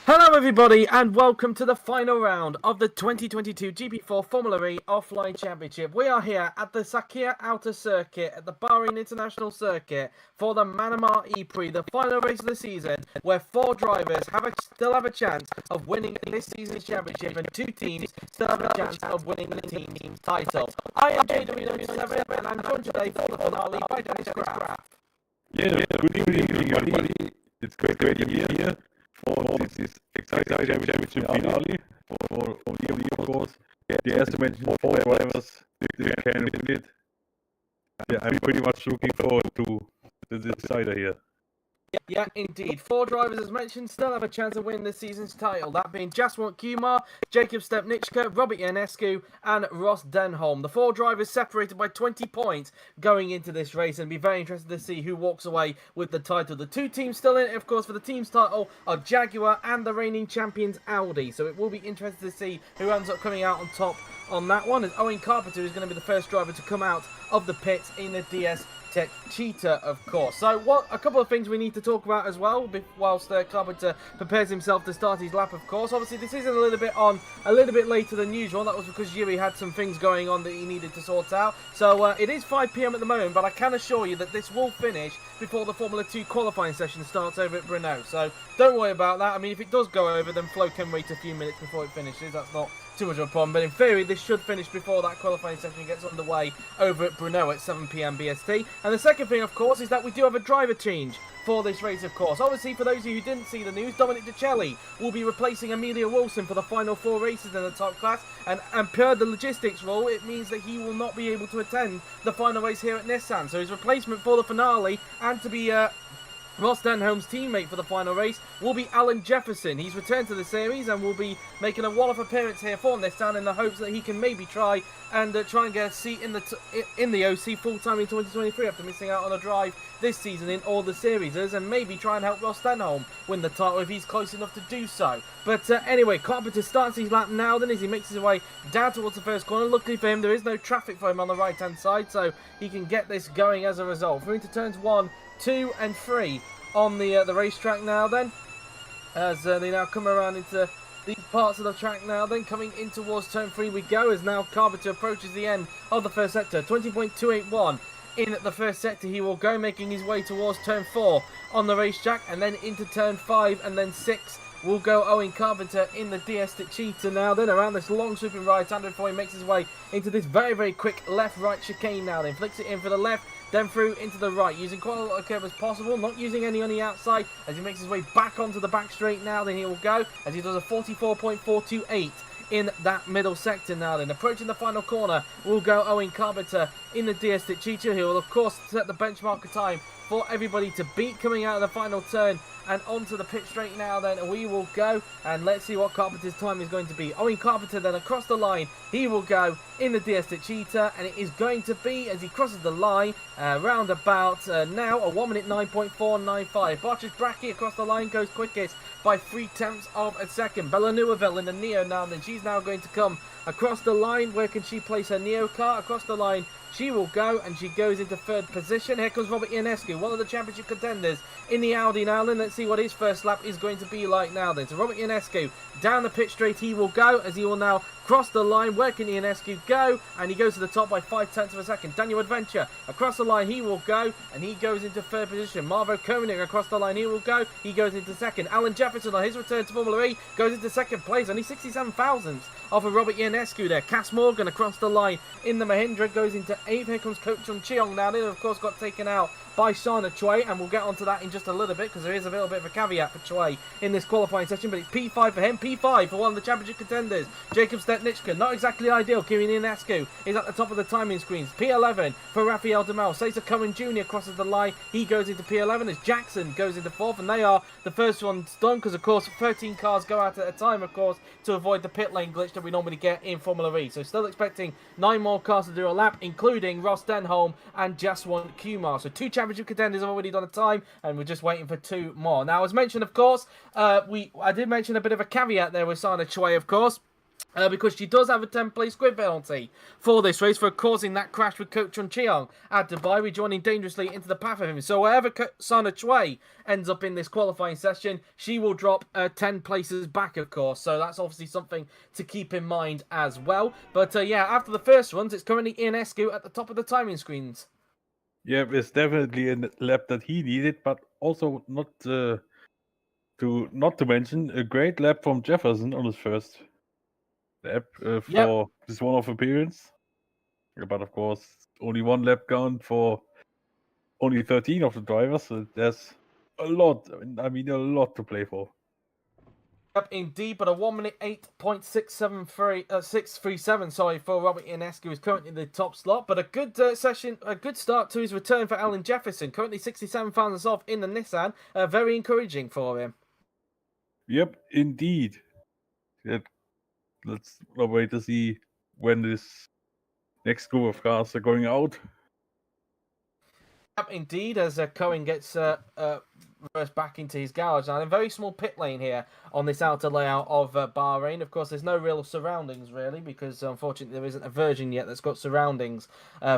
Hello everybody and welcome to the final round of the 2022 GP4 Formula E Offline Championship. We are here at the Outer circuit at the Bahrain International Circuit for the Manama ePrix, the final race of the season, where four drivers still have a chance of winning this season's championship and two teams still have a chance of winning the team's title. I am JW7 and I'm joined today for the finale by Dennis Graff. Good evening everybody. It's great to be here for this exciting championship finale for the of course. The estimated four drivers they can win it. Yeah, I'm pretty much looking forward to the decider here. Yeah, indeed. Four drivers, as mentioned, still have a chance of winning this season's title. That being Jaswant Kumar, Jacob Stepniczka, Robert Ionescu, and Ross Denholm. The four drivers separated by 20 points going into this race, and be very interested to see who walks away with the title. The two teams still in it, of course, for the team's title are Jaguar and the reigning champions Audi. So it will be interesting to see who ends up coming out on top on that one. As Owen Carpenter is going to be the first driver to come out of the pits in the DS Tech Cheetah, of course. So, a couple of things we need to talk about as well, whilst Carpenter prepares himself to start his lap, of course. Obviously, this isn't a little bit later than usual. That was because Yuri had some things going on that he needed to sort out. So, it is 5 PM at the moment, but I can assure you that this will finish before the Formula 2 qualifying session starts over at Brno. So, don't worry about that. I mean, if it does go over, then Flo can wait a few minutes before it finishes. That's not too much of a problem, but in theory this should finish before that qualifying session gets underway over at Brno at 7 PM BST. And the second thing, of course, is that we do have a driver change for this race, of course. Obviously, for those of you who didn't see the news, Dominic DeCelli will be replacing Emilio Wilson for the final 4 races in the top class, and per the logistics rule, it means that he will not be able to attend the final race here at Nissan. So his replacement for the finale, and to be Ross Denholm's teammate for the final race, will be Alan Jefferson. He's returned to the series and will be making a one-off appearance here for Nissan in the hopes that he can maybe try and get a seat in the OC full-time in 2023 after missing out on a drive this season in all the series, and maybe try and help Ross Denholm win the title if he's close enough to do so. But anyway, Carpenter starts his lap now then as he makes his way down towards the first corner. Luckily for him, there is no traffic for him on the right-hand side, so he can get this going as a result. Through into turns 1, 2 and 3 on the racetrack now then, as they now come around into these parts of the track now then. Coming in towards turn 3 we go, as now Carpenter approaches the end of the first sector. 20.281 in the first sector he will go, making his way towards turn 4 on the racetrack, and then into turn 5 and then 6 will go Owen Carpenter in the DS Tech Cheetah now then, around this long sweeping right-hander before he makes his way into this very, very quick left-right chicane now then. Flicks it in for the left, then through into the right, using quite a lot of curve as possible, not using any on the outside. As he makes his way back onto the back straight now, then he will go, as he does a 44.428 in that middle sector now then. Approaching the final corner will go Owen Carpenter in the DS Tech Cheetah, who will of course set the benchmark of time for everybody to beat. Coming out of the final turn and onto the pit straight now then we will go, and let's see what Carpenter's time is going to be. Owen Carpenter then across the line, he will go in the DS Tech Cheetah, and it is going to be, as he crosses the line, round about now a 1 minute 9.495. Bartsch Bracky across the line goes quickest by 0.3 of a second. Bella Neuville in the Neo now then, she's now going to come across the line. Where can she place her Neo car? Across the line she will go, and she goes into 3rd position. Here comes Robert Ionescu, one of the championship contenders in the Audi now then. Let's see what his first lap is going to be like now then. So Robert Ionescu down the pit straight he will go, as he will now cross the line. Where can Ionescu go? And he goes to the top by 0.5 of a second. Daniel Adventure across the line he will go, and he goes into 3rd position. Marvo Koenig across the line he will go, he goes into 2nd. Alan Jefferson on his return to Formula E goes into 2nd place, only 67 thousandths off of Robert Ionescu there. Cass Morgan across the line in the Mahindra goes into 8th. Here comes Coach Chung Cheong now. They of course got taken out by Sana Choi, and we'll get onto that in just a little bit because there is a little bit of a caveat for Choi in this qualifying session. But it's P5 for him, P5 for one of the championship contenders, Jacob Stepniczka. Not exactly ideal. Kieran Ionescu is at the top of the timing screens. P11 for Rafael Demel. Cesar Cohen Jr. crosses the line, he goes into P11 as Jackson goes into 4th, and they are the first ones done because of course 13 cars go out at a time, of course, to avoid the pit lane glitch that we normally get in Formula E. So still expecting 9 more cars to do a lap, including Ross Denholm and Jaswant Kumar. So 2 championship contenders have already done a time, and we're just waiting for 2 more. Now, as mentioned, of course, I did mention a bit of a caveat there with Sana Choi, of course. because she does have a 10-place grid penalty for this race for causing that crash with Ko Chun Cheong at Dubai, rejoining dangerously into the path of him. So wherever Sana Choi ends up in this qualifying session, she will drop 10 places back, of course. So that's obviously something to keep in mind as well. But yeah, after the first runs, it's currently Ionescu at the top of the timing screens. Yeah, it's definitely a lap that he needed, but also not to mention a great lap from Jefferson on his first lap for this one-off appearance. But of course, only one lap count for only 13 of the drivers, so there's a lot. I mean, a lot to play for. Yep, indeed, but a 1 minute 8.637, sorry, for Robert Ionescu is currently in the top slot. But a good session, a good start to his return for Alan Jefferson. Currently 67 thousandths off in the Nissan. Very encouraging for him. Yep, indeed. Let's wait to see when this next group of cars are going out. Yep, indeed, as Cohen gets reversed back into his garage. Now, a very small pit lane here on this outer layout of Bahrain. Of course, there's no real surroundings, really, because unfortunately there isn't a version yet that's got surroundings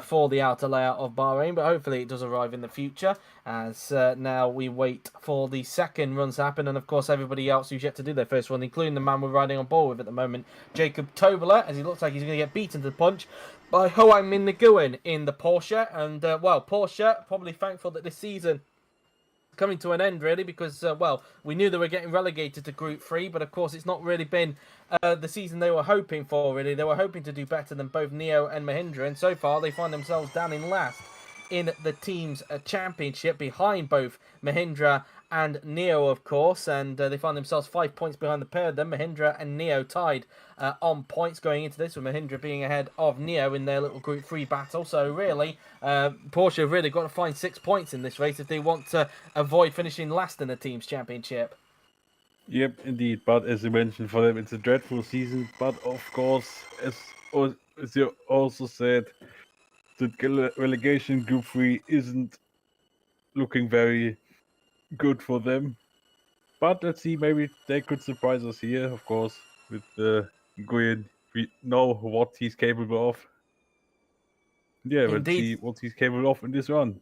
for the outer layout of Bahrain, but hopefully it does arrive in the future, as now we wait for the second run to happen, and of course everybody else who's yet to do their first run, including the man we're riding on board with at the moment, Jacob Tobler, as he looks like he's going to get beaten to the punch by Hoang Min Nguyen in the Porsche. And, well, Porsche probably thankful that this season coming to an end, really, because, well, we knew they were getting relegated to Group 3, but, of course, it's not really been the season they were hoping for, really. They were hoping to do better than both Neo and Mahindra, and so far they find themselves down in last in the team's championship, behind both Mahindra and Neo, of course, and they find themselves 5 points behind the pair of them. Mahindra and Neo tied on points going into this, with Mahindra being ahead of Neo in their little Group 3 battle. So really, Porsche have really got to find 6 points in this race if they want to avoid finishing last in the team's championship. Yep, indeed. But as you mentioned, for them it's a dreadful season. But of course, as you also said, the relegation Group 3 isn't looking very good for them. But let's see, maybe they could surprise us here, of course, with Nguyen. We know what he's capable of. Yeah, Indeed. let's see what he's capable of in this run.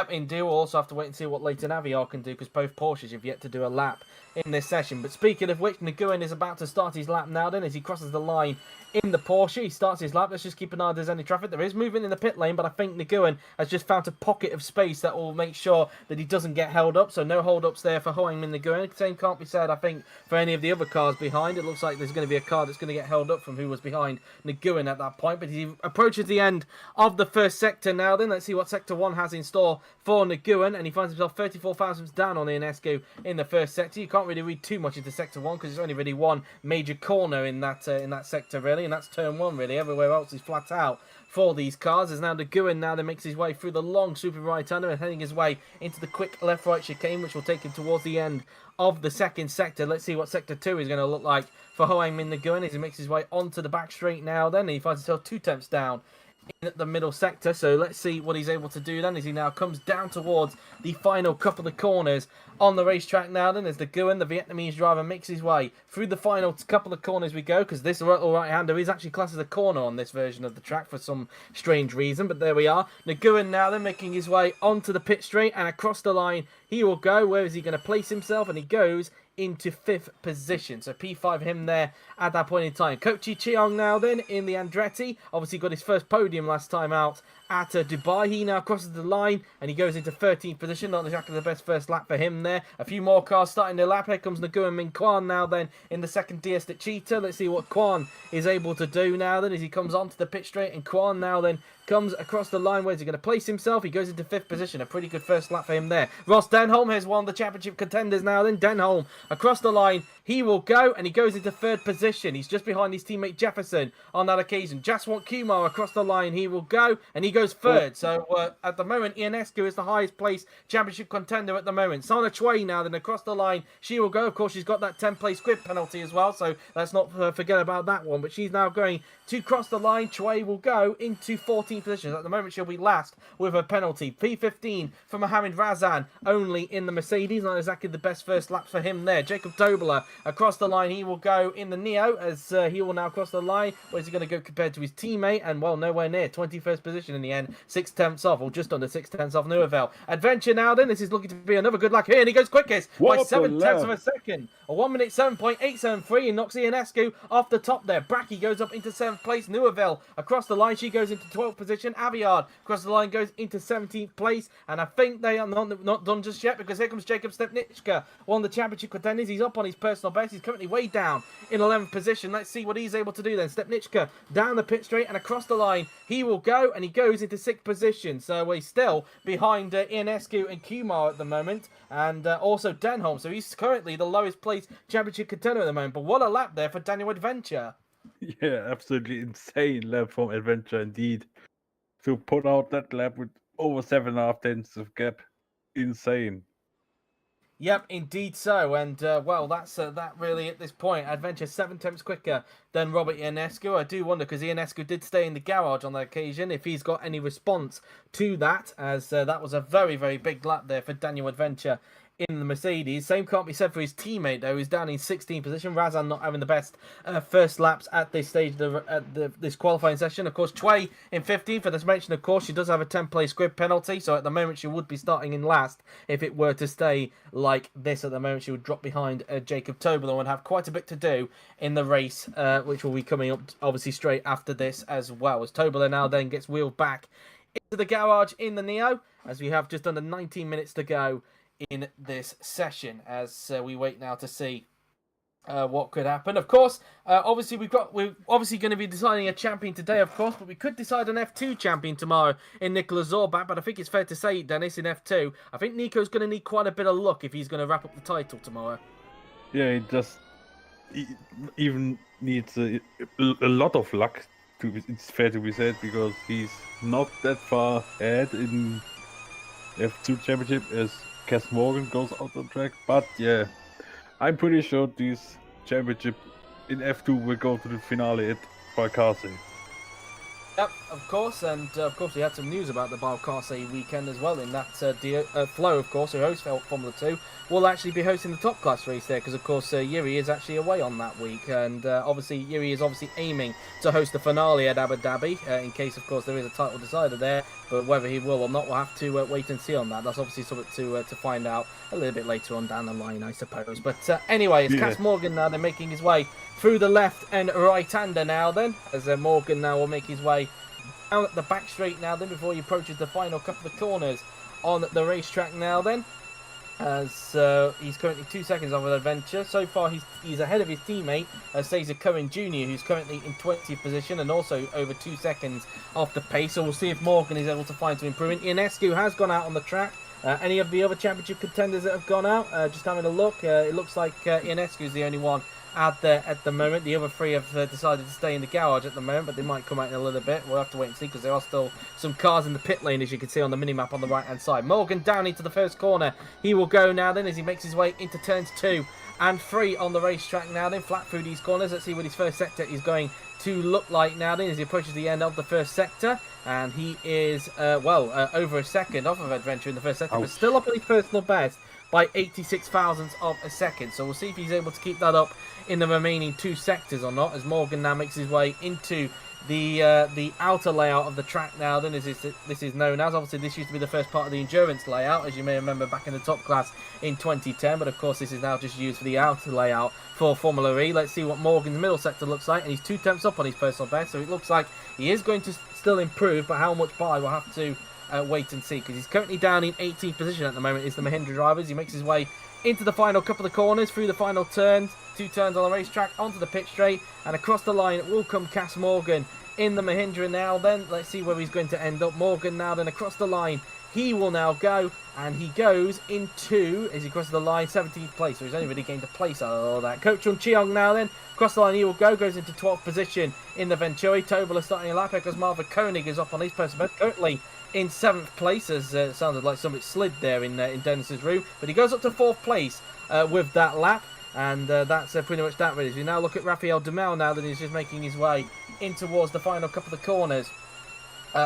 Indeed, we'll also have to wait and see what Leighton Aviar can do, because both Porsches have yet to do a lap in this session. But speaking of which, Nguyen is about to start his lap now then, as he crosses the line in the Porsche. He starts his lap. Let's just keep an eye if there's any traffic. There is movement in the pit lane, but I think Nguyen has just found a pocket of space that will make sure that he doesn't get held up. So no hold-ups there for Hoang Min Nguyen. Same can't be said, I think, for any of the other cars behind. It looks like there's going to be a car that's going to get held up from who was behind Nguyen at that point. But he approaches the end of the first sector now then. Let's see what Sector 1 has in store for Nguyen, and he finds himself 34 thousandths down on Ionescu in the first sector. You can't really read too much into Sector 1 because there's only really one major corner in that sector, really, and that's Turn 1, really. Everywhere else is flat out for these cars. As now Nguyen now then makes his way through the long super right-hander and heading his way into the quick left-right chicane, which will take him towards the end of the second sector. Let's see what Sector 2 is going to look like for Hoang Min Nguyen as he makes his way onto the back straight now then. He finds himself 2 tenths down in the middle sector, so let's see what he's able to do then as he now comes down towards the final couple of corners on the racetrack now then, as Nguyen, the Vietnamese driver, makes his way through the final couple of corners we go, because this little right-hander is actually classed as a corner on this version of the track for some strange reason, but there we are. Nguyen now then making his way onto the pit straight, and across the line he will go. Where is he going to place himself? And he goes into 5th position. So P5 him there at that point in time. Ko Chun Cheong now then in the Andretti. Obviously got his first podium last time out at Dubai. He now crosses the line and he goes into 13th position. Not exactly the best first lap for him there. A few more cars starting their lap. Here comes Nguyen Minh Quan now then in the second DS at Cheetah. Let's see what Quan is able to do now then as he comes onto the pit straight, and Quan now then comes across the line. Where's he going to place himself? He goes into 5th position. A pretty good first lap for him there. Ross Denholm has won the championship contenders now then. Denholm across the line. He will go, and he goes into 3rd position. He's just behind his teammate Jefferson on that occasion. Jaswant Kumar across the line. He will go, and he goes 3rd. So at the moment, Ionescu is the highest placed championship contender at the moment. Sana Choi now then across the line. She will go. Of course, she's got that 10-place grid penalty as well, so let's not forget about that one. But she's now going to cross the line. Choi will go into 14th position. At the moment, she'll be last with a penalty. P15 for Mohamed Razan, only in the Mercedes. Not exactly the best first lap for him there. there. Jacob Tobler across the line. He will go in the Neo as he will now cross the line. Where's he going to go compared to his teammate? And, well, nowhere near. 21st position in the end. 6/10 off, or just under 6/10 off Neuville. Adventure now then. This is looking to be another good lap here. And he goes quickest by 7/10 of a second. A 1 minute 7.873 and knocks Ionescu off the top there. Bracky goes up into 7th place. Neuville across the line. She goes into 12th position. Aviard across the line goes into 17th place. And I think they are not done just yet, because here comes Jacob Stepniczka, one of the championship contenders. He's up on his personal best. He's currently way down in 11th position. Let's see what he's able to do then. Stepniczka down the pit straight and across the line. He will go, and he goes into 6th position. So he's still behind Ionescu and Kumar at the moment, and also Denholm. So he's currently the lowest placed championship contender at the moment. But what a lap there for Daniel Adventure. Yeah, absolutely insane lap from Adventure indeed. To put out that lap with over 7.5 tenths of gap. Insane. Yep, indeed so. And, well, that's that really at this point. Adventure 7/10 quicker than Robert Ionescu. I do wonder, because Ionescu did stay in the garage on that occasion, if he's got any response to that, as that was a very, very big lap there for Daniel Adventure in the Mercedes. Same can't be said for his teammate, though, who's down in 16th position. Razan not having the best first laps at this stage of this qualifying session. Of course, Tway in 15th. As mentioned, of course, she does have a 10-place grid penalty, so at the moment she would be starting in last. If it were to stay like this at the moment, she would drop behind Jacob Tobler and would have quite a bit to do in the race, which will be coming up, obviously, straight after this as well. As Tobler now then gets wheeled back into the garage in the Neo, as we have just under 19 minutes to go in this session, as we wait now to see what could happen. Of course, obviously we're obviously going to be deciding a champion today, of course, but we could decide an F2 champion tomorrow in Nicolas Zorbat. But I think it's fair to say, Dennis, in F2, I think Nico's going to need quite a bit of luck if he's going to wrap up the title tomorrow. Yeah, he even needs a lot of luck. It's fair to be said, because he's not that far ahead in F2 championship as Cass Morgan goes out on track. But yeah, I'm pretty sure this championship in F2 will go to the finale at Balcarce. Yep, of course, and of course we had some news about the Balcarce weekend as well, in that Flo, of course, who hosts Formula 2, will actually be hosting the top class race there, because of course Yuri is actually away on that week, and obviously Yuri is obviously aiming to host the finale at Abu Dhabi, in case of course there is a title decider there, but whether he will or not, we'll have to wait and see on that. That's obviously something to find out a little bit later on down the line, I suppose. But anyway, it's Cass Morgan now, they're making his way through the left and right-hander now then, as Morgan now will make his way down at the back straight now then, before he approaches the final couple of corners on the racetrack now then, as he's currently 2 seconds off of Adventure. So far he's ahead of his teammate Cesar Curran Jr., who's currently in 20th position and also over 2 seconds off the pace. So we'll see if Morgan is able to find some improvement. Ionescu has gone out on the track. Any of the other championship contenders that have gone out, just having a look, it looks like Ionescu is the only one out there at the moment. The other three have decided to stay in the garage at the moment, but they might come out in a little bit. We'll have to wait and see, because there are still some cars in the pit lane, as you can see on the minimap on the right hand side. Morgan down into the first corner. He will go now then, as he makes his way into turns 2 and 3 on the racetrack now then, flat through these corners. Let's see what his first sector is going to look like now then, as he approaches the end of the first sector, and he is over a second off of Adventure in the first sector, but still up on his personal best by 86 thousandths of a second. So we'll see if he's able to keep that up in the remaining 2 sectors or not, as Morgan now makes his way into the outer layout of the track now then, as this is known as. Obviously this used to be the first part of the endurance layout, as you may remember back in the top class in 2010, but of course this is now just used for the outer layout for Formula E. Let's see what Morgan's middle sector looks like, and he's 2 tenths up on his personal best, so it looks like he is going to still improve, but how much by we'll have to wait and see, because he's currently down in 18th position at the moment, is the Mahindra drivers. He makes his way into the final couple of corners, through the final turns, 2 turns on the racetrack, onto the pit straight, and across the line will come Cass Morgan in the Mahindra now then. Let's see where he's going to end up. Morgan now then across the line. He will now go, and he goes into, as he crosses the line, 17th place, so he's only really gained a place out of all that. Coach Chun Cheong now then, across the line he will go, goes into 12th position in the Venturi. Tobler starting a lap, because Marvin Koenig is up on his person, but currently in 7th place, as it sounded like something slid there in Dennis's room, but he goes up to 4th place with that lap, and that's pretty much that really. So we now look at Rafael Dumel now that he's just making his way in towards the final couple of corners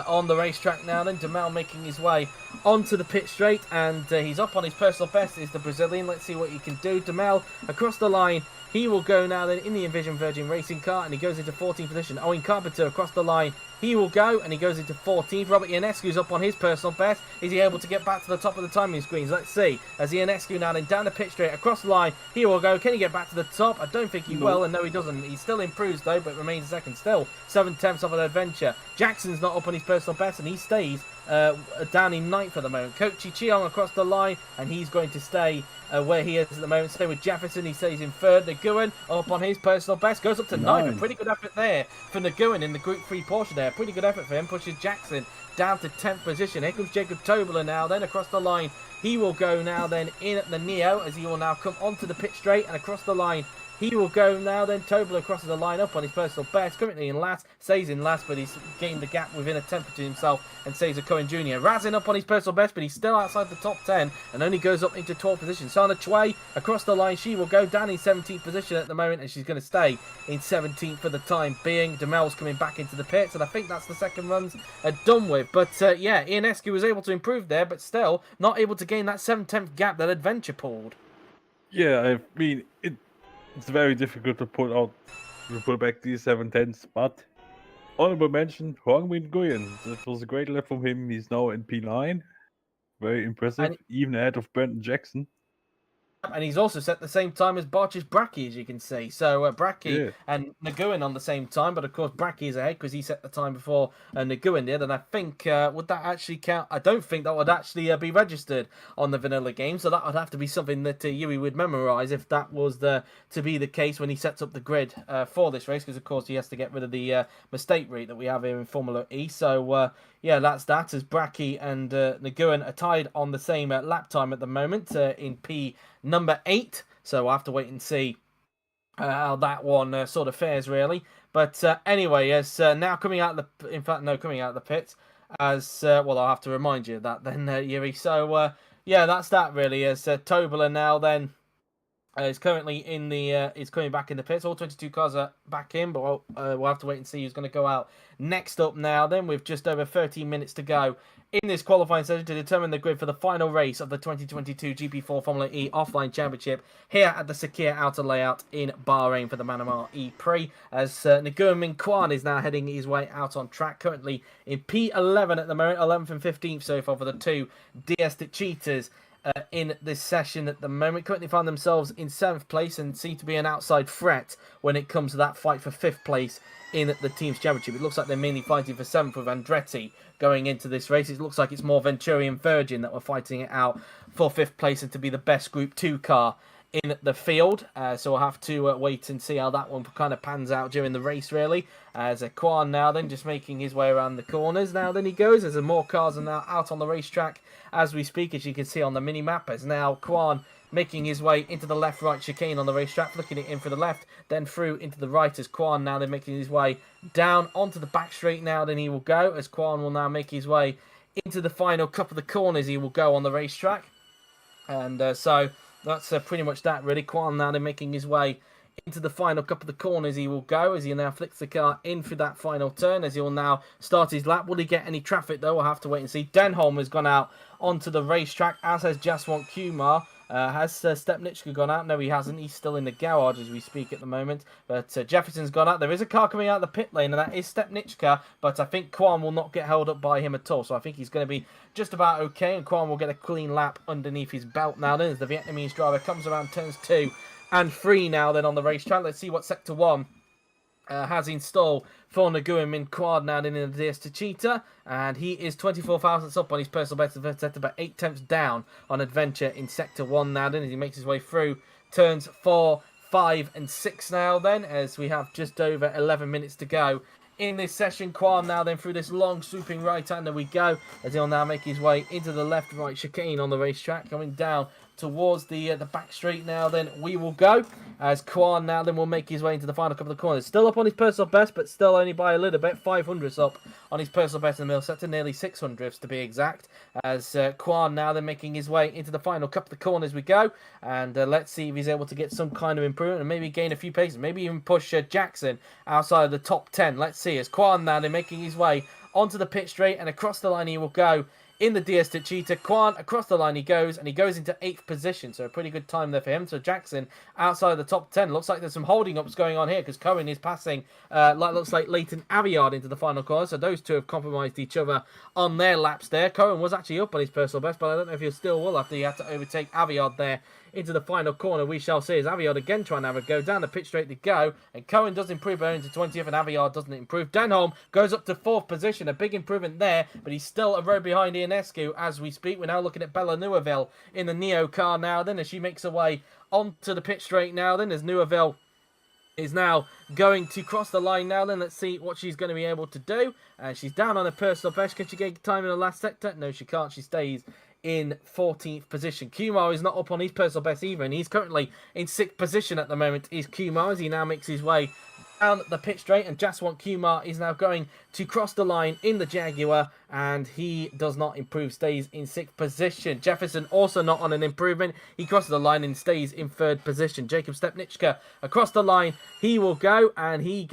on the racetrack now then. Demel making his way onto the pit straight, and he's up on his personal best, is the Brazilian. Let's see what he can do. Demel across the line. He will go now then in the Envision Virgin racing car, and he goes into 14th position. Owen Carpenter across the line. He will go, and he goes into 14th. Robert Ionescu's up on his personal best. Is he able to get back to the top of the timing screens? Let's see. As Ionescu now then down the pit straight, across the line. He will go. Can he get back to the top? I don't think he will, and no, he doesn't. He still improves, though, but remains second. Still 7/10 of an adventure. Jackson's not up on his personal best, and he stays down in 9th at the moment. Kochi Cheong across the line, and he's going to stay where he is at the moment. Stay with Jefferson. He stays in 3rd. Nguyen up on his personal best, goes up to 9th. A pretty good effort there for Nguyen in the Group 3 portion there. Pretty good effort for him. Pushes Jackson down to 10th position. Here comes Jacob Tobler now then across the line. He will go now then in at the Neo, as he will now come onto the pit straight, and across the line he will go now then. Tobler crosses the line up on his personal best, currently in last, stays in last, but he's gained the gap within a tenth to himself and saves a Cohen Jr. Razin up on his personal best, but he's still outside the top 10 and only goes up into 12th position. Sana Chue across the line, she will go down in 17th position at the moment, and she's going to stay in 17th for the time being. Demel's coming back into the pits, and I think that's the second runs done with. But yeah, Ionescu was able to improve there, but still not able to gain that 7/10 gap that Adventure pulled. Yeah, I mean, it's very difficult to pull back these 7/10s, but honorable mention, Hwangmin Nguyen. That was a great lap from him. He's now in P9. Very impressive, even ahead of Brenton Jackson. And he's also set the same time as Barch's Bracky, as you can see. So Bracky and Nguyen on the same time, but of course Bracky is ahead because he set the time before Nguyen did. And I think, would that actually count? I don't think that would actually be registered on the vanilla game. So that would have to be something that Yui would memorize if that was to be the case when he sets up the grid for this race, because of course he has to get rid of the mistake rate that we have here in Formula E. So yeah, that's that, as Bracky and Nguyen are tied on the same lap time at the moment in P number 8. So we'll have to wait and see how that one sort of fares, really. But anyway, as now coming out of the pits, as well, I'll have to remind you of that then, Yuri. So yeah, that's that really. As Tobler now then is currently in the is coming back in the pits. All 22 cars are back in, but we'll have to wait and see who's going to go out next up now then, with just over 13 minutes to go in this qualifying session to determine the grid for the final race of the 2022 GP4 Formula E Offline Championship here at the Sakir Outer layout in Bahrain for the Manama ePrix, as Nguyen Minh Quan is now heading his way out on track, currently in P11 at the moment, 11th and 15th so far for the two DS Cheetahs in this session at the moment. Currently find themselves in 7th place and seem to be an outside threat when it comes to that fight for 5th place in the team's championship. It looks like they're mainly fighting for 7th with Andretti going into this race. It looks like it's more Venturi and Virgin that were fighting it out for 5th place and to be the best Group 2 car in the field. So we'll have to wait and see how that one kind of pans out during the race, really. As Quan now then just making his way around the corners. Now then he goes, as more cars are now out on the racetrack as we speak, as you can see on the mini-map. As now Quan making his way into the left-right chicane on the racetrack, flicking it in for the left, then through into the right, as Quan now then making his way down onto the back straight now. Then he will go, as Quan will now make his way into the final couple of the corners. He will go on the racetrack. And so that's pretty much that, really. Quan now then making his way into the final couple of the corners. He will go, as he now flicks the car in for that final turn, as he will now start his lap. Will he get any traffic, though? We'll have to wait and see. Denholm has gone out onto the racetrack, as has Jaswant Kumar. Has Stepnichka gone out? No, he hasn't. He's still in the garage as we speak at the moment. But Jefferson's gone out. There is a car coming out of the pit lane, and that is Stepnichka. But I think Quan will not get held up by him at all. So I think he's going to be just about okay. And Quan will get a clean lap underneath his belt now then, as the Vietnamese driver comes around turns 2 and 3 now then on the racetrack. Let's see what Sector 1 has installed for Nguyen Minh Quan now in the DS Cheetah, and he is 24 thousandths up on his personal best, set about 8 tenths down on Adventure in Sector 1 now then, as he makes his way through turns 4, 5 and 6 now then, as we have just over 11 minutes to go in this session. Quan now then through this long swooping right-hander we go, as he'll now make his way into the left-right chicane on the racetrack, coming down towards the back straight now then we will go, as Quan now then will make his way into the final couple of corners. Still up on his personal best, but still only by a little bit, 500ths up on his personal best in the middle, set to nearly 600ths to be exact, as Quan now then making his way into the final couple of corners we go, and let's see if he's able to get some kind of improvement and maybe gain a few paces, maybe even push Jackson outside of the top 10. Let's see, as Quan now then making his way onto the pit straight, and across the line he will go in the DS to Cheetah. Quan, across the line he goes, and he goes into 8th position, so a pretty good time there for him. So Jackson outside of the top 10. Looks like there's some holding ups going on here, because Cohen is passing, looks like Leighton Aveyard into the final corner, so those two have compromised each other on their laps there. Cohen was actually up on his personal best, but I don't know if he still will after he had to overtake Aveyard there into the final corner. We shall see as Aveyard again trying to have a go down the pit straight to go, and Cohen does improve into 20th, and Aveyard doesn't improve. Denholm goes up to 4th position, a big improvement there, but he's still a row behind Ionescu as we speak. We're now looking at Bella Neuville in the Neo car now then, as she makes her way onto the pit straight now then, as Neuville is now going to cross the line now then. Let's see what she's going to be able to do. She's down on her personal best. Can she get time in the last sector? No, she can't. She stays in 14th position. Kumar is not up on his personal best either, and he's currently in 6th position at the moment, is Kumar, as he now makes his way down the pit straight, and Jaswant Kumar is now going to cross the line in the Jaguar, and he does not improve, stays in 6th position. Jefferson also not on an improvement. He crosses the line and stays in 3rd position. Jacob Stepniczka across the line. He will go, and he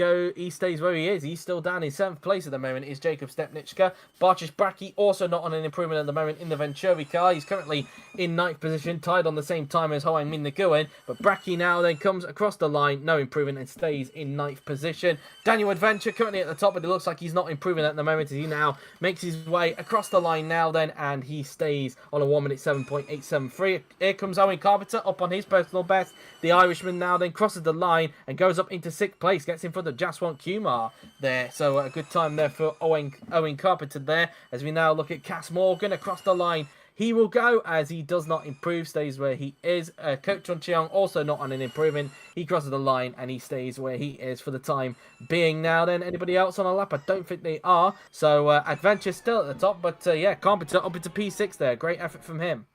stays where he is. He's still down in 7th place at the moment, is Jacob Stepniczka. Bartosz Bracki also not on an improvement at the moment in the Venturi car. He's currently in 9th position, tied on the same time as Hoang Min Nguyen, but Bracki now then comes across the line, no improvement, and stays in 9th position. Daniel Adventure currently at the top, but it looks like he's not improving at the moment, as he now makes his way across the line now then, and he stays on a 1 minute 7.873. Here comes Owen Carpenter up on his personal best. The Irishman now then crosses the line and goes up into 6th place, gets in front of Jaswant Kumar there. So a good time there for Owen Carpenter there, as we now look at Cass Morgan across the line. He will go, as he does not improve, stays where he is. Coach Chun Cheong also not on an improvement. He crosses the line and he stays where he is for the time being now then. Anybody else on a lap? I don't think they are. So Adventure still at the top, but yeah, Carpenter up into P6 there. Great effort from him.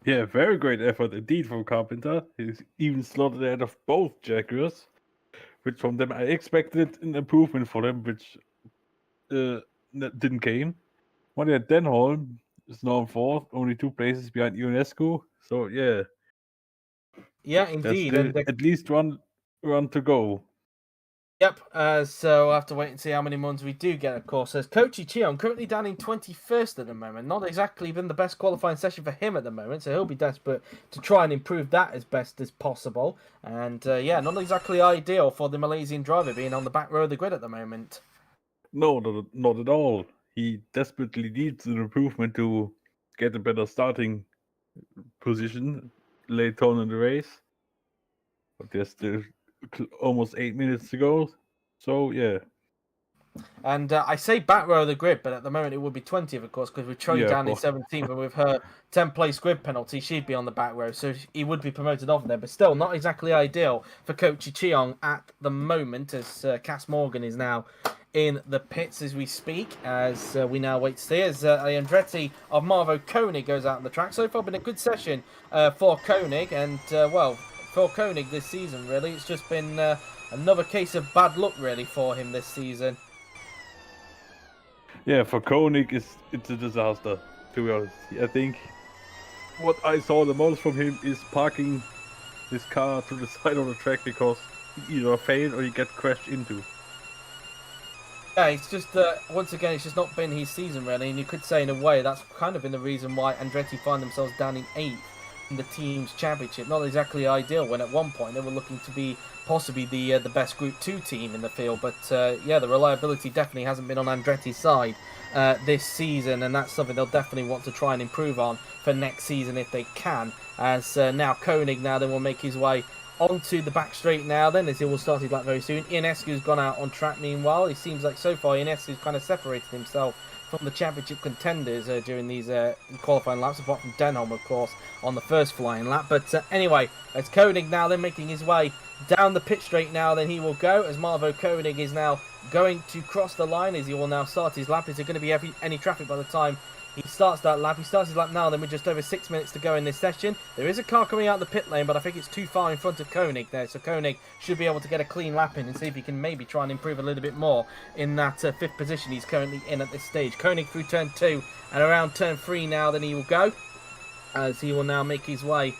Yeah, very great effort indeed from Carpenter. He's even slotted ahead of both Jaguars, which from them I expected an improvement for them, which didn't came. One at Denholm is now in 4th, only 2 places behind Ionescu. So yeah. Yeah, indeed. And at least one run to go. Yep, so I'll have to wait and see how many months we do get, of course. As Kochi Cheong currently down in 21st at the moment. Not exactly been the best qualifying session for him at the moment, so he'll be desperate to try and improve that as best as possible. And yeah, not exactly ideal for the Malaysian driver being on the back row of the grid at the moment. No, not at all. He desperately needs an improvement to get a better starting position later on in the race. But there's still almost 8 minutes to go. So, yeah. And I say back row of the grid, but at the moment it would be 20th, of course, because with Troy down in 17th, and with her 10th place grid penalty, she'd be on the back row, so he would be promoted off there. But still, not exactly ideal for Kochi Cheong at the moment, as Cass Morgan is now in the pits as we speak, as we now wait to see as Andretti of Marvo Koenig goes out on the track. So far been a good session for Koenig, and well, for Koenig this season really, it's just been another case of bad luck really for him this season. Yeah, for Koenig it's a disaster, to be honest. I think what I saw the most from him is parking his car to the side of the track because he either fail or he get crashed into. Yeah, it's just, once again, it's just not been his season, really, and you could say, in a way, that's kind of been the reason why Andretti find themselves down in 8th in the team's championship. Not exactly ideal, when at one point they were looking to be possibly the best Group 2 team in the field, but yeah, the reliability definitely hasn't been on Andretti's side this season, and that's something they'll definitely want to try and improve on for next season if they can, as now Koenig now then will make his way onto the back straight now then, as he will start his lap very soon. Ionescu's gone out on track meanwhile. It seems like so far Ionescu's kind of separated himself from the championship contenders during these qualifying laps, apart from Denholm, of course, on the first flying lap. But anyway, as Koenig now then making his way down the pit straight now, then he will go, as Marvo Koenig is now going to cross the line, as he will now start his lap. Is there going to be any traffic by the time he starts that lap? He starts his lap now, then with just over 6 minutes to go in this session. There is a car coming out the pit lane, but I think it's too far in front of Koenig there. So Koenig should be able to get a clean lap in and see if he can maybe try and improve a little bit more in that 5th position he's currently in at this stage. Koenig through turn 2 and around turn 3 now, then he will go, as he will now make his way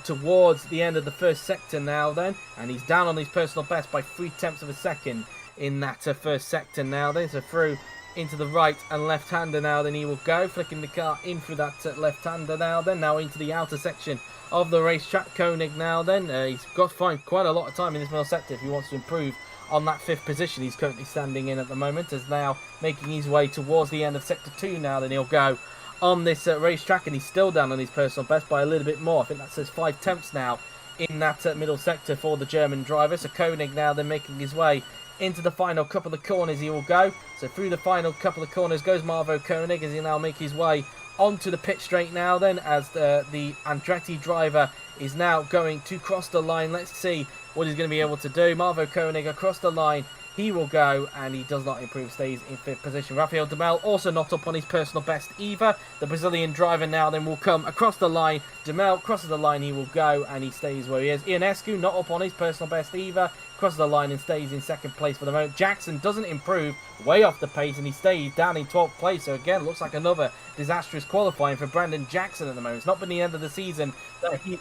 towards the end of the first sector now then. And he's down on his personal best by 0.3 of a second in that first sector now then. So through into the right and left-hander now, then he will go, flicking the car in through that left-hander now, then now into the outer section of the racetrack. Koenig now then, he's got to find quite a lot of time in this middle sector if he wants to improve on that 5th position he's currently standing in at the moment, as now making his way towards the end of sector 2 now, then he'll go on this racetrack, and he's still down on his personal best by a little bit more. I think that says 5 tenths now in that middle sector for the German driver. So Koenig now then making his way into the final couple of corners he will go. So through the final couple of corners goes Marvo Koenig as he now make his way onto the pit straight now then, as the Andretti driver is now going to cross the line. Let's see what he's going to be able to do. Marvo Koenig across the line. He will go, and he does not improve, stays in 5th position. Rafael Demel also not up on his personal best either. The Brazilian driver now then will come across the line. Demel crosses the line, he will go, and he stays where he is. Ionescu not up on his personal best either. Crosses the line and stays in 2nd place for the moment. Jackson doesn't improve, way off the pace, and he stays down in 12th place. So again, looks like another disastrous qualifying for Brandon Jackson at the moment. It's not been the end of the season that he...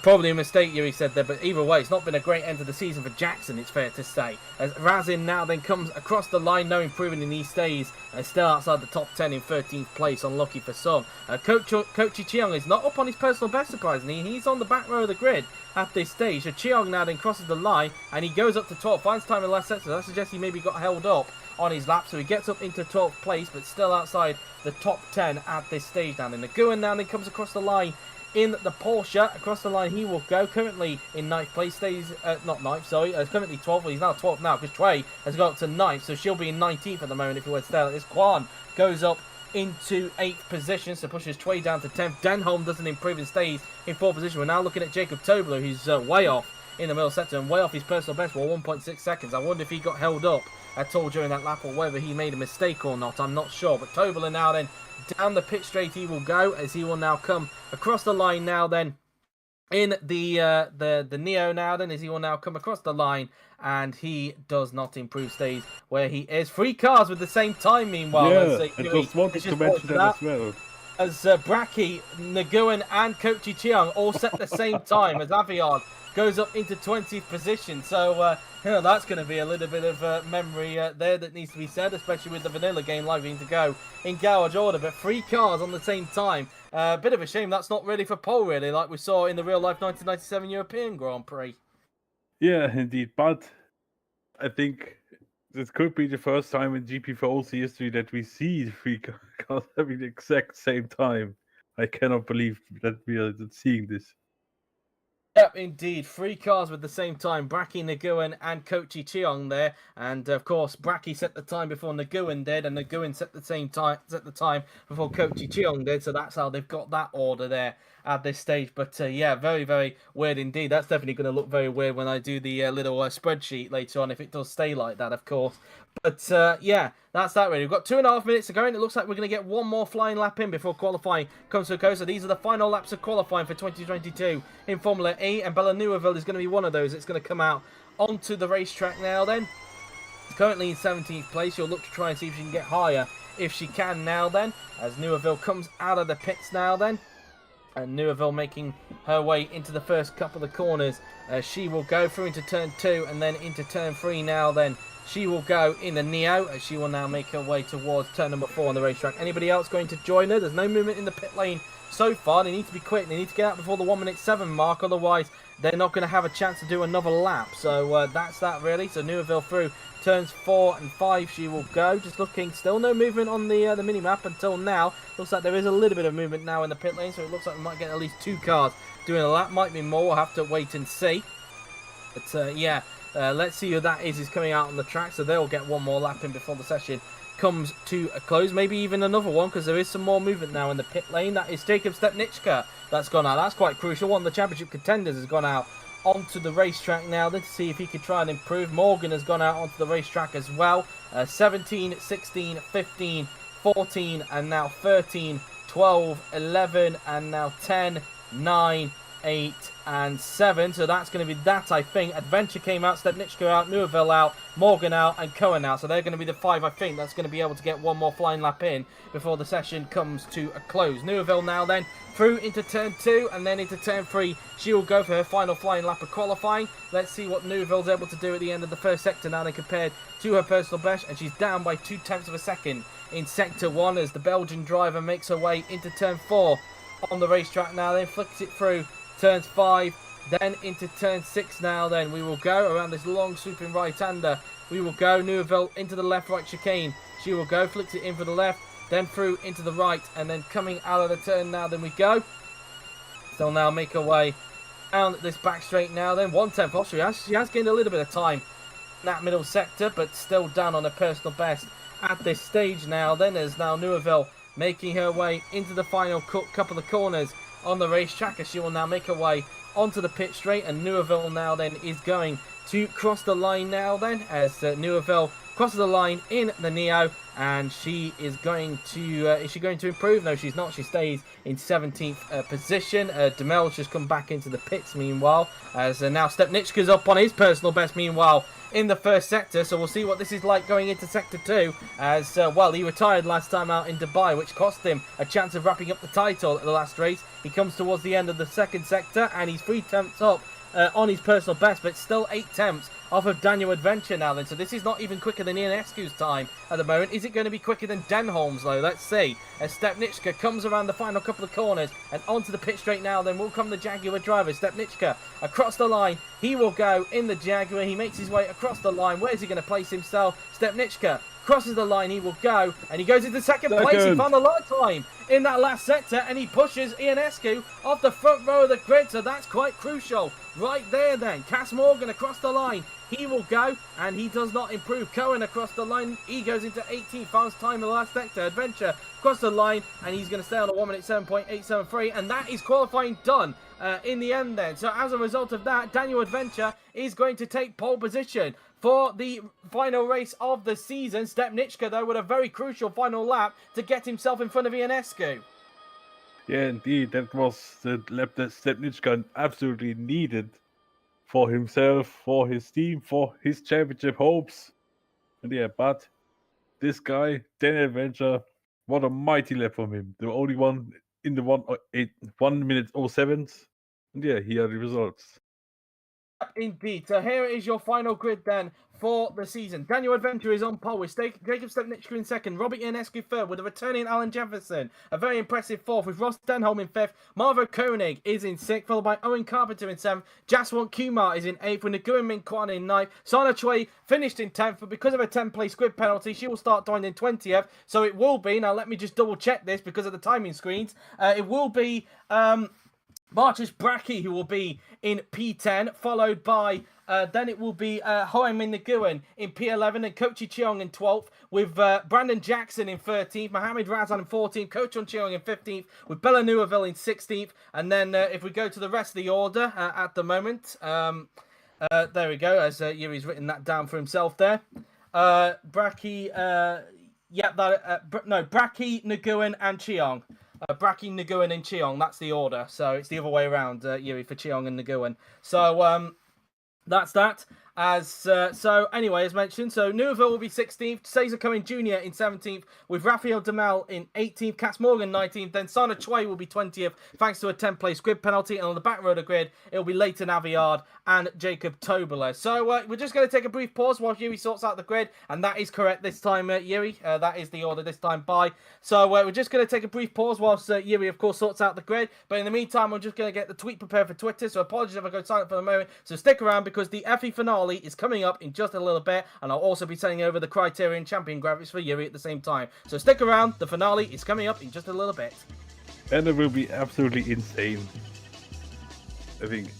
probably a mistake here, he said there, but either way, it's not been a great end of the season for Jackson, it's fair to say. As Razin now then comes across the line, no improvement, and he stays still outside the top 10 in 13th place, unlucky for some. Kochi Cheong is not up on his personal best, surprisingly. He's on the back row of the grid at this stage. So Cheong now then crosses the line, and he goes up to 12th, finds time in the last sector. That suggests he maybe got held up on his lap, so he gets up into 12th place, but still outside the top 10 at this stage down in the Nguyen now then comes across the line in the Porsche. Across the line he will go, currently in 9th place, stays, not 9th, sorry, currently 12th, well he's now 12th now, because Trey has got up to 9th, so she'll be in 19th at the moment if he were to stay like this. Kwan goes up into 8th position, so pushes Trey down to 10th. Denholm doesn't improve and stays in 4th position. We're now looking at Jacob Tobler, who's way off in the middle sector and way off his personal best for 1.6 seconds. I wonder if he got held up at all during that lap, or whether he made a mistake or not, I'm not sure. But Tobler now then, down the pit straight he will go, as he will now come across the line now then in the Neo now then, as he will now come across the line, and he does not improve, stays where he is. 3 cars with the same time meanwhile. Yeah, I just wanted to mention that as well. As Brachy, Nguyen and Kochi Cheong all set the same time, as Aviard goes up into 20th position. So, you know, that's going to be a little bit of memory there that needs to be said, especially with the vanilla game likely to go in garage order. But 3 cars on the same time. Bit of a shame that's not ready for pole, really, like we saw in the real-life 1997 European Grand Prix. Yeah, indeed. But I think this could be the first time in GP4's history that we see 3 cars having the exact same time. I cannot believe that we are seeing this. Yep, indeed. 3 cars with the same time. Brachy, Nguyen, and Kochi Cheong there. And of course, Brachy set the time before Nguyen did, and Nguyen set the time before Kochi Cheong did. So that's how they've got that order there at this stage. But yeah, very, very weird indeed. That's definitely going to look very weird when I do the little spreadsheet later on, if it does stay like that, of course. But yeah, that's that really. We've got 2.5 minutes to go, and it looks like we're going to get one more flying lap in before qualifying comes to a close. So these are the final laps of qualifying for 2022 in Formula E, and Bella Neuville is going to be one of those. It's going to come out onto the racetrack now then. Currently in 17th place. She'll look to try and see if she can get higher if she can now then, as Neuville comes out of the pits now then. And Neuville making her way into the first couple of corners. She will go through into turn 2 and then into turn 3 now then. She will go in the Neo, as she will now make her way towards turn number 4 on the racetrack. Anybody else going to join her? There's no movement in the pit lane so far. They need to be quick. They need to get out before the 1:07 mark. Otherwise, they're not going to have a chance to do another lap. So that's that really. So Neuville through turns 4 and 5 she will go. Just looking, still no movement on the mini-map until now. Looks like there is a little bit of movement now in the pit lane. So it looks like we might get at least 2 cars doing a lap. Might be more. We'll have to wait and see. But yeah. Let's see who that is coming out on the track, so they'll get one more lap in before the session comes to a close. Maybe even another one, because there is some more movement now in the pit lane. That is Jacob Stepniczka that's gone out. That's quite crucial. One of the championship contenders has gone out onto the racetrack now then to see if he could try and improve. Morgan has gone out onto the racetrack as well. 17, 16, 15, 14, and now 13, 12, 11, and now 10, 9, 8, and 7. So that's going to be that, I think. Adventure came out, Stepniczka out, Neuville out, Morgan out, and Cohen out. So they're going to be the 5, I think, that's going to be able to get one more flying lap in before the session comes to a close. Neuville now then through into turn 2, and then into turn 3. She will go for her final flying lap of qualifying. Let's see what Neuville's able to do at the end of the first sector now then compared to her personal best. And she's down by 0.2 of a second in sector 1 as the Belgian driver makes her way into turn 4 on the racetrack now, then flicks it through turns 5, then into turn 6 now. Then we will go around this long sweeping right-hander. We will go Neuville into the left-right chicane. She will go, flicks it in for the left, then through into the right, and then coming out of the turn now. Then we go. They'll now make her way down this back straight now. Then 1/10 off. She has gained a little bit of time in that middle sector, but still down on her personal best at this stage now. Then there's now Neuville making her way into the final couple of corners on the racetrack, as she will now make her way onto the pit straight, and Neuville now then is going to cross the line now then, as Neuville crosses the line in the Neo, and she is going to, is she going to improve? No, she's not. She stays in 17th position. Demel's just come back into the pits meanwhile, as now Stepniczka's up on his personal best meanwhile in the first sector. So we'll see what this is like going into sector 2, as well, he retired last time out in Dubai, which cost him a chance of wrapping up the title at the last race. He comes towards the end of the second sector, and he's 3/10 up on his personal best, but still 8/10 off of Daniel Adventure now then. So this is not even quicker than Ionescu's time at the moment. Is it going to be quicker than Denholm's though? Let's see. As Stepniczka comes around the final couple of corners and onto the pit straight now, then will come the Jaguar driver. Stepniczka across the line. He will go in the Jaguar. He makes his way across the line. Where's he going to place himself? Stepniczka crosses the line, he will go, and he goes into second place. He found the light time in that last sector, and he pushes Ionescu off the front row of the grid, so that's quite crucial right there then. Cass Morgan across the line, he will go, and he does not improve. Cohen across the line, he goes into 18th, fast time in the last sector. Adventure across the line, and he's going to stay on a 1 minute 7.873, and that is qualifying done in the end then. So as a result of that, Daniel Adventure is going to take pole position for the final race of the season. Stepniczka, though, with a very crucial final lap to get himself in front of Ionescu. Yeah, indeed. That was the lap that Stepniczka absolutely needed for himself, for his team, for his championship hopes. And yeah, but this guy, Daniel Adventure, what a mighty lap from him. The only one in the 1 minute 07. And yeah, here are the results. Indeed. So here is your final grid then for the season. Daniel Adventure is on pole with Jacob Stepniczka in second, Robert Ionescu third, with a returning Alan Jefferson, a very impressive fourth, with Ross Denholm in fifth. Marvo Koenig is in sixth, followed by Owen Carpenter in seventh. Jaswant Kumar is in eighth, with Nguyen Minh Quan in ninth. Sana Choi finished in 10th, but because of a 10-place grid penalty, she will start dying in 20th. So it will be, now let me just double check this because of the timing screens, it will be Marcus Brackie who will be in P10, followed by then it will be Hoa Minh Nguyen in P11 and Kochi Cheong in 12th, with Brandon Jackson in 13th, Mohamed Razan in 14th, Ko Chun Cheong in 15th, with Bella Neuville in 16th. And then if we go to the rest of the order at the moment, there we go, as Yuri's written that down for himself there. Brackie, Brackie, Nguyen and Cheong. Brackie, Nguyen and Cheong, that's the order. So it's the other way around, Yuri, for Cheong and Nguyen. So that's that. So anyway, as mentioned, so Neuville will be 16th, Cesar Cohen Jr. in 17th, with Raphael Demel in 18th, Cass Morgan 19th, then Sana Choi will be 20th, thanks to a 10-place grid penalty, and on the back row of the grid, it will be Leighton Aviard and Jacob Tobler. So we're just going to take a brief pause while Yuri sorts out the grid, and that is correct this time, Yuri. That is the order this time by. So we're just going to take a brief pause whilst Yuri, of course, sorts out the grid, but in the meantime, I'm just going to get the tweet prepared for Twitter, so apologies if I go silent for the moment, so stick around because the FE finale is coming up in just a little bit, and I'll also be sending over the Criterion Champion graphics for Yuri at the same time. So stick around, the finale is coming up in just a little bit. And it will be absolutely insane, I think.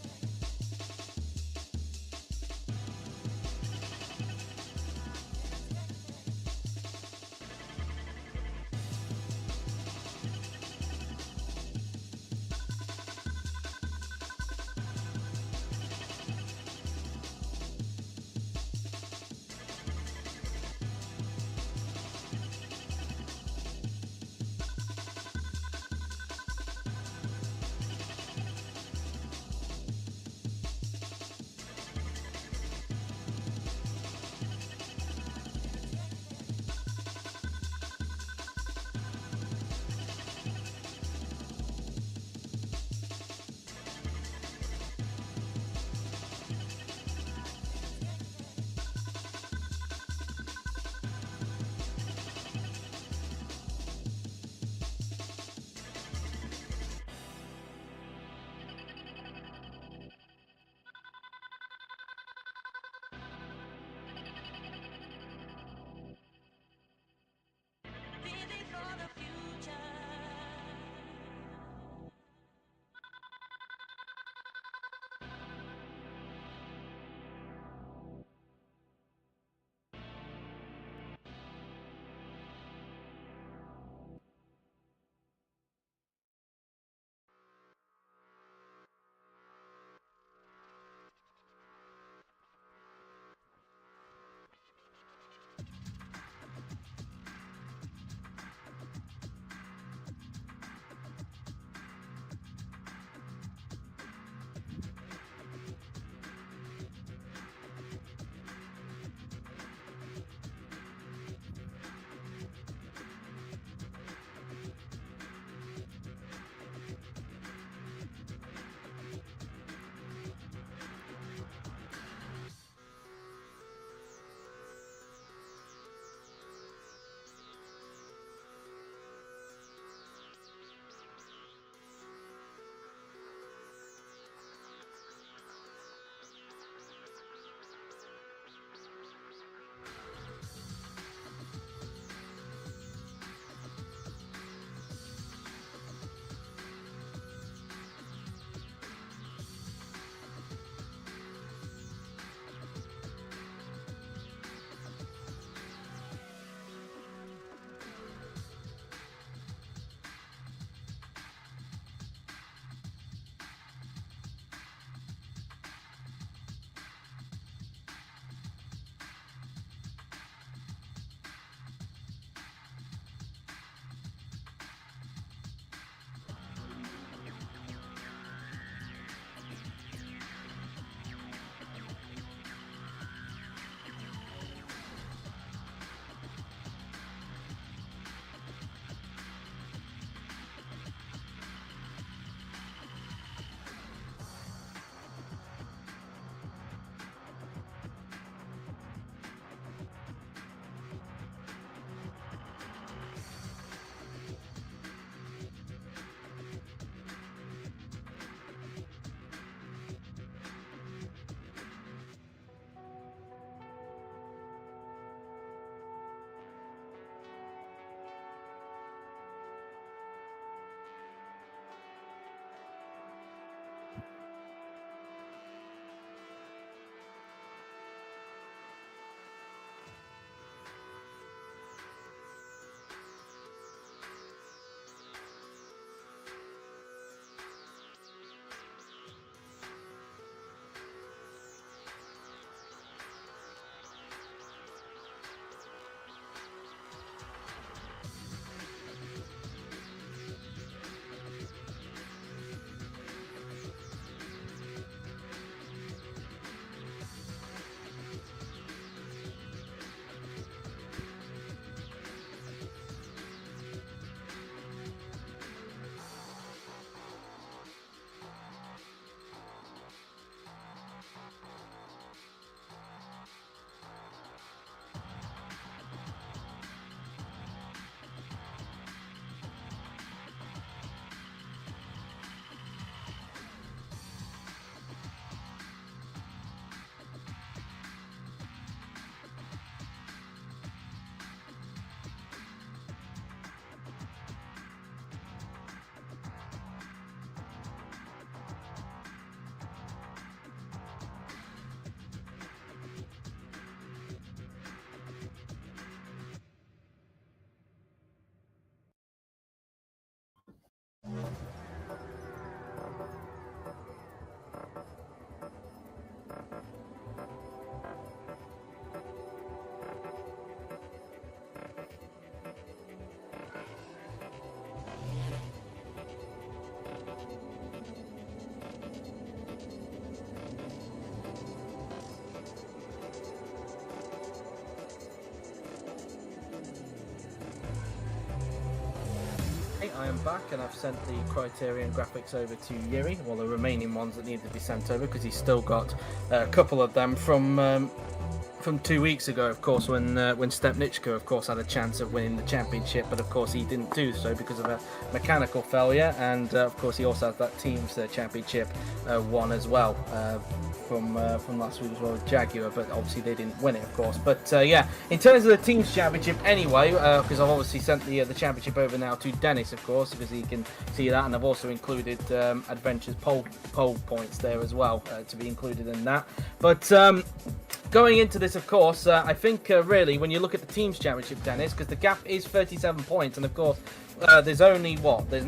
I am back and I've sent the Criterion graphics over to Yuri, well the remaining ones that need to be sent over because he's still got a couple of them from 2 weeks ago, of course, when Stepniczka, of course, had a chance of winning the championship, but of course he didn't do so because of a mechanical failure, and of course he also has that team's championship one as well from last week as well with Jaguar, but obviously they didn't win it, of course. But yeah, in terms of the team's championship anyway, because I've obviously sent the championship over now to Dennis, of course, because he can see that, and I've also included Adventures poll points there as well to be included in that. But going into this, of course, I think really when you look at the team's championship, Dennis, because the gap is 37 points, and of course there's only what? There's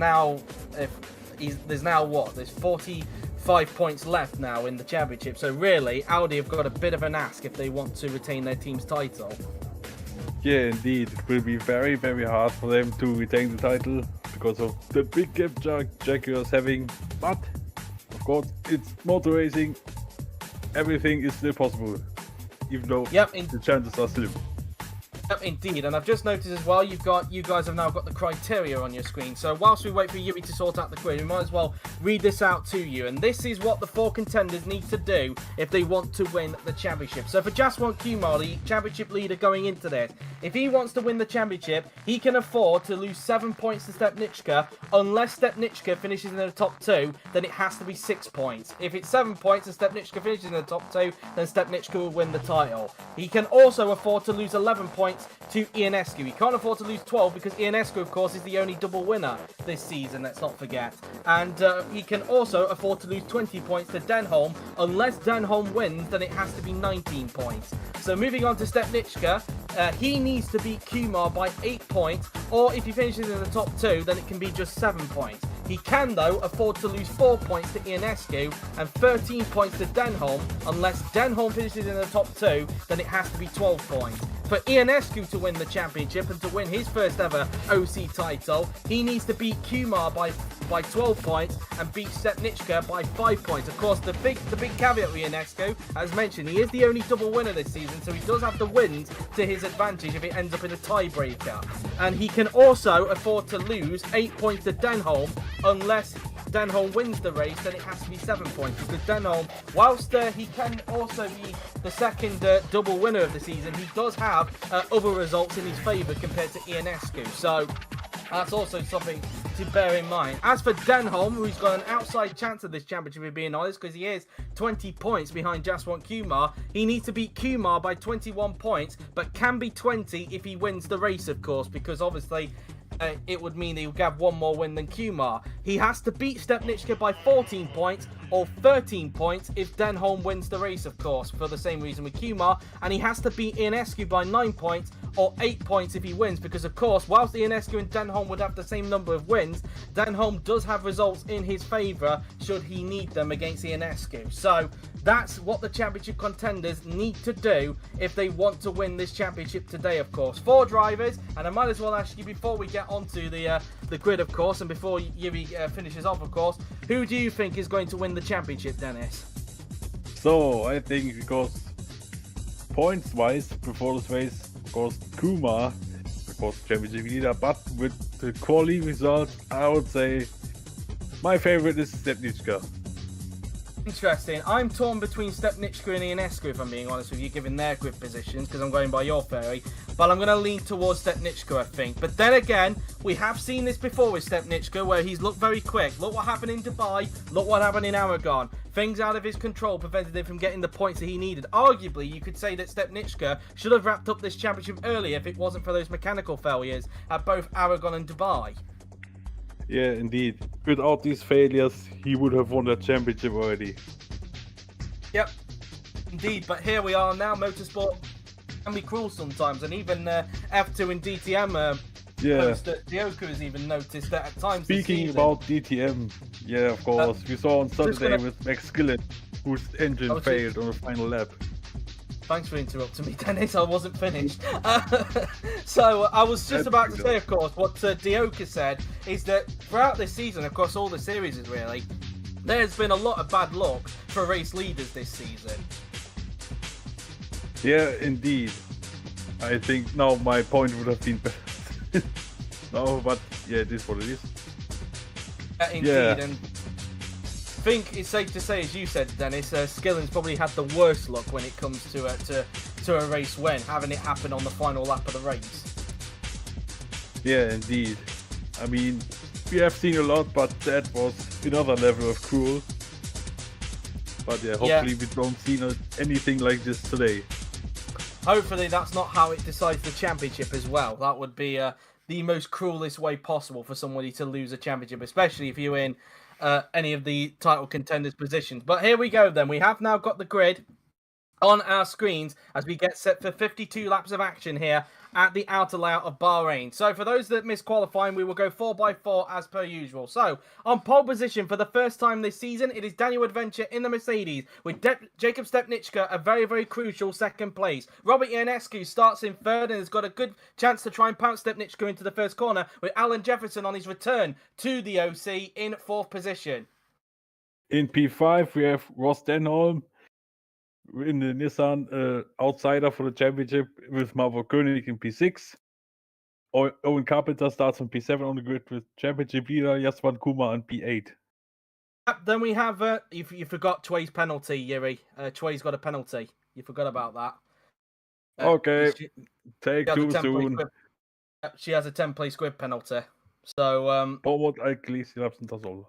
45 points left now in the championship. So really, Audi have got a bit of an ask if they want to retain their team's title. Yeah, indeed. It will be very, very hard for them to retain the title because of the big gap Jaguar is having. But, of course, it's motor racing. Everything is still possible, even though the chances are slim. Yep, indeed, and I've just noticed as well, you guys have now got the criteria on your screen. So whilst we wait for Yuri to sort out the grid, we might as well read this out to you. And this is what the 4 contenders need to do if they want to win the championship. So for Jaswant Kumar, the championship leader going into this, if he wants to win the championship, he can afford to lose 7 points to Stepniczka. Unless Stepniczka finishes in the top 2, then it has to be 6 points. If it's 7 points and Stepniczka finishes in the top 2, then Stepniczka will win the title. He can also afford to lose 11 points to Ionescu. He can't afford to lose 12 because Ionescu, of course, is the only double winner this season, let's not forget. And he can also afford to lose 20 points to Denholm. Unless Denholm wins, then it has to be 19 points. So moving on to Stepniczka, he needs to beat Kumar by 8 points, or if he finishes in the top 2, then it can be just 7 points. He can, though, afford to lose 4 points to Ionescu and 13 points to Denholm. Unless Denholm finishes in the top 2, then it has to be 12 points. For Ionescu to win the championship and to win his first ever OC title, he needs to beat Kumar by 12 points and beat Stepniczka by 5 points. Of course, the big caveat with Ionescu, as mentioned, he is the only double winner this season, so he does have the wins to his advantage if it ends up in a tiebreaker. And he can also afford to lose 8 points to Denholm. Unless Denholm wins the race, then it has to be 7 points, because Denholm, whilst he can also be the second double winner of the season, he does have other results in his favour compared to Ionescu, so that's also something to bear in mind. As for Denholm, who's got an outside chance of this championship, if being honest, because he is 20 points behind Jaswant Kumar, he needs to beat Kumar by 21 points, but can be 20 if he wins the race, of course, because obviously it would mean he would have one more win than Kumar. He has to beat Stepniczka by 14 points or 13 points if Denholm wins the race, of course, for the same reason with Kumar. And he has to beat Ionescu by 9 points or 8 points if he wins, because, of course, whilst Ionescu and Denholm would have the same number of wins, Denholm does have results in his favour should he need them against Ionescu. So that's what the championship contenders need to do if they want to win this championship today, of course. 4 drivers, and I might as well ask you before we get onto the grid, of course, and before Yuri finishes off, of course, who do you think is going to win the championship, Dennis? So I think, because points wise before this race, of course Kumar, of course championship leader, but with the quality results, I would say my favorite is Stepniczka. Interesting. I'm torn between Stepniczka and Ionescu, if I'm being honest with you, given their grid positions, because I'm going by your theory. But I'm going to lean towards Stepniczka, I think. But then again, we have seen this before with Stepniczka, where he's looked very quick. Look what happened in Dubai. Look what happened in Aragon. Things out of his control prevented him from getting the points that he needed. Arguably, you could say that Stepniczka should have wrapped up this championship earlier if it wasn't for those mechanical failures at both Aragon and Dubai. Yeah, indeed. Without these failures, he would have won that championship already. Yep, indeed. But here we are now. Motorsport can be cruel sometimes, and even F2 and DTM post that Dioku has even noticed that at times. Speaking about DTM, yeah, of course, we saw on Saturday with Max Skillett, whose engine failed on the final lap. Thanks for interrupting me, Dennis. I wasn't finished. So I was just about to say, of course, what Dioka said is that throughout this season, across all the series, really, there's been a lot of bad luck for race leaders this season. Yeah, indeed. I think now my point would have been better. No, but yeah, it is what it is. Indeed, Yeah. and I think it's safe to say, as you said, Dennis, Skilling's probably had the worst luck when it comes to a race win, having it happen on the final lap of the race. Yeah, indeed. I mean, we have seen a lot, but that was another level of cruel. But yeah, hopefully we don't see anything like this today. Hopefully that's not how it decides the championship as well. That would be the most cruelest way possible for somebody to lose a championship, especially if you're in any of the title contenders' positions. But here we go then. We have now got the grid on our screens as we get set for 52 laps of action here at the outer layout of Bahrain. So for those that missed qualifying, we will go 4x4 as per usual. So on pole position for the first time this season, it is Daniel Adventure in the Mercedes with Jacob Stepniczka, a very, very crucial second place. Robert Ionescu starts in third and has got a good chance to try and pounce Stepniczka into the first corner, with Alan Jefferson on his return to the OC in fourth position. In P5, we have Ross Denholm in the Nissan outsider for the championship with Marvo Koenig in P6. Owen Carpenter starts on P7 on the grid with championship leader Jaswan Kumar on P8. Then we have, you forgot Chway's penalty, Yuri. Chway's got a penalty. You forgot about that. Okay, take too soon. She has a 10-place grid penalty. So, Forward eigentlich, ich hab's unter soll.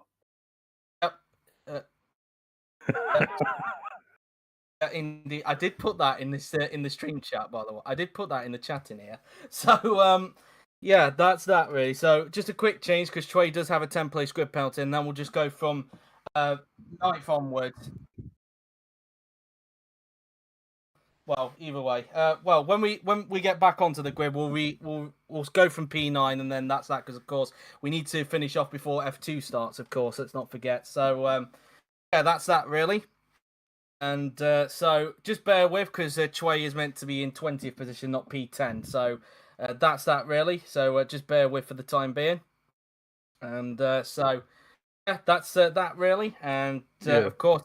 Indeed, I did put that in this in the stream chat, by the way. I did put that in the chat in here. So, yeah, that's that really. So, just a quick change because Chway does have a 10-place grid penalty, and then we'll just go from 9th onwards. Well, either way. Well, when we get back onto the grid, we'll go from P9, and then that's that. Because of course we need to finish off before F2 starts. Of course, let's not forget. So, yeah, that's that really. And so just bear with, because Chway is meant to be in 20th position, not P10. So that's that really. So just bear with for the time being. And so yeah, that's that really. And of course,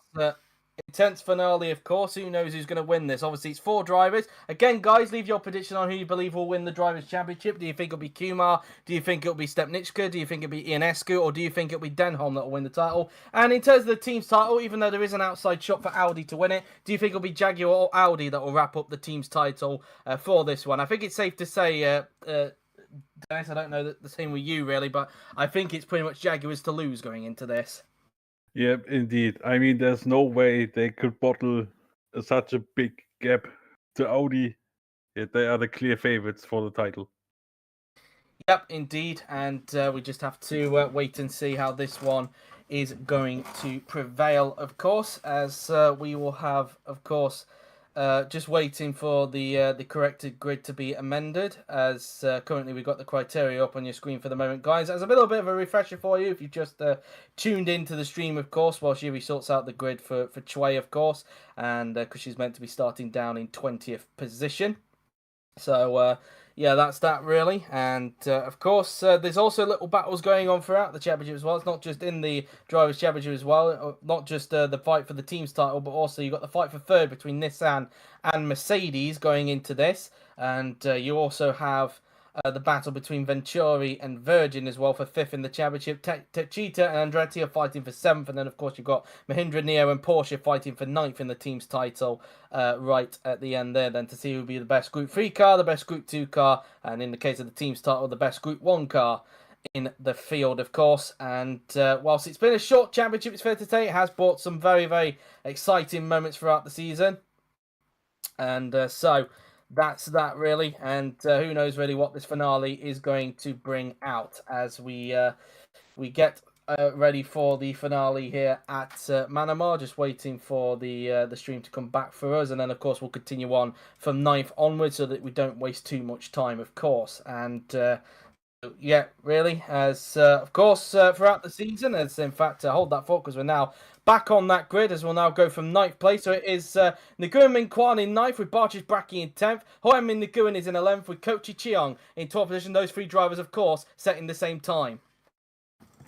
intense finale, of course. Who knows who's going to win this? Obviously, it's 4 drivers. Again, guys, leave your prediction on who you believe will win the Drivers' Championship. Do you think it'll be Kumar? Do you think it'll be Stepniczka? Do you think it'll be Ionescu? Or do you think it'll be Denholm that will win the title? And in terms of the team's title, even though there is an outside shot for Audi to win it, do you think it'll be Jaguar or Audi that will wrap up the team's title for this one? I think it's safe to say, Dennis, I don't know the same with you, really, but I think it's pretty much Jaguars to lose going into this. Yeah, indeed. I mean, there's no way they could bottle such a big gap to Audi. Yeah, they are the clear favorites for the title. Yep, indeed. And we just have to wait and see how this one is going to prevail, of course, as we will have, of course, just waiting for the corrected grid to be amended, as currently we've got the criteria up on your screen for the moment, guys. As a little bit of a refresher for you, if you just tuned into the stream, of course, while Shiri sorts out the grid for Chway, of course, and because she's meant to be starting down in 20th position. So, yeah, that's that really. And, of course, there's also little battles going on throughout the championship as well. It's not just in the Drivers' Championship as well. Not just the fight for the team's title, but also you've got the fight for third between Nissan and Mercedes going into this. And you also have the battle between Venturi and Virgin as well for 5th in the championship. Techeetah and Andretti are fighting for 7th. And then, of course, you've got Mahindra, Neo and Porsche fighting for 9th in the team's title right at the end there. Then to see who will be the best Group 3 car, the best Group 2 car, and in the case of the team's title, the best Group 1 car in the field, of course. And whilst it's been a short championship, it's fair to say it has brought some very, very exciting moments throughout the season. And so that's that really, and who knows really what this finale is going to bring out as we get ready for the finale here at Manama. Just waiting for the stream to come back for us, and then of course we'll continue on from 9th onwards so that we don't waste too much time, of course. And yeah, really, as of course throughout the season, as in fact hold that thought, because we're now back on that grid, as we'll now go from 9th place. So it is Nguyen Minh Quan in 9th with Barchis Brackie in 10th. Hoem Minh Nguyen is in 11th with Kochi Cheong in 12th position. Those 3 drivers, of course, setting the same time.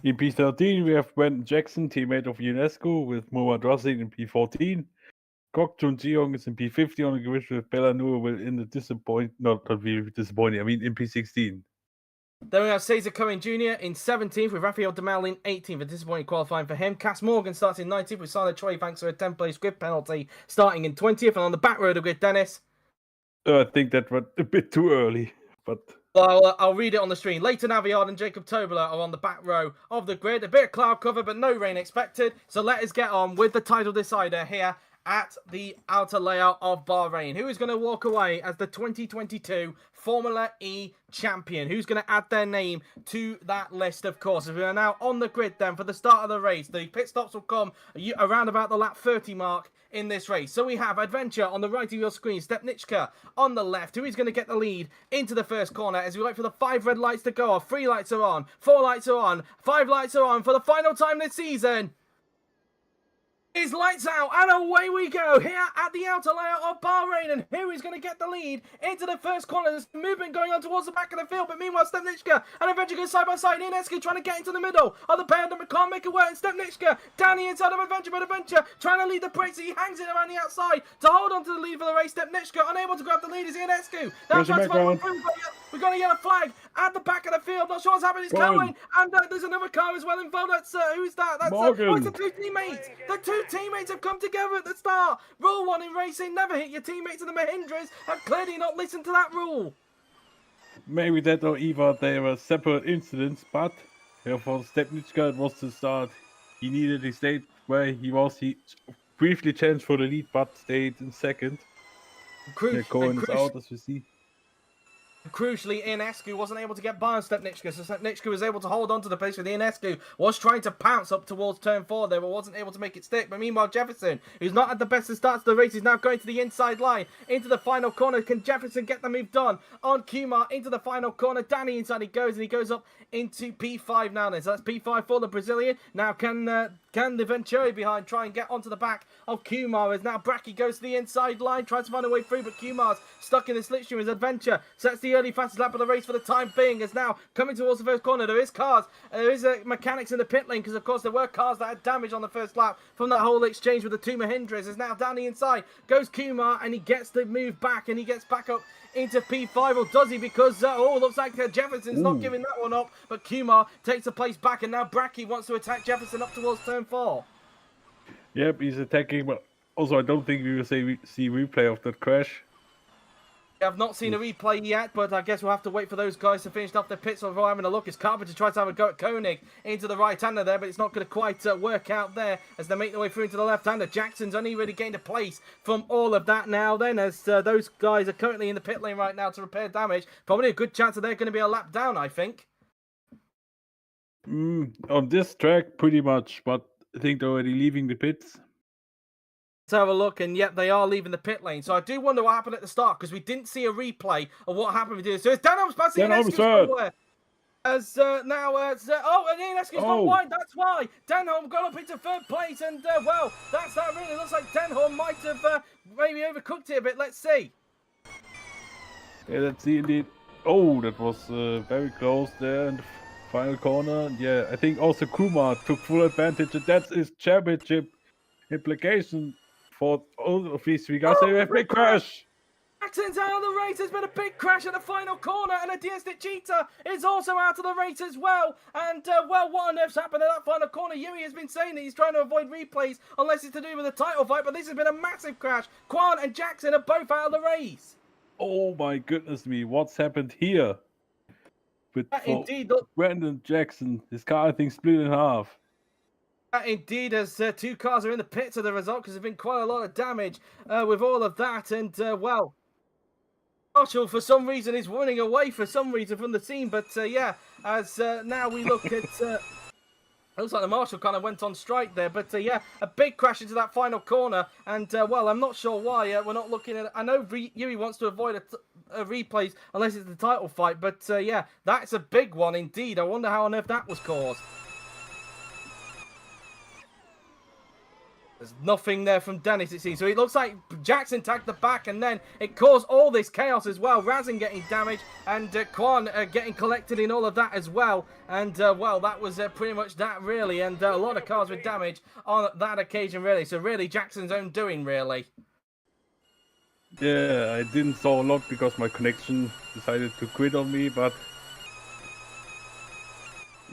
In P13, we have Brandon Jackson, teammate of UNESCO, with Muhammad Rasid in P14. Kok Chun Jeong is in P50 on the grid with Bella Noor in the in P16. Then we have Cesar Cohen Jr. in 17th with Rafael Demal in 18th. A disappointing qualifying for him. Cass Morgan starts in 19th with Simon Troy thanks to a 10th-place grid penalty starting in 20th. And on the back road of grid, Dennis. I think that was a bit too early, but... Well, I'll read it on the screen. Leighton Aviard and Jacob Tobler are on the back row of the grid. A bit of cloud cover, but no rain expected. So let us get on with the title decider here at the outer layout of Bahrain. Who is going to walk away as the 2022 Formula E champion? Who's going to add their name to that list, of course? As we are now on the grid then for the start of the race. The pit stops will come around about the lap 30 mark in this race. So we have Adventure on the right of your screen, Stepnichka on the left, who is going to get the lead into the first corner as we wait for the 5 red lights to go off. 3 lights are on, 4 lights are on, 5 lights are on for the final time this season. Is lights out, and away we go here at the outer layout of Bahrain. And who is going to get the lead into the first corner? There's movement going on towards the back of the field, but meanwhile Stepnichka and Adventure go side by side. Ionescu trying to get into the middle of the pair, but can't make it work. And Stepnichka down the inside of Adventure, but Adventure trying to lead the Prix. He hangs it around the outside to hold on to the lead for the race. Stepnichka unable to grab the lead is Ionescu. We've got a yellow flag at the back of the field. Not sure what's happening. It's Cohen, and there's another car as well involved. That's who's that? That's Morgan. The 2 teammates. The 2 teammates have come together at the start. Rule 1 in racing: never hit your teammates. And the Mahindras have clearly not listened to that rule. Maybe that or either they were separate incidents, but for Stepnichka it was the start. He needed to stay where he was. He briefly changed for the lead, but stayed in second. Cohen is out, as we see. Crucially, Ionescu wasn't able to get by on Stepnichka, so Stepnichka was able to hold on to the pace with Ionescu. Was trying to pounce up towards turn 4 there, but wasn't able to make it stick. But meanwhile, Jefferson, who's not had the best of starts to the race, is now going to the inside line, into the final corner. Can Jefferson get the move done on Kumar into the final corner? Danny inside he goes, and he goes up into P5 now then. So that's P5 for the Brazilian. Now can the Venturi behind try and get onto the back of Kumar, as now Bracky goes to the inside line, tries to find a way through, but Kumar's stuck in the slipstream as Adventure sets the early fastest lap of the race for the time being, as now coming towards the first corner. There is cars, there is mechanics in the pit lane, because of course there were cars that had damage on the first lap from that whole exchange with the 2 Mahindras. As now down the inside goes Kumar, and he gets the move back, and he gets back up into P5, or does he? Because looks like Jefferson's not giving that one up, but Kumar takes the place back, and now Bracky wants to attack Jefferson up towards turn 4. Yep, he's attacking, but also I don't think we will see replay of that crash. I've not seen a replay yet, but I guess we'll have to wait for those guys to finish off their pits before having a look. As Carpenter tries to have a go at Koenig into the right-hander there, but it's not going to quite work out there as they make their way through into the left-hander. Jackson's only really gained a place from all of that now then, as those guys are currently in the pit lane right now to repair damage. Probably a good chance that they're going to be a lap down, I think. On this track, pretty much, but I think they're already leaving the pits. Let's have a look, and yep, they are leaving the pit lane. So I do wonder what happened at the start, because we didn't see a replay of what happened with this. So it's Denholm's passing Ionescu. As and Ionescu's gone wide, that's why. Denholm got up into 3rd place, and well, that's that really. Looks like Denholm might have maybe overcooked it a bit. Let's see. Yeah, let's see indeed. Oh, that was very close there in the final corner. Yeah, I think also Kumar took full advantage, and that's his championship implication for all of these three guys. They have a big crash. Jackson's out of the race. There's been a big crash at the final corner, and a Diastic Cheetah is also out of the race as well. And, well, what on earth's happened at that final corner? Yuri has been saying that he's trying to avoid replays unless it's to do with the title fight, but this has been a massive crash. Quan and Jackson are both out of the race. Oh, my goodness me. What's happened here? With Indeed. Brandon Jackson, his car, I think, split in half. Indeed, as 2 cars are in the pits as a result, because there's been quite a lot of damage with all of that. And, well, Marshall, for some reason, is running away for some reason from the scene. But, yeah, as now we look at... looks like the Marshal kind of went on strike there. But, yeah, a big crash into that final corner. And, well, I'm not sure why we're not looking at... I know Yuri wants to avoid a replays unless it's the title fight. But, yeah, that's a big one indeed. I wonder how on earth that was caused. There's nothing there from Dennis, it seems. So it looks like Jackson tagged the back, and then it caused all this chaos as well. Razin getting damaged, and Quan getting collected in all of that as well. And, well, that was pretty much that, really. And a lot of cars with damage on that occasion, really. So, really, Jackson's own doing, really. Yeah, I didn't saw a lot because my connection decided to quit on me, but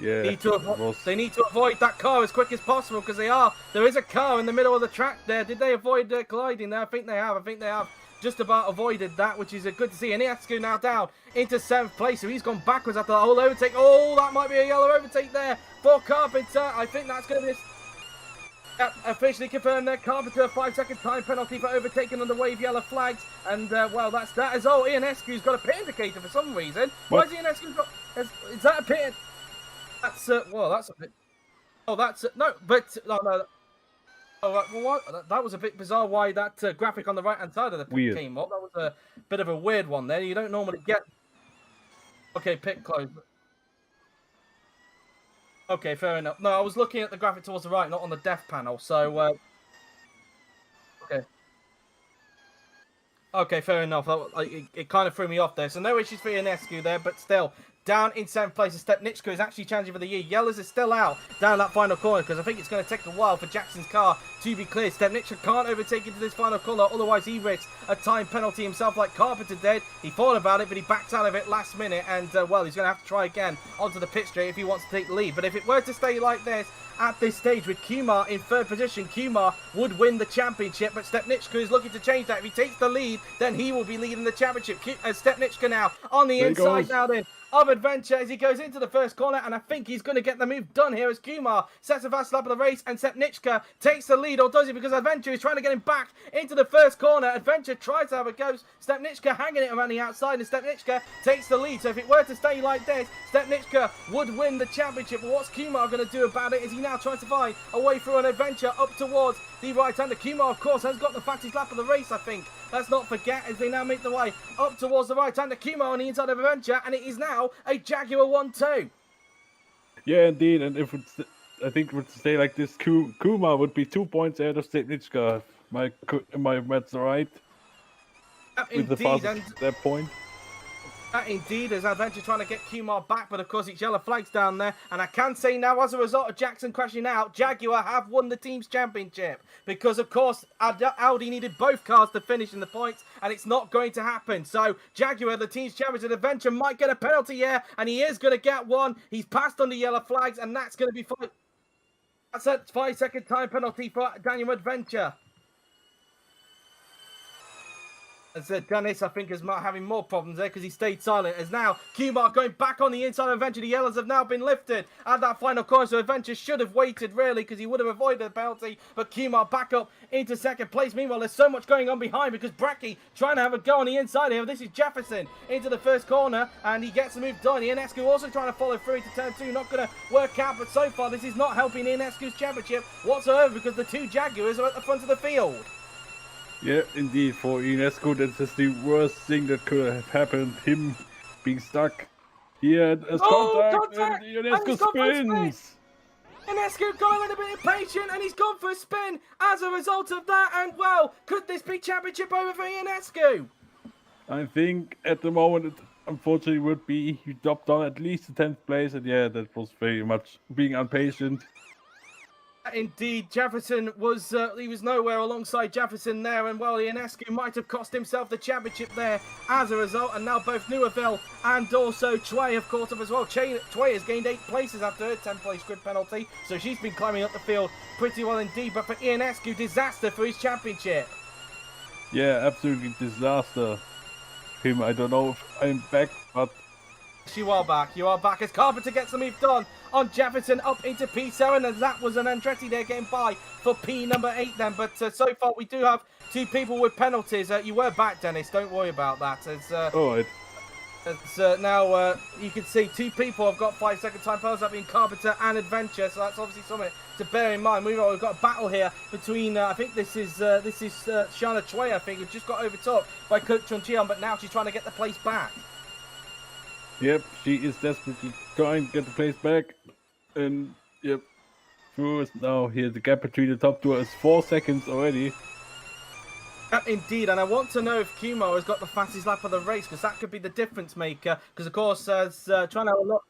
Yeah, They need to avoid that car as quick as possible because there is a car in the middle of the track there. Did they avoid colliding there? I think they have. Just about avoided that, which is good to see. And Iniescu now down into 7th place, so he's gone backwards after the whole overtake. Oh, that might be a yellow overtake there for Carpenter. I think that's going to be officially confirmed there. Carpenter, 5-second time penalty for overtaking on the wave yellow flags. And, well, that's that as well. Ionescu's got a pit indicator for some reason. What? Why has Ionescu got... Is that a pit? That's, well, that's a bit... Oh, that's... no, but... no. Oh, well, what? That was a bit bizarre why that graphic on the right-hand side of the pit came up. That was a bit of a weird one there. You don't normally get... Okay, pit closed. Okay, fair enough. No, I was looking at the graphic towards the right, not on the def panel, so... Okay. Okay, fair enough. It kind of threw me off there. So no issues for Ionescu there, but still... Down in 7th place, Stepniczka is actually challenging for the year. Yellows is still out down that final corner because I think it's going to take a while for Jackson's car to be cleared. Stepniczka can't overtake into this final corner, otherwise he risks a time penalty himself like Carpenter did. He thought about it, but he backed out of it last minute, and well, he's going to have to try again onto the pit straight if he wants to take the lead. But if it were to stay like this, at this stage with Kumar in 3rd position, Kumar would win the championship, but Stepniczka is looking to change that. If he takes the lead, then he will be leading the championship. Stepniczka now on the inside now then of Adventure as he goes into the first corner, and I think he's going to get the move done here as Kumar sets a fast lap of the race and Stepniczka takes the lead, or does he? Because Adventure is trying to get him back into the first corner. Adventure tries to have a go. Stepniczka hanging it around the outside, and Stepniczka takes the lead. So if it were to stay like this, Stepniczka would win the championship. But what's Kumar going to do about it? Is he now trying to find a way through an Adventure up towards the right-hander? Kumar, of course, has got the fastest lap of the race, I think. Let's not forget as they now make the way up towards the right-hander. Kumar on the inside of Adventure, and it is now a Jaguar 1-2. Yeah, indeed. And if it's, I think it would stay like this, Kumar would be 2 points ahead of Stepniczka. My maths right? With the fastest at that point. Indeed, as Adventure trying to get Kumar back, but of course it's yellow flags down there. And I can say now, as a result of Jackson crashing out, Jaguar have won the team's championship. Because, of course, Audi needed both cars to finish in the points, and it's not going to happen. So, Jaguar, the team's champions, Adventure might get a penalty here, and he is going to get one. He's passed on the yellow flags, and that's going to be fine. That's a 5-second time penalty for Daniel Adventure. As Dennis, I think, is having more problems there because he stayed silent. As now, Kumar going back on the inside of Adventure. The yellows have now been lifted at that final corner. So Adventure should have waited, really, because he would have avoided the penalty. But Kumar back up into 2nd place. Meanwhile, there's so much going on behind because Bracky trying to have a go on the inside here. This is Jefferson into the first corner, and he gets the move done. Ionescu also trying to follow through to turn 2. Not going to work out, but so far, this is not helping Ionescu's championship whatsoever because the 2 Jaguars are at the front of the field. Yeah, indeed, for Ionescu, that's just the worst thing that could have happened. Him being stuck here as contact, and Ionescu spins! Ionescu got a little bit impatient, and he's gone for a spin as a result of that, and well, could this be championship over for Ionescu? I think at the moment, it unfortunately would be, he dropped down at least the 10th place, and yeah, that was very much being impatient. Indeed, Jefferson was he was nowhere alongside Jefferson there, and well, Ionescu might have cost himself the championship there as a result. And now both Neuville and also Tway have caught up as well. Tway has gained 8 places after her 10-place grid penalty, so she's been climbing up the field pretty well indeed. But for Ionescu, disaster for his championship. Yeah, absolutely disaster. Him, I don't know if I'm back, but you are back as Carpenter gets the move done on Jefferson up into P7, and that was an Andretti there getting by for P number 8 then. But so far we do have 2 people with penalties. You were back, Dennis, don't worry about that. alright. Now you can see 2 people have got 5-second time penalties, that being Carpenter and Adventure, so that's obviously something to bear in mind. We've got a battle here between I think this is Shana Choi, I think, who just got overtook by Coach Chuncheon, but now she's trying to get the place back. Yep, she is desperately trying to get the place back. And yep, now here the gap between the top 2 is 4 seconds already. Indeed, and I want to know if Kumar has got the fastest lap of the race, because that could be the difference maker. Because of course, as trying to have a look.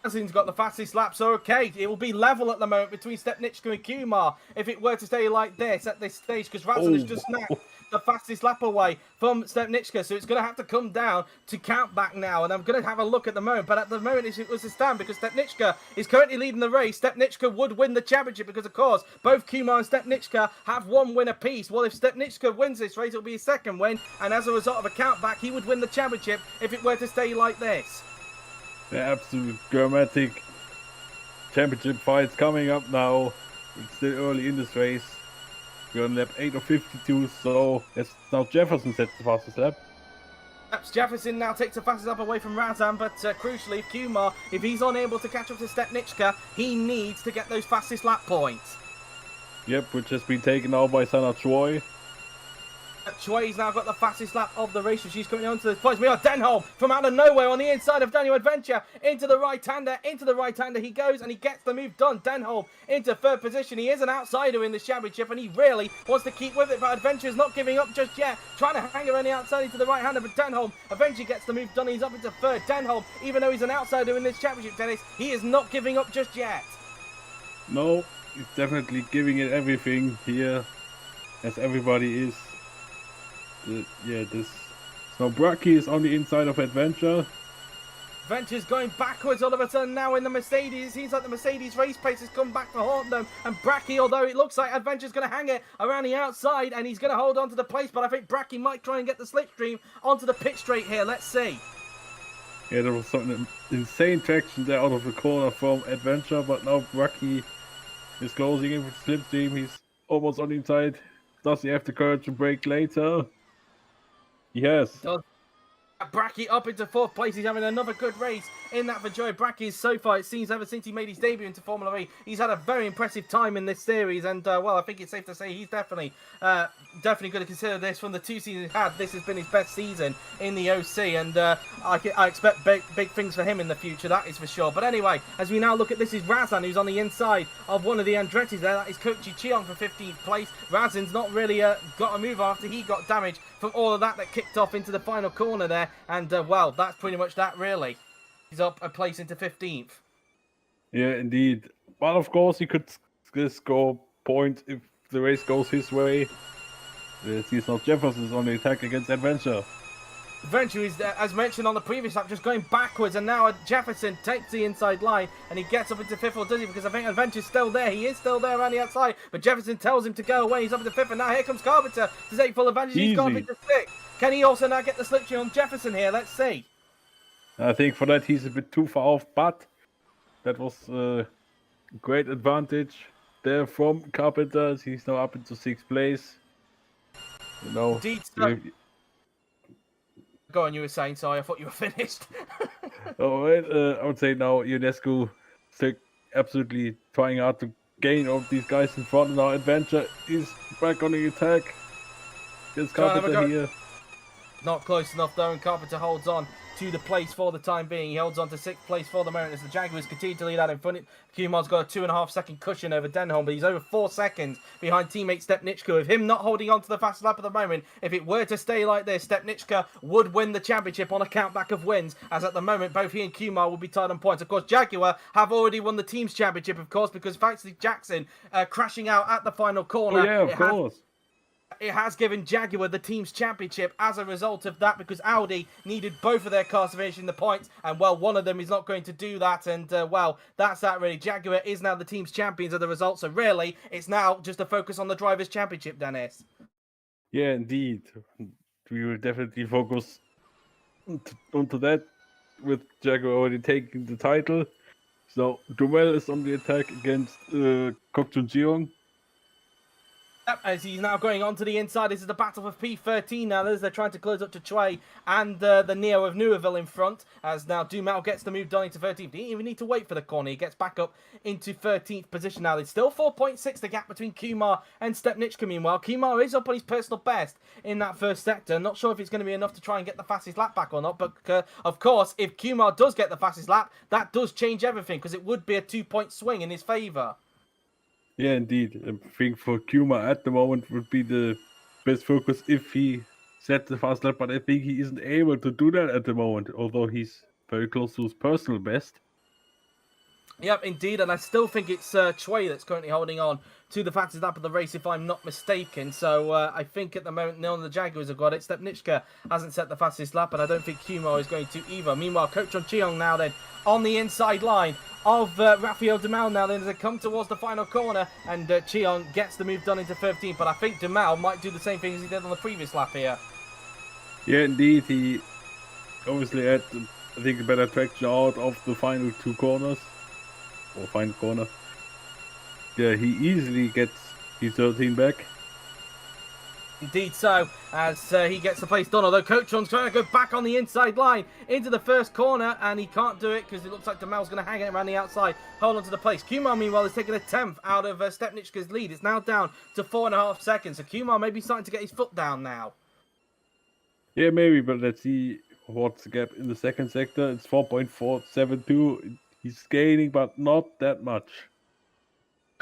Razin's got the fastest lap, so okay, it will be level at the moment between Stepniczka and Kumar if it were to stay like this at this stage, because Razin has just snapped the fastest lap away from Stepniczka, so it's going to have to come down to count back now, and I'm going to have a look at the moment, but at the moment it was a stand because Stepniczka is currently leading the race. Stepniczka would win the championship because, of course, both Kumar and Stepniczka have one win apiece. Well, if Stepniczka wins this race, it'll be his second win, and as a result of a count back, he would win the championship if it were to stay like this. The absolute dramatic championship fights coming up now. It's still early in this race. We're on lap 8 of 52, so it's now Jefferson sets the fastest lap. Jefferson now takes the fastest lap away from Razan, but crucially, Kumar, if he's unable to catch up to Stepniczka, he needs to get those fastest lap points. Yep, which has been taken out by Sana Choi. Chui's now got the fastest lap of the race, and she's coming on to the points. We are Denholm from out of nowhere on the inside of Daniel Adventure into the right-hander. Into the right-hander he goes, and he gets the move done. Denholm into third position. He is an outsider in the championship, and he really wants to keep with it, but Adventure is not giving up just yet. Trying to hang around the outside into the right-hander, but Denholm eventually gets the move done. He's up into third. Denholm, even though he's an outsider in this championship, Dennis, he is not giving up just yet. No, he's definitely giving it everything here, as everybody is. So Braki is on the inside of Adventure. Adventure's going backwards all of a sudden now in the Mercedes. It seems like the Mercedes race pace has come back to haunt them. And Braki, although it looks like Adventure's going to hang it around the outside and he's going to hold on to the place, but I think Braki might try and get the slipstream onto the pit straight here. Let's see. Yeah, there was some insane traction there out of the corner from Adventure, but now Braki is closing in with slipstream. He's almost on the inside. Does he have the courage to brake later? Yes. Braki up into fourth place. He's having another good race in that for Joey Braki. So far, it seems ever since he made his debut into Formula E, he's had a very impressive time in this series. And well, I think it's safe to say he's definitely going to consider this from the 2 seasons he's had. This has been his best season in the OC, and I expect big things for him in the future. That is for sure. But anyway, as we now look at this, is Razan who's on the inside of one of the Andretti's there. That is Kochi Chion for 15th place. Razan's not really got a move after he got damaged from all of that kicked off into the final corner there. And, well, that's pretty much that, really. He's up a place into 15th. Yeah, indeed. But, of course, he could score points if the race goes his way. He's not Jefferson's on the attack against Adventure. Adventure is, as mentioned on the previous lap, just going backwards. And now Jefferson takes the inside line and he gets up into 5th, or does he? Because I think Adventure's still there. He is still there around the outside. But Jefferson tells him to go away. He's up into 5th. And now here comes Carpenter to take full advantage. He's gone into 6th. Can he also now get the slipstream on Jefferson here? Let's see. I think for that he's a bit too far off, but that was a great advantage there from Carpenter. He's now up into 6th place. You know. Indeed, so. Go on, you were saying, sorry, I thought you were finished. Alright, I would say now UNESCO still absolutely trying hard to gain all these guys in front. Now Adventure is back on the attack. There's Carpenter here. Not close enough though, and Carpenter holds on to the place for the time being. He holds on to 6th place for the moment as the Jaguars continue to lead out in front. Kumar's got a 2.5 second cushion over Denholm, but he's over 4 seconds behind teammate Stepniczka. With him not holding on to the fastest lap at the moment, if it were to stay like this, Stepniczka would win the championship on a countback of wins, as at the moment both he and Kumar will be tied on points. Of course, Jaguar have already won the team's championship, of course, because thanks to Jackson crashing out at the final corner. Oh yeah, of course. It has given Jaguar the team's championship as a result of that, because Audi needed both of their cars to finish in the points, and well, one of them is not going to do that, and well, that's that really. Jaguar is now the team's champions as a result, so really, it's now just a focus on the Drivers' Championship, Dennis. Yeah, indeed. We will definitely focus onto that, with Jaguar already taking the title. So, Duvel is on the attack against Kokchun Jeong. Yep, as he's now going on to the inside. This is the battle for P13 now, as they're trying to close up to Choi and the Neo of Newerville in front, as now Dumal gets the move done into 13th. He didn't even need to wait for the corner. He gets back up into 13th position now. There's still 4.6 the gap between Kumar and Stepniczka. Meanwhile, Kumar is up on his personal best in that first sector. Not sure if it's going to be enough to try and get the fastest lap back or not, but of course, if Kumar does get the fastest lap, that does change everything, because it would be a 2-point swing in his favour. Yeah, indeed. I think for Kumar at the moment would be the best focus if he set the fast lap, but I think he isn't able to do that at the moment, although he's very close to his personal best. Yep, indeed, and I still think it's Choi that's currently holding on to the fastest lap of the race, if I'm not mistaken. So I think at the moment, none of the Jaguars have got it. Stepniczka hasn't set the fastest lap, and I don't think Kumar is going to either. Meanwhile, Coach on Cheong now then on the inside line of Rafael Dumal now then as they come towards the final corner, and Cheong gets the move done into 15th, but I think Dumal might do the same thing as he did on the previous lap here. Yeah, indeed, he obviously had, I think, a better traction out of the final two corners. Or final corner. Yeah, he easily gets his 13 back. Indeed so, as he gets the place done, although Cochon's trying to go back on the inside line into the first corner, and he can't do it because it looks like Dumal's going to hang it around the outside, hold on to the place. Kumar, meanwhile, is taking a 10th out of Stepniczka's lead. It's now down to 4.5 seconds, so Kumar may be starting to get his foot down now. Yeah, maybe, but let's see what's the gap in the second sector. It's 4.472. He's gaining, but not that much.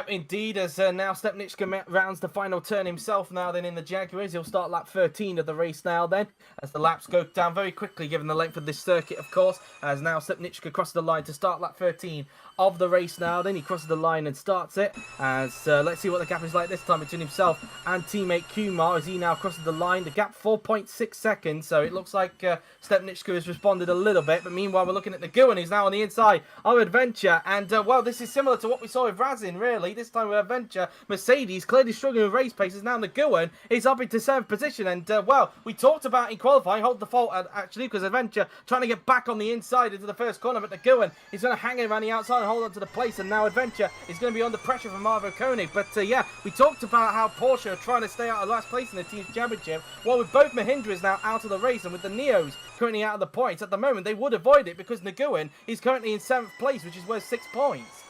Indeed, as now Stepniczka rounds the final turn himself now then in the Jaguars. He'll start lap 13 of the race now then, as the laps go down very quickly given the length of this circuit, of course, as now Stepniczka crosses the line to start lap 13 of the race now. Then he crosses the line and starts it, as let's see what the gap is like this time between himself and teammate Kumar as he now crosses the line. The gap 4.6 seconds, so it looks like Stepniczka has responded a little bit, but meanwhile we're looking at Nguyen, who's now on the inside of Adventure, and well, this is similar to what we saw with Razin, really. This time with Adventure, Mercedes clearly struggling with race paces. Now Nguyen is up into 7th position, and well, we talked about in qualifying, hold the fault actually, because Adventure trying to get back on the inside into the first corner, but Nguyen is going to hang it around the outside and hold on to the place, and now Adventure is going to be under pressure from Marvo Koenig. But yeah, we talked about how Porsche are trying to stay out of last place in the team's championship, while with both Mahindras now out of the race and with the Neos currently out of the points. At the moment, they would avoid it because Nguyen is currently in 7th place, which is worth 6 points.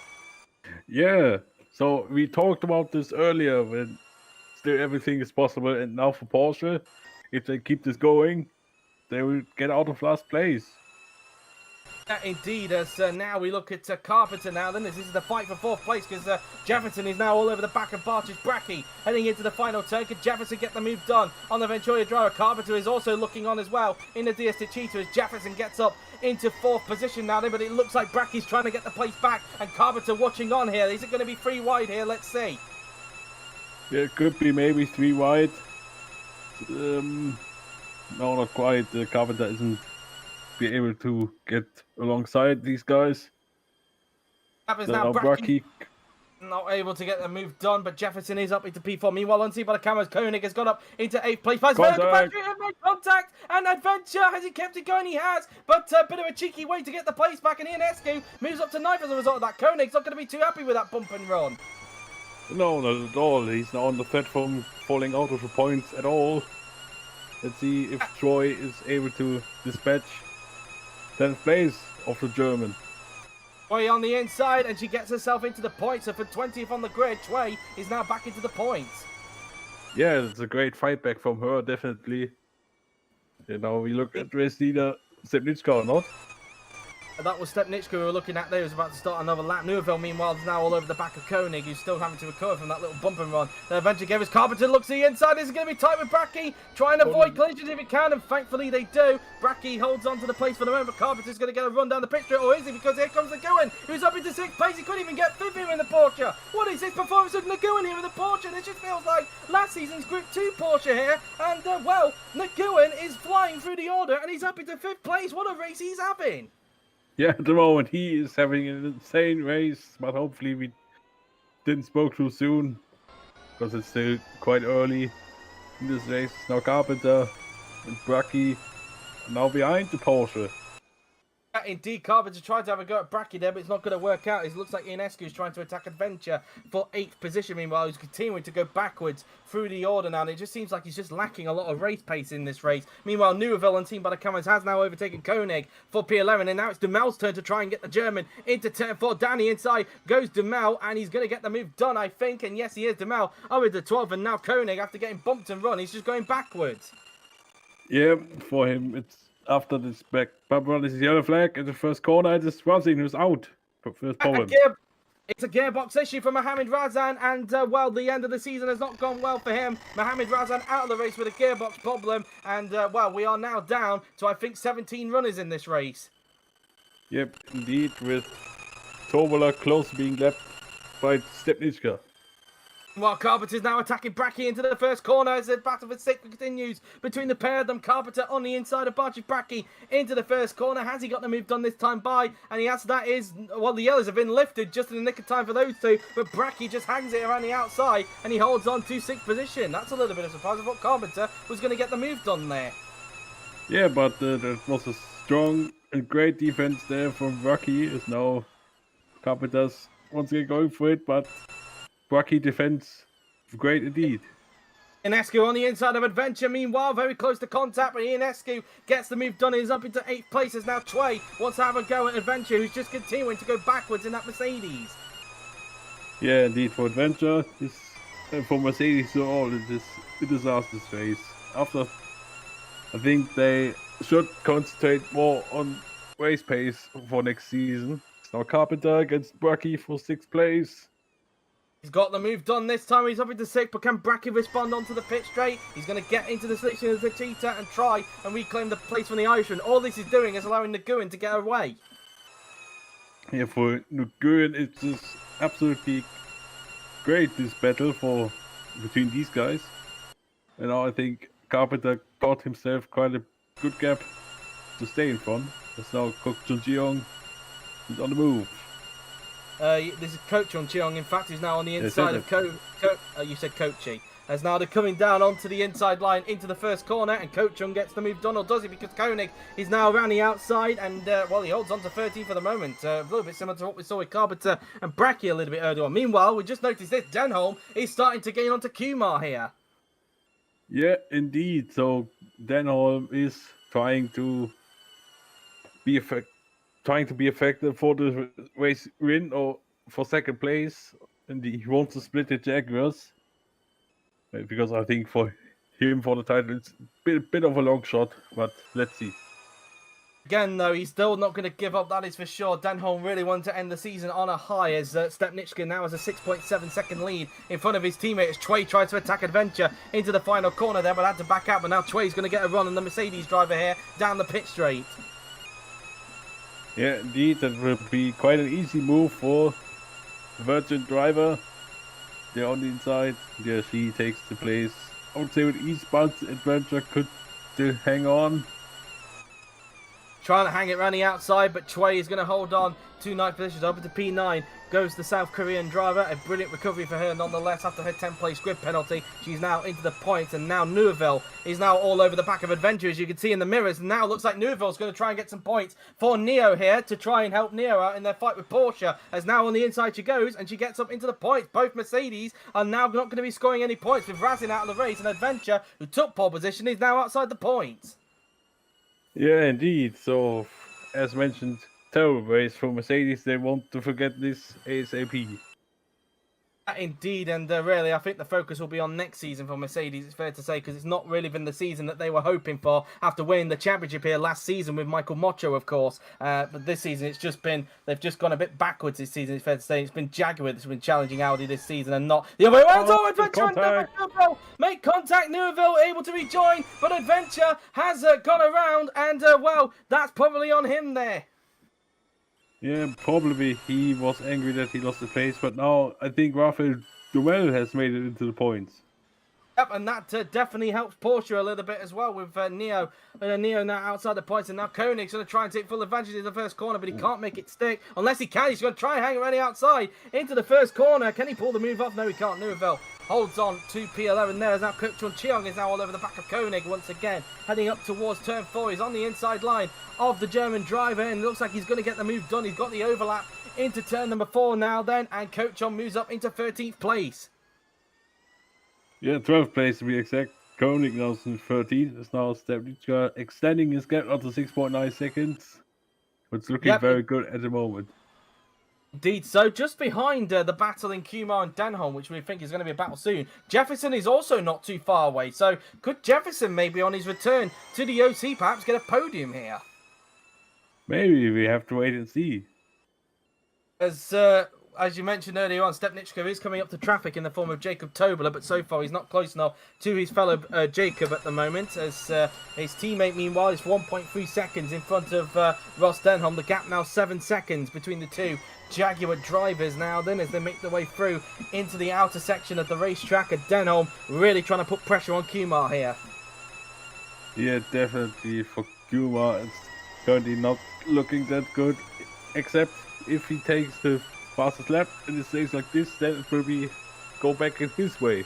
Yeah, so we talked about this earlier when still everything is possible, and now for Porsche, if they keep this going, they will get out of last place. Yeah, indeed, as now we look at Carpenter now, then this is the fight for 4th place because Jefferson is now all over the back of Bart's Bracky heading into the final turn. Could Jefferson get the move done on the Ventura driver? Carpenter is also looking on as well in the DS Cheetah as Jefferson gets up into 4th position now then, but it looks like Bracky's trying to get the place back and Carpenter watching on here. Is it going to be 3 wide here? Let's see. Yeah, it could be maybe 3 wide. No, not quite. Carpenter isn't be able to get alongside these guys. Happens now, Bracky not able to get the move done, but Jefferson is up into P4. Meanwhile, unseen by the cameras, Koenig has got up into 8th place. Contact, and Adventure, has he kept it going? He has, but a bit of a cheeky way to get the place back, and Ionescu moves up to 9th as a result of that. Koenig's not going to be too happy with that bump and run. No, not at all. He's now on the platform, falling out of the points at all. Let's see if Troy is able to dispatch 10th place of the German. Choi on the inside, and she gets herself into the points. So for 20th on the grid, Choi is now back into the points. Yeah, it's a great fight back from her, definitely. You know, we look at race leader Stepniczka or not. That was Stepniczka we were looking at there, who's about to start another lap. Neuville, meanwhile, is now all over the back of Koenig, who's still having to recover from that little bump and run. The Adventure gave us Carpenter, looks to the inside. Is it going to be tight with Bracky? Trying to avoid collisions if it can, and thankfully they do. Bracky holds on to the place for the moment, but Carpenter's going to get a run down the pit straight, or is he? Because here comes Nguyen, who's up into 6th place. He couldn't even get 5th here in the Porsche. What is this performance of Nguyen here in the Porsche? This just feels like last season's Group 2 Porsche here. And, well, Nguyen is flying through the order, and he's up into 5th place. What a race he's having. Yeah, at the moment he is having an insane race, but hopefully we didn't spoke too soon, because it's still quite early in this race. Now Carpenter and Bracky are now behind the Porsche. Yeah, indeed, Carpenter tried to have a go at Bracky there, but it's not going to work out. It looks like Ionescu is trying to attack Adventure for 8th position. Meanwhile, he's continuing to go backwards through the order now, and it just seems like he's just lacking a lot of race pace in this race. Meanwhile, Neuville, unseen by the cameras, has now overtaken Koenig for P11, and now it's Dumel's turn to try and get the German into turn 4. Down the inside goes Dumel, and he's going to get the move done, I think, and yes, he is. Dumel over to 12, and now Koenig, after getting bumped and run, he's just going backwards. Yeah, for him, it's after this back bump run is the yellow flag in the first corner. It's Razin who's out for first problem. It's a gearbox issue for Mohamed Razan, and well, the end of the season has not gone well for him. Mohamed Razan out of the race with a gearbox problem, and well, we are now down to I think 17 runners in this race. Yep, indeed, with Tovola close to being left by Stepniczka. While Carpenter's now attacking Brackie into the first corner as the battle for sixth continues between the pair of them. Carpenter on the inside of Brackie into the first corner. Has he got the move done this time by? And the answer to that is, well, the yellows have been lifted just in the nick of time for those two, but Brackie just hangs it around the outside and he holds on to sixth position. That's a little bit of a surprise. I thought Carpenter was going to get the move done there. Yeah, but that was a strong and great defense there from Brackie. Is now Carpenter's once again going for it, but Brackie defense great indeed. Ionescu on the inside of Adventure, meanwhile, very close to contact, but Ionescu gets the move done and is up into 8th place as now Tway wants to have a go at Adventure, who's just continuing to go backwards in that Mercedes. Yeah, indeed, for Adventure, for Mercedes overall, it is a disastrous race. After, I think they should concentrate more on race pace for next season. It's now Carpenter against Brackie for 6th place. He's got the move done this time. He's up into 6th, but can Brackie respond onto the pit straight? He's going to get into the selection of the cheetah and try and reclaim the place from the Irishman. All this is doing is allowing Nguyen to get away. Yeah, for Nguyen, it's just absolutely great, this battle between these guys. And now I think Carpenter got himself quite a good gap to stay in front. As now Kok Chun Cheong is on the move. This is Coach Chung Cheong, in fact, who's now on the inside of you said Kochi. As now they're coming down onto the inside line into the first corner, and Coach Chung gets the move done, or does he? Because Koenig is now around the outside, and well, he holds on to 13 for the moment. A little bit similar to what we saw with Carpenter and Brackie a little bit earlier on. Meanwhile, we just noticed this, Denholm is starting to gain onto Kumar here. Yeah, indeed. So Denholm is trying to be effective for the race win or for 2nd place, and he wants to split the Jaguars. Because I think for him for the title it's a bit of a long shot, but let's see. Again, though, he's still not going to give up, that is for sure. Denholm really wanted to end the season on a high as Stepniczka now has a 6.7 second lead in front of his teammate as Tway tried to attack Adventure into the final corner there, but had to back out. But now Tway's going to get a run on the Mercedes driver here down the pit straight. Yeah, indeed, that will be quite an easy move for the Virgin driver. They're on the inside. Yeah, she takes the place. I would say with ease, but Adventure could still hang on. Trying to hang it around the outside, but Tway is going to hold on to 9th position. Over to P9 goes the South Korean driver. A brilliant recovery for her nonetheless after her 10th place grid penalty. She's now into the points, and now Neuville is now all over the back of Adventure, as you can see in the mirrors. And now looks like Neuville's going to try and get some points for Neo here to try and help Neo out in their fight with Porsche. As now on the inside she goes, and she gets up into the points. Both Mercedes are now not going to be scoring any points, with Razin out of the race, and Adventure, who took pole position, is now outside the points. Yeah, indeed. So, as mentioned, terrible race for Mercedes. They want to forget this ASAP. Indeed, and really, I think the focus will be on next season for Mercedes, it's fair to say, because it's not really been the season that they were hoping for after winning the championship here last season with Michael Mocho, of course. But this season, it's just been, they've just gone a bit backwards this season, it's fair to say. It's been Jaguar that's been challenging Audi this season and not the other way around. Oh, Adventure and Neuville make contact. Neuville able to rejoin, but Adventure has gone around, and well, that's probably on him there. Yeah, probably he was angry that he lost the place, but now I think Rafael Duhamel has made it into the points. Yep, and that definitely helps Porsche a little bit as well with Neo now outside the points, and now Koenig's going to try and take full advantage in the first corner, but he can't make it stick. Unless he can, he's going to try and hang around the outside into the first corner. Can he pull the move off? No, he can't. Neuville holds on to P11 there as now Kok Chun Cheong is now all over the back of Koenig once again, heading up towards turn 4. He's on the inside line of the German driver, and it looks like he's going to get the move done. He's got the overlap into turn number 4 now then, and Kok Chun moves up into 13th place. Yeah, 12th place to be exact. Koenig now in 13th. It's now Stepniczka extending his gap up to 6.9 seconds. It's looking very good at the moment. Indeed, so just behind the battle in Kumar and Denholm, which we think is going to be a battle soon, Jefferson is also not too far away. So could Jefferson maybe on his return to the OC perhaps get a podium here? Maybe we have to wait and see. As as you mentioned earlier on, Stepniczka is coming up to traffic in the form of Jacob Tobler, but so far he's not close enough to his fellow Jacob at the moment, as his teammate, meanwhile, is 1.3 seconds in front of Ross Denholm. The gap now 7 seconds between the two Jaguar drivers now then, as they make their way through into the outer section of the racetrack, and Denholm really trying to put pressure on Kumar here. Yeah, definitely for Kumar, it's currently not looking that good, except if he takes the fastest lap and it stays like this, then it will be go back in his way.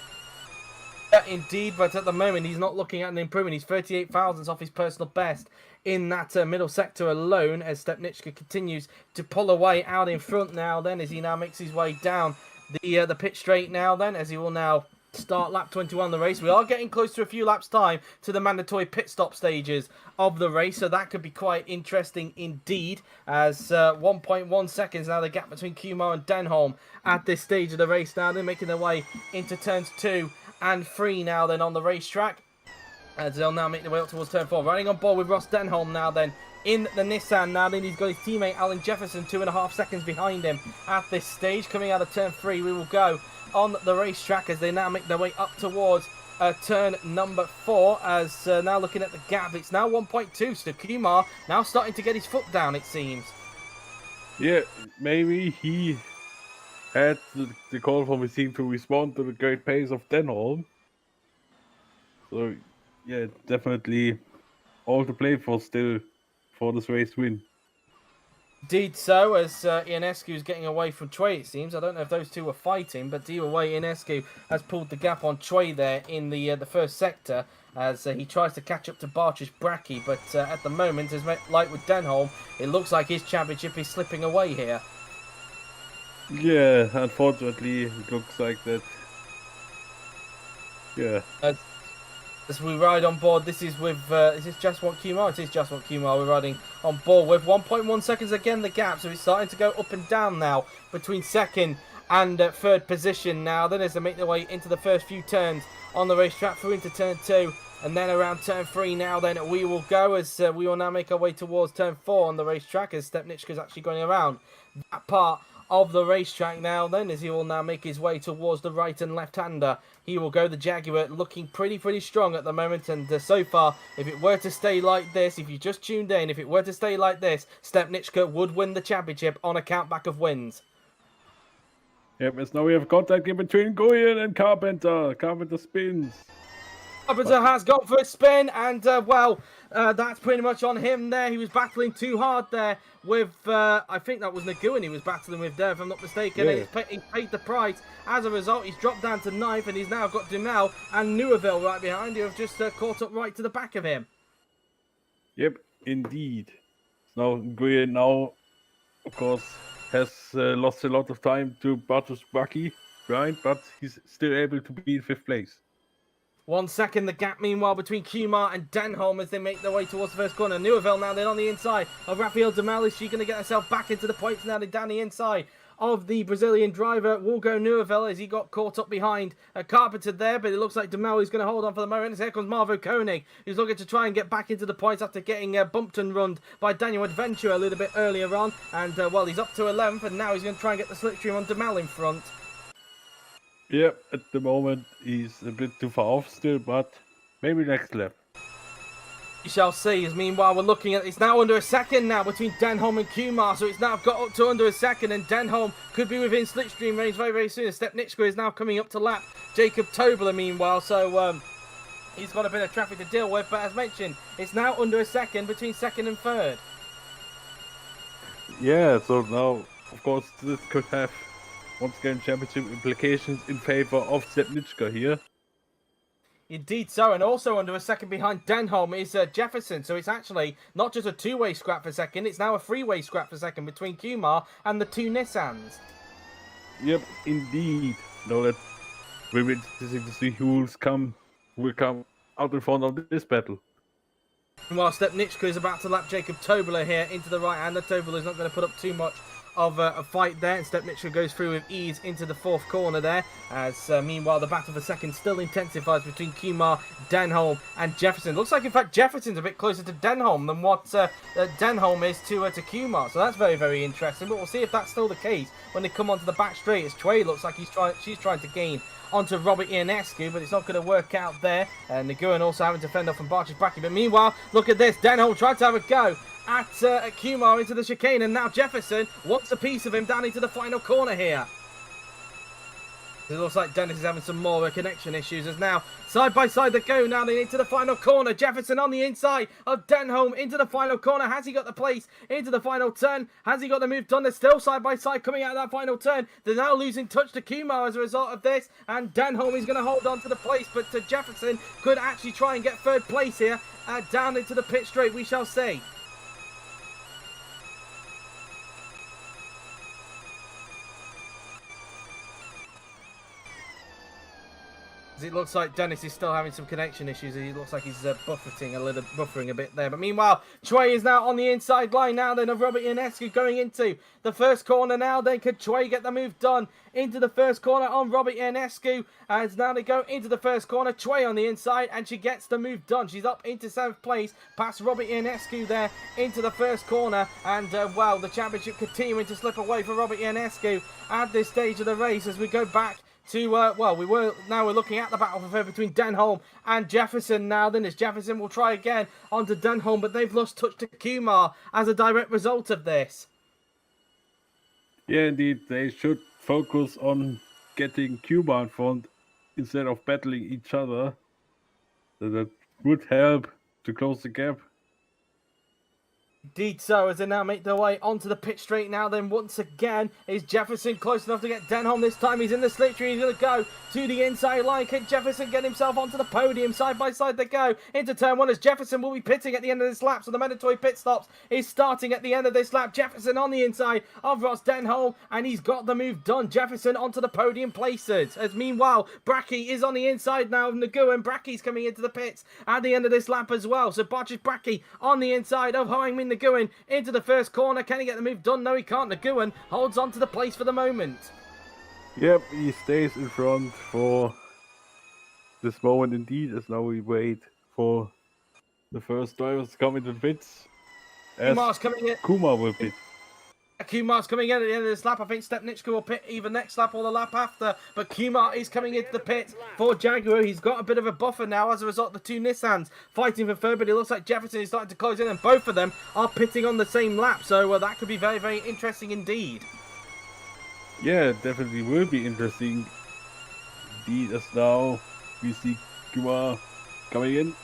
Yeah, indeed, but at the moment he's not looking at an improvement. He's 38 thousandths off his personal best in that middle sector alone, as Stepniczka continues to pull away out in front now then, as he now makes his way down the pit straight now then, as he will now start lap 21 of the race. We are getting close to a few laps time to the mandatory pit stop stages of the race, so that could be quite interesting indeed, as 1.1 seconds now the gap between Kumar and Denholm at this stage of the race now. They're making their way into turns 2 and 3 now then on the racetrack, as they'll now make their way up towards turn 4. Riding on board with Ross Denholm now then in the Nissan now then. He's got his teammate Alan Jefferson 2.5 seconds behind him at this stage. Coming out of turn 3, we will go on the racetrack as they now make their way up towards turn number 4, as now looking at the gap, it's now 1.2, so Kumar now starting to get his foot down, it seems. Yeah, maybe he had the call from his team to respond to the great pace of Denholm. So, yeah, definitely all to play for still for this race win. Indeed so, as Ionescu is getting away from Choi, it seems. I don't know if those two were fighting, but either way, Ionescu has pulled the gap on Choi there in the first sector, as he tries to catch up to Bartosz Bracki, but at the moment, as like with Denholm, it looks like his championship is slipping away here. Yeah, unfortunately, it looks like that. Yeah. As we ride on board, this is with, is this Just Want Kumar? It is Just Want Kumar we're riding on board with. 1.1 seconds again the gap, so it's starting to go up and down now between second and third position now. Then as they make their way into the first few turns on the racetrack, through into turn 2, and then around turn 3 now then we will go, as we will now make our way towards turn 4 on the racetrack, as Stepniczka is actually going around that part of the racetrack now then, as he will now make his way towards the right and left-hander. He will go the Jaguar, looking pretty strong at the moment, and so far, if it were to stay like this, if you just tuned in, if it were to stay like this, Stepniczka would win the championship on a countback of wins. Yep, as now we have contact in between Nguyen and Carpenter. Carpenter spins. Carpenter has gone for a spin, and that's pretty much on him there. He was battling too hard there with, I think that was Nguyen he was battling with there, if I'm not mistaken. Yeah. He's paid the price. As a result, he's dropped down to 9th, and he's now got Dumel and Neuville right behind, who have just caught up right to the back of him. Yep, indeed. Now Nguyen now, of course, has lost a lot of time to Bartosz Bracki, right? But he's still able to be in 5th place. 1 second the gap meanwhile between Kumar and Denholm as they make their way towards the first corner. Neuville now then on the inside of Rafael Dumel. Is she going to get herself back into the points now? Then down the inside of the Brazilian driver will go Neuville, as he got caught up behind a Carpenter there, but it looks like Dumel is going to hold on for the moment. As here comes Marvo Koenig, who's looking to try and get back into the points after getting bumped and runned by Daniel Adventure a little bit earlier on, and he's up to 11th, and now he's going to try and get the slipstream on Dumel in front. Yeah, at the moment he's a bit too far off still, but maybe next lap. We shall see, as meanwhile we're looking at, it's now under a second now between Denholm and Kumar, so it's now got up to under a second, and Denholm could be within slipstream range very soon. Stepniczka is now coming up to lap Jacob Tobler meanwhile, so he's got a bit of traffic to deal with, but as mentioned, it's now under a second between second and third. Yeah, so now, of course, this could have once again championship implications in favor of Stepniczka here. Indeed so, and also under a second behind Denholm is Jefferson, so it's actually not just a two-way scrap for second, it's now a three-way scrap for second between Kumar and the two Nissans. Yep, indeed. Now that we're waiting to see who will come out in front of this battle. While Stepniczka is about to lap Jacob Tobler here into the right-hander, Tobler is not going to put up too much of a fight there, and Stepniczka goes through with ease into the 4th corner there, as meanwhile the battle for second still intensifies between Kumar, Denholm and Jefferson. Looks like in fact Jefferson's a bit closer to Denholm than what Denholm is to Kumar, so that's very, very interesting, but we'll see if that's still the case when they come onto the back straight, as Trey looks like she's trying to gain onto Robert Ionescu, but it's not going to work out there. And Nguyen also having to fend off from Bartosz Bracki. But meanwhile, look at this. Denholm tried to have a go at Kumar into the chicane, and now Jefferson wants a piece of him down into the final corner here. It looks like Dennis is having some more connection issues, as now side by side they go. Now they into the final corner. Jefferson on the inside of Denholm into the final corner. Has he got the place into the final turn? Has he got the move done? They're still side by side coming out of that final turn. They're now losing touch to Kumar as a result of this, and Denholm is going to hold on to the place, but Jefferson could actually try and get 3rd place here down into the pit straight, we shall see. It looks like Dennis is still having some connection issues. He looks like he's buffering a bit there. But meanwhile, Trey is now on the inside line now then of Robert Ionescu going into the 1st corner now. Then could Trey get the move done into the 1st corner on Robert Ionescu? As now they go into the 1st corner. Trey on the inside, and she gets the move done. She's up into 7th place past Robert Ionescu there into the 1st corner. And well, the championship continuing to slip away for Robert Ionescu at this stage of the race as we go back to, well, we're looking at the battle for third between Denholm and Jefferson now. Then as Jefferson will try again onto Denholm, but they've lost touch to Kumar as a direct result of this. Yeah, indeed, they should focus on getting Kumar in front instead of battling each other. So that would help to close the gap. Indeed so, as they now make their way onto the pit straight now. Then once again, is Jefferson close enough to get Denholm this time? He's in the slipstream. He's going to go to the inside line. Can Jefferson get himself onto the podium? Side by side they go into turn 1 as Jefferson will be pitting at the end of this lap. So the mandatory pit stops is starting at the end of this lap. Jefferson on the inside of Ross Denholm, and he's got the move done. Jefferson onto the podium places. As meanwhile, Bracki is on the inside now of Nguyen. Bracki's coming into the pits at the end of this lap as well. So Bartosz Bracki on the inside of Hoang-Min Nguyen into the 1st corner. Can he get the move done? No, he can't. Nguyen holds on to the place for the moment. Yep, he stays in front for this moment indeed, as now we wait for the first drivers to come into the pits. Kumar's coming in. Kumar will pit. Kumar's coming in at the end of this lap. I think Stepniczka will pit either next lap or the lap after. But Kumar is coming into the pit for Jaguar. He's got a bit of a buffer now as a result of the 2 Nissans fighting for third. But it looks like Jefferson is starting to close in, and both of them are pitting on the same lap. So that could be very, very interesting indeed. Yeah, definitely will be interesting indeed, as now we see Kumar coming in.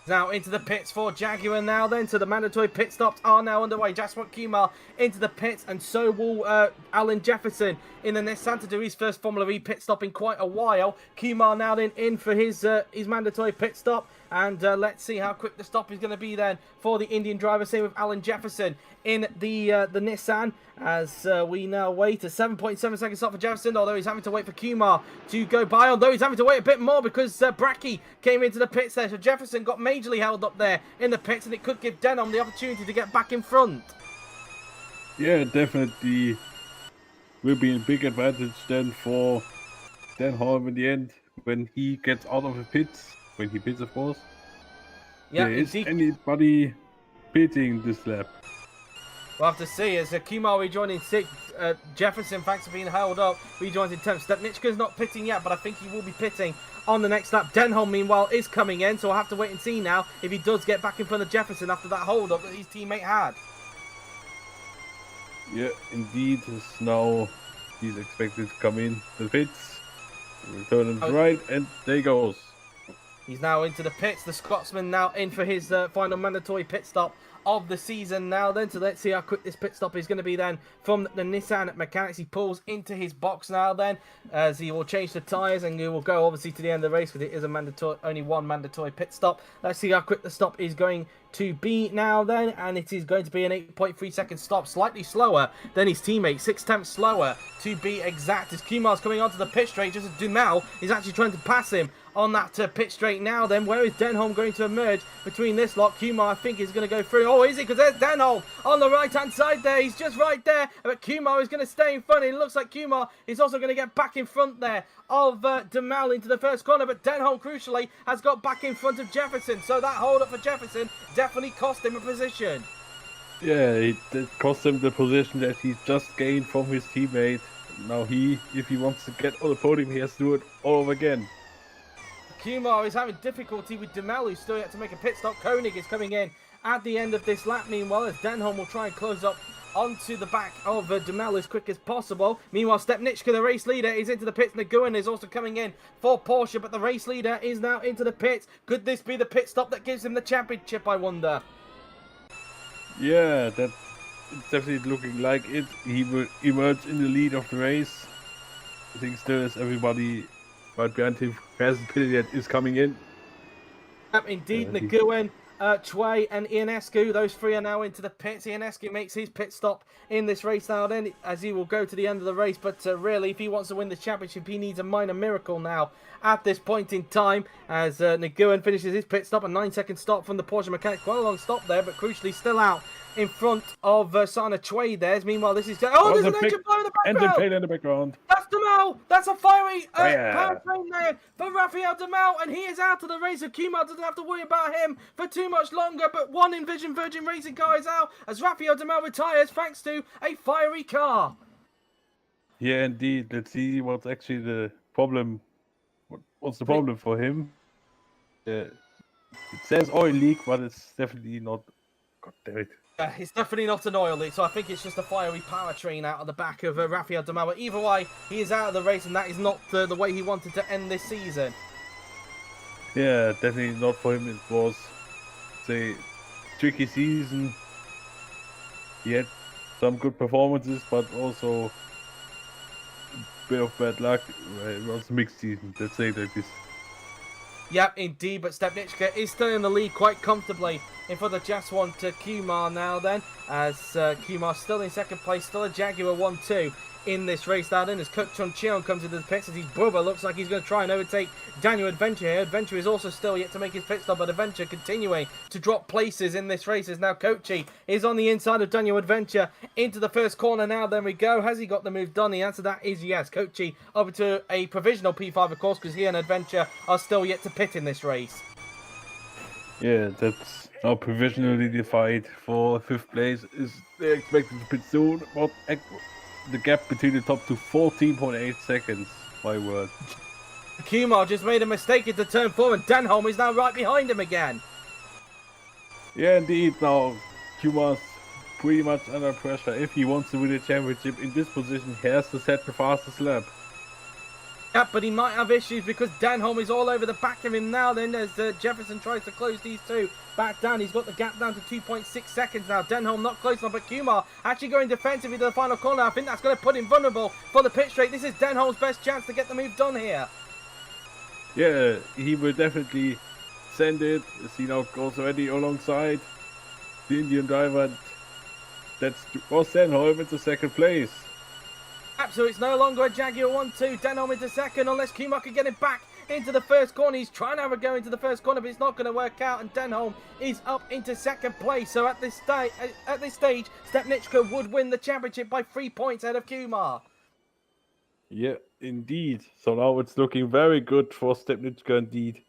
Now into the pits for Jaguar now then. So the mandatory pit stops are now underway. Jaswant Kumar into the pits, and so will Alan Jefferson in the Nissan to do his first Formula E pit stop in quite a while. Kumar now then in for his mandatory pit stop. And let's see how quick the stop is going to be then for the Indian driver. Same with Alan Jefferson in the Nissan, as we now wait a 7.7 second stop for Jefferson, although he's having to wait for Kumar to go by, although he's having to wait a bit more because Bracki came into the pits there. So Jefferson got majorly held up there in the pits, and it could give Denholm the opportunity to get back in front. Yeah, definitely will be a big advantage then for Denholm in the end when he gets out of the pits. When he pits, of course. Yeah, is anybody pitting this lap? We'll have to see as Kumar rejoining 6th. Jefferson, thanks for being held up, rejoins in 10th. Stepniczka's not pitting yet, but I think he will be pitting on the next lap. Denholm, meanwhile, is coming in, so I'll have to wait and see now if he does get back in front of Jefferson after that hold up that his teammate had. Yeah, indeed. Now he's expected to come in the pits. Return to the right, and there he goes. He's now into the pits. The Scotsman now in for his final mandatory pit stop of the season now then. So let's see how quick this pit stop is going to be then from the Nissan mechanics. He pulls into his box now then, as he will change the tyres, and he will go obviously to the end of the race because it is a mandatory, only one mandatory pit stop. Let's see how quick the stop is going to be now then, and it is going to be an 8.3 second stop, slightly slower than his teammate, 6/10 slower to be exact, as Kumar's coming onto the pit straight just as Dumal is actually trying to pass him on that pit straight now then. Where is Denholm going to emerge between this lot? Kumar, I think, is going to go through. Oh, is he? Because there's Denholm on the right-hand side there. He's just right there. But Kumar is going to stay in front. It looks like Kumar is also going to get back in front there of De Mel into the first corner. But Denholm, crucially, has got back in front of Jefferson. So that hold-up for Jefferson definitely cost him a position. Yeah, it cost him the position that he just gained from his teammate. Now if he wants to get on the podium, he has to do it all over again. Kumar is having difficulty with De Mel, who's still yet to make a pit stop. Koenig is coming in at the end of this lap, meanwhile, as Denholm will try and close up onto the back of De Mel as quick as possible. Meanwhile, Stepniczka, the race leader, is into the pits. Nguyen is also coming in for Porsche, but the race leader is now into the pits. Could this be the pit stop that gives him the championship, I wonder? Yeah, that's definitely looking like it. He will emerge in the lead of the race. I think still as everybody right behind him who hasn't pitted yet is coming in. Yep, indeed, Nguyen, Choi and Ionescu, those three are now into the pits. Ionescu makes his pit stop in this race now then, as he will go to the end of the race. But really, if he wants to win the championship, he needs a minor miracle now at this point in time, as Nguyen finishes his pit stop, a 9-second stop from the Porsche mechanic. Quite a long stop there, but crucially still out in front of Sana Choi there. Meanwhile, this is... Oh, there's an engine blow in the background! Engine fail in the background. That's De Mel! That's a fiery powertrain there for Rafael De Mel, and he is out of the race. So Kumar doesn't have to worry about him for too much longer, but one Envision Virgin Racing car is out as Rafael De Mel retires thanks to a fiery car. Yeah, indeed. Let's see what's actually the problem. What's the problem for him? It says oil leak, but it's definitely not. God damn it. It's definitely not an oil leak, so I think it's just a fiery powertrain out of the back of Rafael De Mel. But either way, he is out of the race, and that is not the way he wanted to end this season. Yeah, definitely not for him. It was a tricky season. He had some good performances, but also a bit of bad luck. It was a mixed season, let's say it like this. Yep, indeed, but Stepniczka is still in the lead quite comfortably in front of Jaswant Kumar now then, as Kumar still in second place, still a Jaguar 1-2 in this race now then, as Cook Chun Cheon comes into the pits, as his brother looks like he's going to try and overtake Daniel Adventure here. Adventure is also still yet to make his pit stop, but Adventure continuing to drop places in this race, as now Kochi is on the inside of Daniel Adventure into the first corner now. Then we go. Has he got the move done? The answer to that is yes. Kochi over to a provisional P5, of course, because he and Adventure are still yet to pit in this race. Yeah, that's now provisionally defined for 5th place. They're expected to pit soon, but the gap between the top to 14.8 seconds. My word. Kumar just made a mistake into turn 4, and Denholm is now right behind him again. Yeah, indeed. Now Kumar's pretty much under pressure. If he wants to win the championship in this position, he has to set the fastest lap. Yeah, but he might have issues because Denholm is all over the back of him now then, as Jefferson tries to close these two back down. He's got the gap down to 2.6 seconds now. Denholm not close enough, but Kumar actually going defensively to the final corner. I think that's going to put him vulnerable for the pit straight. This is Denholm's best chance to get the move done here. Yeah, he will definitely send it, as he now goes already alongside the Indian driver. That's Ross Denholm into second place. So it's no longer a Jaguar 1-2. Denholm into second, unless Kumar can get him back into the first corner. He's trying to have a go into the first corner, but it's not going to work out, and Denholm is up into second place. So at this stage, Stepniczka would win the championship by 3 points ahead of Kumar. Yeah, indeed. So now it's looking very good for Stepniczka indeed.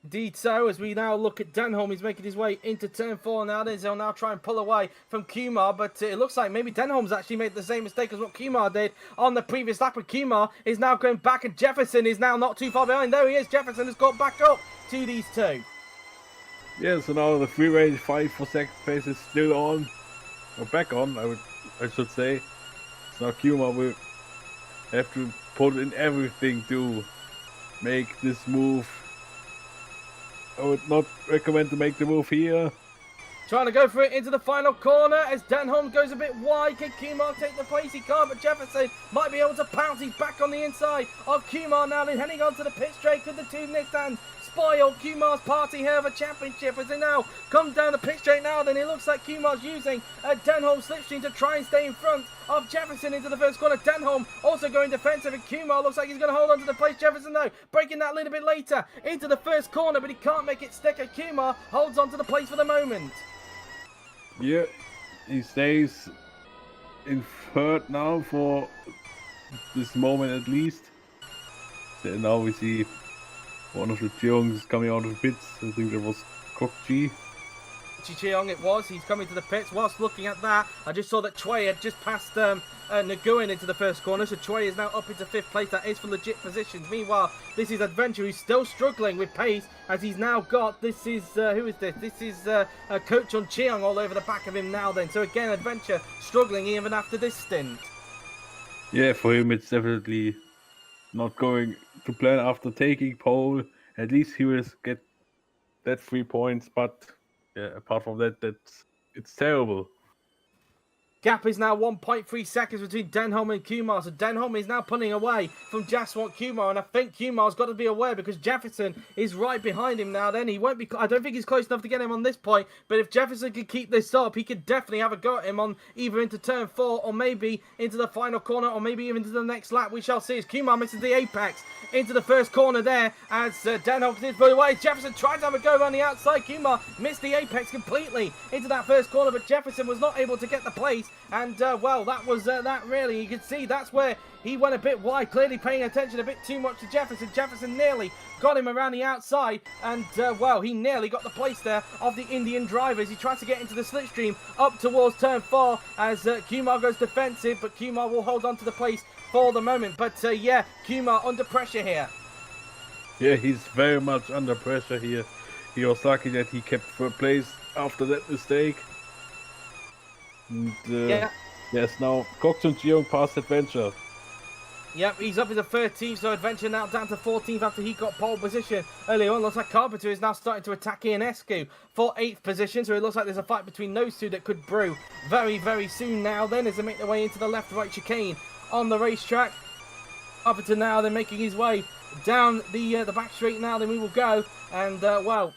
Indeed so, as we now look at Denholm, he's making his way into turn 4 now. He'll now try and pull away from Kumar, but it looks like maybe Denholm's actually made the same mistake as what Kumar did on the previous lap. But Kumar is now going back, and Jefferson is now not too far behind. There he is. Jefferson has got back up to these two. Yeah, so now the free range fight for second place is still on, or back on, I should say. So now Kumar will have to put in everything to make this move. I would not recommend to make the move here. Trying to go for it into the final corner as Denholm goes a bit wide. Can Kumar take the place? He can't, but Jefferson might be able to pounce. He's back on the inside of Kumar now. Then heading on to the pit straight with the two Nissans spoil Kumar's party here of a championship as they now come down the pit straight now. Then it looks like Kumar's using a Denholm slipstream to try and stay in front of Jefferson into the first corner. Denholm also going defensive, and Kumar looks like he's going to hold on to the place. Jefferson though breaking that a little bit later into the first corner, but he can't make it stick. And Kumar holds on to the place for the moment. Yeah, he stays in third now for this moment at least. So now we see one of the Cheongs coming out of the pits. I think that was Kokji. Cheong it was. He's coming to the pits. Whilst looking at that, I just saw that Choi had just passed Nguyen into the first corner, so Choi is now up into 5th place. That is for legit positions. Meanwhile, this is Adventure, who's still struggling with pace, as he's now got, this is, who is this? This is Coach on Cheong all over the back of him now then. So again, Adventure struggling even after this stint. Yeah, for him it's definitely not going to plan after taking pole. At least he will get that 3 points, but yeah, apart from that, it's terrible. Gap is now 1.3 seconds between Denholm and Kumar. So Denholm is now pulling away from Jaswant Kumar, and I think Kumar's got to be aware because Jefferson is right behind him now. Then he won't be. I don't think he's close enough to get him on this point. But if Jefferson could keep this up, he could definitely have a go at him on either into turn 4 or maybe into the final corner or maybe even into the next lap. We shall see as Kumar misses the apex into the first corner there as Denholm continues to pull away. Jefferson tried to have a go around the outside. Kumar missed the apex completely into that first corner, but Jefferson was not able to get the place. And, well, that was that really. You can see that's where he went a bit wide, clearly paying attention a bit too much to Jefferson. Jefferson nearly got him around the outside. And, well, he nearly got the place there of the Indian drivers. He tries to get into the slipstream up towards turn 4 as Kumar goes defensive. But Kumar will hold on to the place for the moment. But, yeah, Kumar under pressure here. Yeah, he's very much under pressure here. He was lucky that he kept third place after that mistake. And, yeah. Yes, now Cox and Cheong past Adventure. Yep, he's up into 13th, so Adventure now down to 14th after he got pole position earlier on. Looks like Carpenter is now starting to attack Ionescu for 8th position, so it looks like there's a fight between those two that could brew very, very soon now then as they make their way into the left-right chicane on the racetrack. Carpenter now then making his way down the back straight now, then we will go, and, well...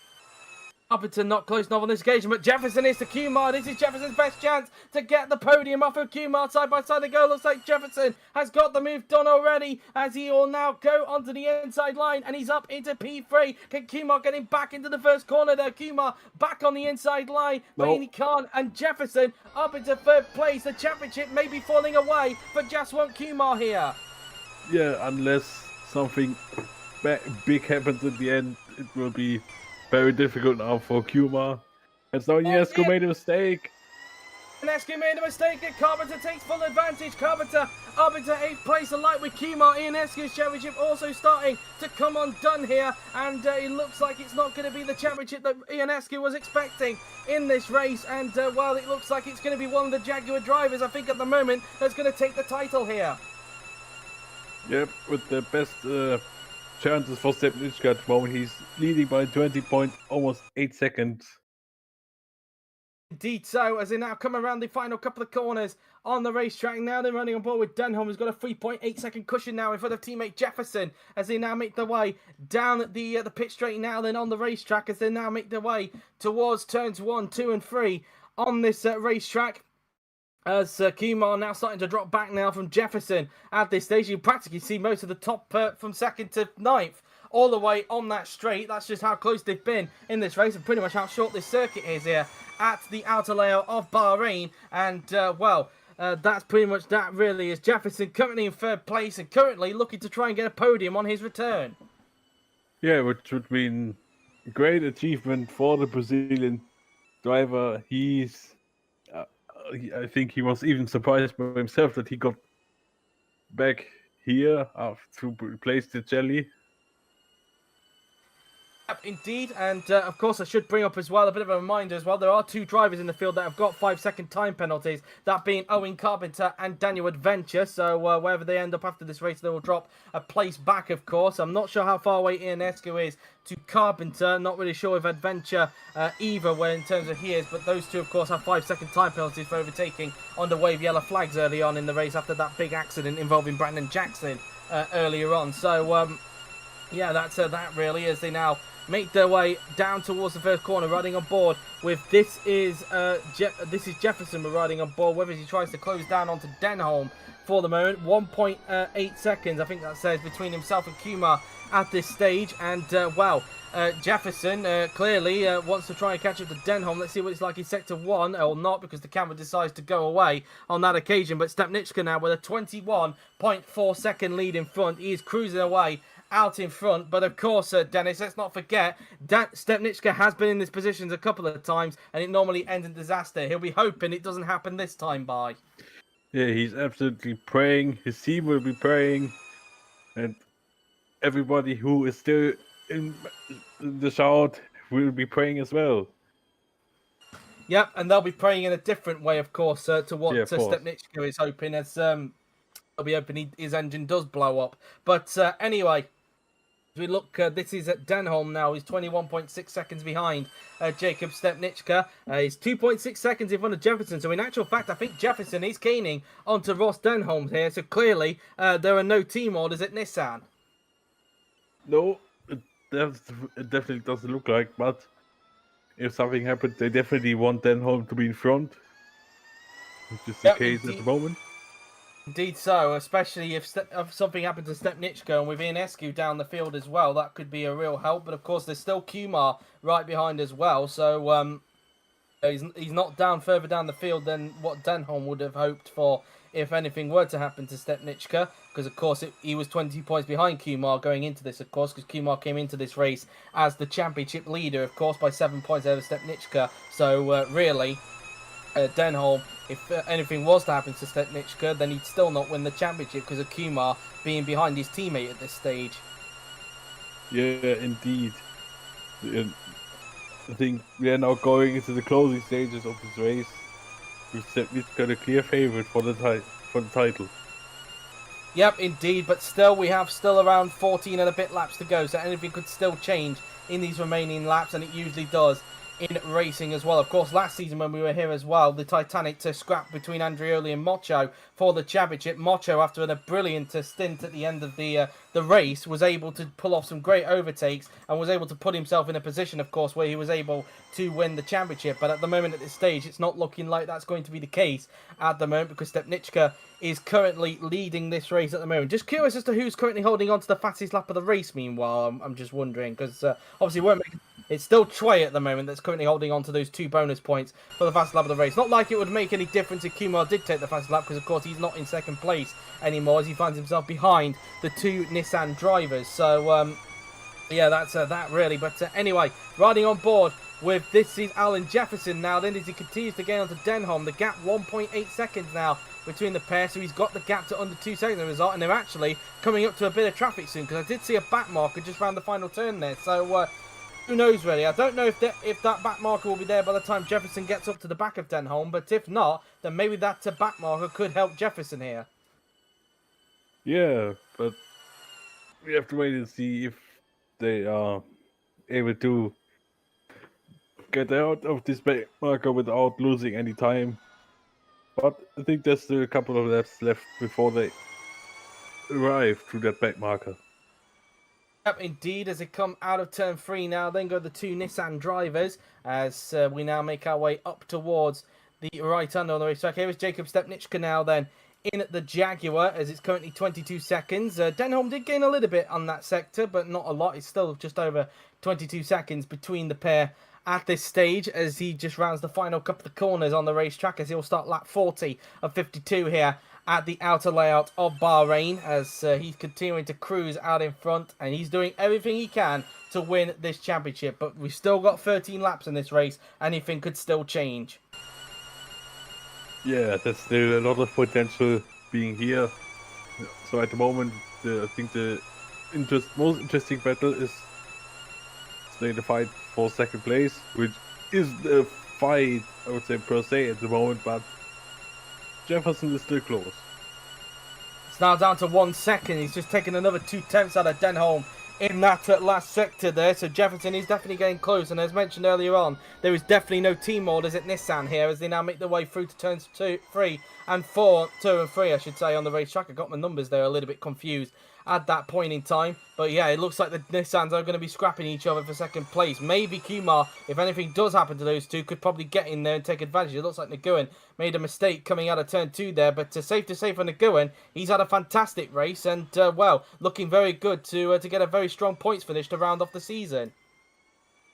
Carpenter not close enough on this occasion, but Jefferson is to Kumar. This is Jefferson's best chance to get the podium off of Kumar. Side by side they go. Looks like Jefferson has got the move done already as he will now go onto the inside line and he's up into P3. Can Kumar get him back into the first corner there? Kumar back on the inside line, but he can't. And Jefferson up into 3rd place. The championship may be falling away for Jaswant Kumar here. Yeah, unless something big happens at the end, it will be very difficult now for Kumar. And so Ionescu made a mistake. Ionescu made a mistake and Carpenter takes full advantage. Carpenter up into 8th place alike with Kumar. Ionescu's championship also starting to come undone here. And it looks like it's not going to be the championship that Ionescu was expecting in this race. And well, it looks like it's going to be one of the Jaguar drivers, I think at the moment, that's going to take the title here. Yep, with the best chances for Stepniczka at the moment. He's leading by 20 points, almost 8 seconds. Indeed so, as they now come around the final couple of corners on the racetrack. Now they're running on board with Denholm, who's got a 3.8 second cushion now in front of teammate Jefferson as they now make their way down the pit straight now then on the racetrack as they now make their way towards turns 1, 2 and 3 on this racetrack. As Kumar now starting to drop back now from Jefferson at this stage. You practically see most of the top from 2nd to 9th all the way on that straight. That's just how close they've been in this race and pretty much how short this circuit is here at the outer layer of Bahrain. And, well, that's pretty much that really, is Jefferson currently in 3rd place and currently looking to try and get a podium on his return. Yeah, which would mean a great achievement for the Brazilian driver. I think he was even surprised by himself that he got back here to replace the jelly. Indeed, and of course I should bring up as well a bit of a reminder as well. There are 2 drivers in the field that have got 5-second time penalties, that being Owen Carpenter and Daniel Adventure. So wherever they end up after this race, they will drop a place back, of course. I'm not sure how far away Ionescu is to Carpenter. Not really sure if Adventure either where in terms of he is, but those 2 of course have 5-second time penalties for overtaking on the wave yellow flags early on in the race after that big accident involving Brandon Jackson earlier on. So yeah, that's that really, as they now make their way down towards the first corner, riding on board with this is Jefferson riding on board, whether he tries to close down onto Denholm for the moment. 1.8 seconds, I think that says, between himself and Kumar at this stage. And, Jefferson clearly wants to try and catch up to Denholm. Let's see what it's like in Sector 1, or not, because the camera decides to go away on that occasion. But Stepniczka now with a 21.4 second lead in front. He is cruising away out in front. But of course, Dennis, let's not forget, Stepniczka has been in this position a couple of times, and it normally ends in disaster. He'll be hoping it doesn't happen this time by. Yeah, he's absolutely praying. His team will be praying. And everybody who is still in the shout will be praying as well. Yep, and they'll be praying in a different way, of course, to what Stepniczka is hoping, as they'll be hoping his engine does blow up. But anyway, as we look, this is at Denholm now. He's 21.6 seconds behind Jacob Stepniczka. He's 2.6 seconds in front of Jefferson. So in actual fact, I think Jefferson is caning onto Ross Denholm here. So clearly, there are no team orders at Nissan. No, it definitely doesn't look like, but if something happens, they definitely want Denholm to be in front, which is the case at the moment. Indeed so, especially if something happened to Stepniczka and with Ionescu down the field as well, that could be a real help. But of course, there's still Kumar right behind as well, so he's not down further down the field than what Denholm would have hoped for if anything were to happen to Stepniczka, because of course he was 20 points behind Kumar going into this, of course, because Kumar came into this race as the championship leader, of course, by 7 points over Stepniczka. So really, Denholm, if anything was to happen to Stepniczka, then he'd still not win the championship because of Kumar being behind his teammate at this stage. Yeah, indeed. I think we are now going into the closing stages of this race. With Stepniczka a clear favourite for the title. Yep, indeed, but still, we have around 14 and a bit laps to go, so anything could still change in these remaining laps, and it usually does in racing as well. Of course, last season when we were here as well, the Titanic scrap between Andreoli and Mocho for the championship. Mocho, after a brilliant stint at the end of the race, was able to pull off some great overtakes and was able to put himself in a position, of course, where he was able to win the championship. But at the moment, at this stage, it's not looking like that's going to be the case at the moment, because Stepniczka is currently leading this race at the moment. Just curious as to who's currently holding on to the fastest lap of the race, meanwhile. I'm just wondering, because obviously it's still Troy at the moment that's currently holding on to those 2 bonus points for the fastest lap of the race. Not like it would make any difference if Kumar did take the fastest lap, because of course he's not in second place anymore, as he finds himself behind the 2 Nissan drivers. So yeah, that's that really. But anyway, riding on board with this is Alan Jefferson now then, as he continues to gain onto Denholm. The gap 1.8 seconds now between the pair, so he's got the gap to under 2 seconds as a result, and they're actually coming up to a bit of traffic soon, because I did see a back marker just around the final turn there. So who knows really? I don't know if that back marker will be there by the time Jefferson gets up to the back of Denholm, but if not, then maybe that back marker could help Jefferson here. Yeah, but we have to wait and see if they are able to get out of this back marker without losing any time. But I think there's still a couple of laps left before they arrive to that back marker. Yep, indeed, as they come out of turn 3 now, then go the 2 Nissan drivers, as we now make our way up towards the right under on the racetrack. Here is Jacob Stepniczka now then in the Jaguar, as it's currently 22 seconds. Denholm did gain a little bit on that sector, but not a lot. It's still just over 22 seconds between the pair at this stage, as he just rounds the final couple of corners on the racetrack, as he'll start lap 40 of 52 here at the outer layout of Bahrain, as he's continuing to cruise out in front, and he's doing everything he can to win this championship. But we've still got 13 laps in this race. Anything could still change. Yeah, there's still a lot of potential being here. So at the moment, I think the most interesting battle is staying the fight for second place, which is the fight, I would say, per se at the moment, but Jefferson is still close. It's now down to 1 second. He's just taken another 2 tenths out of Denholm in that last sector there. So Jefferson is definitely getting close. And as mentioned earlier on, there is definitely no team orders at Nissan here, as they now make their way through to turns 2 and 3, I should say, on the racetrack. I got my numbers there a little bit confused at that point in time. But yeah, it looks like the Nissans are going to be scrapping each other for second place. Maybe Kumar, if anything does happen to those two, could probably get in there and take advantage. It looks like Nguyen made a mistake coming out of turn 2 there, but safe to say for Nguyen, he's had a fantastic race and, well, looking very good to get a very strong points finish to round off the season.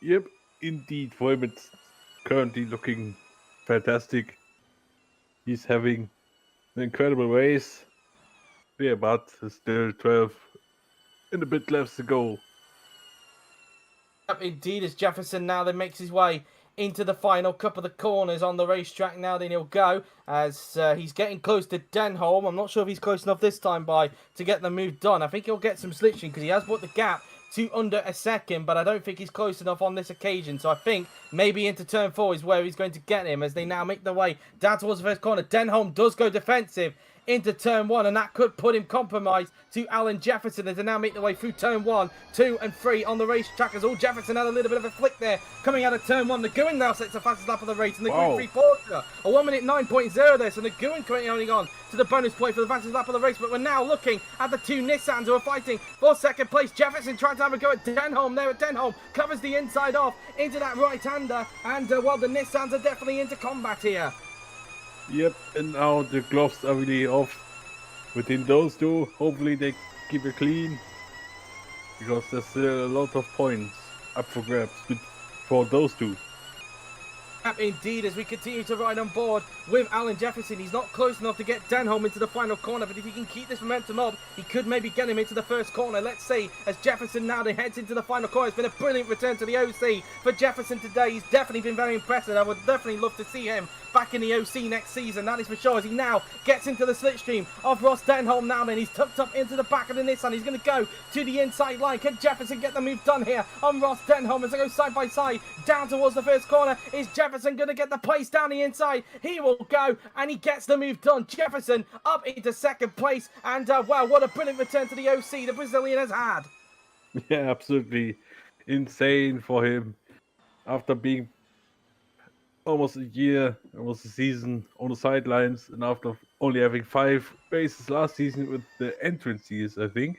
Yep, indeed. For him, it's currently looking fantastic. He's having an incredible race. Yeah, but there's still 12 and a bit left to go. Yep, indeed, as Jefferson now then makes his way into the final couple of the corners on the racetrack. Now then he'll go as he's getting close to Denholm. I'm not sure if he's close enough this time to get the move done. I think he'll get some slipstream because he has brought the gap to under a second, but I don't think he's close enough on this occasion. So I think maybe into turn 4 is where he's going to get him as they now make their way down towards the first corner. Denholm does go defensive into turn 1, and that could put him compromised to Alan Jefferson as they now make their way through turn 1, 2 and 3 on the racetrack as all Jefferson had a little bit of a flick there coming out of turn 1. Nguyen now sets the fastest lap of the race, and the Group 3 Porsche a 1 minute 9.0 there, so Nguyen currently only on to the bonus point for the fastest lap of the race. But we're now looking at the two Nissans who are fighting for second place. Jefferson trying to have a go at Denholm there, at Denholm covers the inside off into that right-hander, and well, the Nissans are definitely into combat here. Yep, and now the gloves are really off within those two. Hopefully they keep it clean, because there's still a lot of points up for grabs for those two. Indeed, as we continue to ride on board with Alan Jefferson. He's not close enough to get Denholm into the final corner, but if he can keep this momentum up, he could maybe get him into the first corner. Let's see, as Jefferson now heads into the final corner. It's been a brilliant return to the OC for Jefferson today. He's definitely been very impressive. I would definitely love to see him back in the OC next season, that is for sure, as he now gets into the slipstream of Ross Denholm now then. He's tucked up into the back of the Nissan. He's going to go to the inside line. Can Jefferson get the move done here on Ross Denholm as they go side by side down towards the first corner? Is Jefferson going to get the place down the inside? He will go, and he gets the move done. Jefferson up into second place, and wow, what a brilliant return to the OC the Brazilian has had. Yeah, absolutely insane for him after being almost a year, almost a season on the sidelines, and after only having 5 races last season with the entrance years, I think.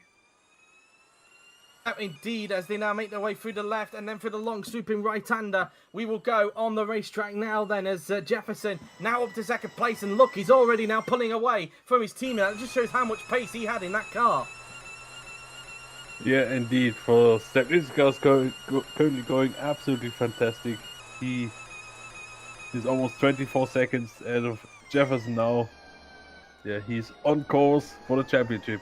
Indeed, as they now make their way through the left and then through the long swooping right-hander, we will go on the racetrack now then, as Jefferson now up to second place, and look, he's already now pulling away from his teammate. That just shows how much pace he had in that car. Yeah, indeed, for Stepnitsky's currently going absolutely fantastic. He is almost 24 seconds ahead of Jefferson now. Yeah, he's on course for the championship.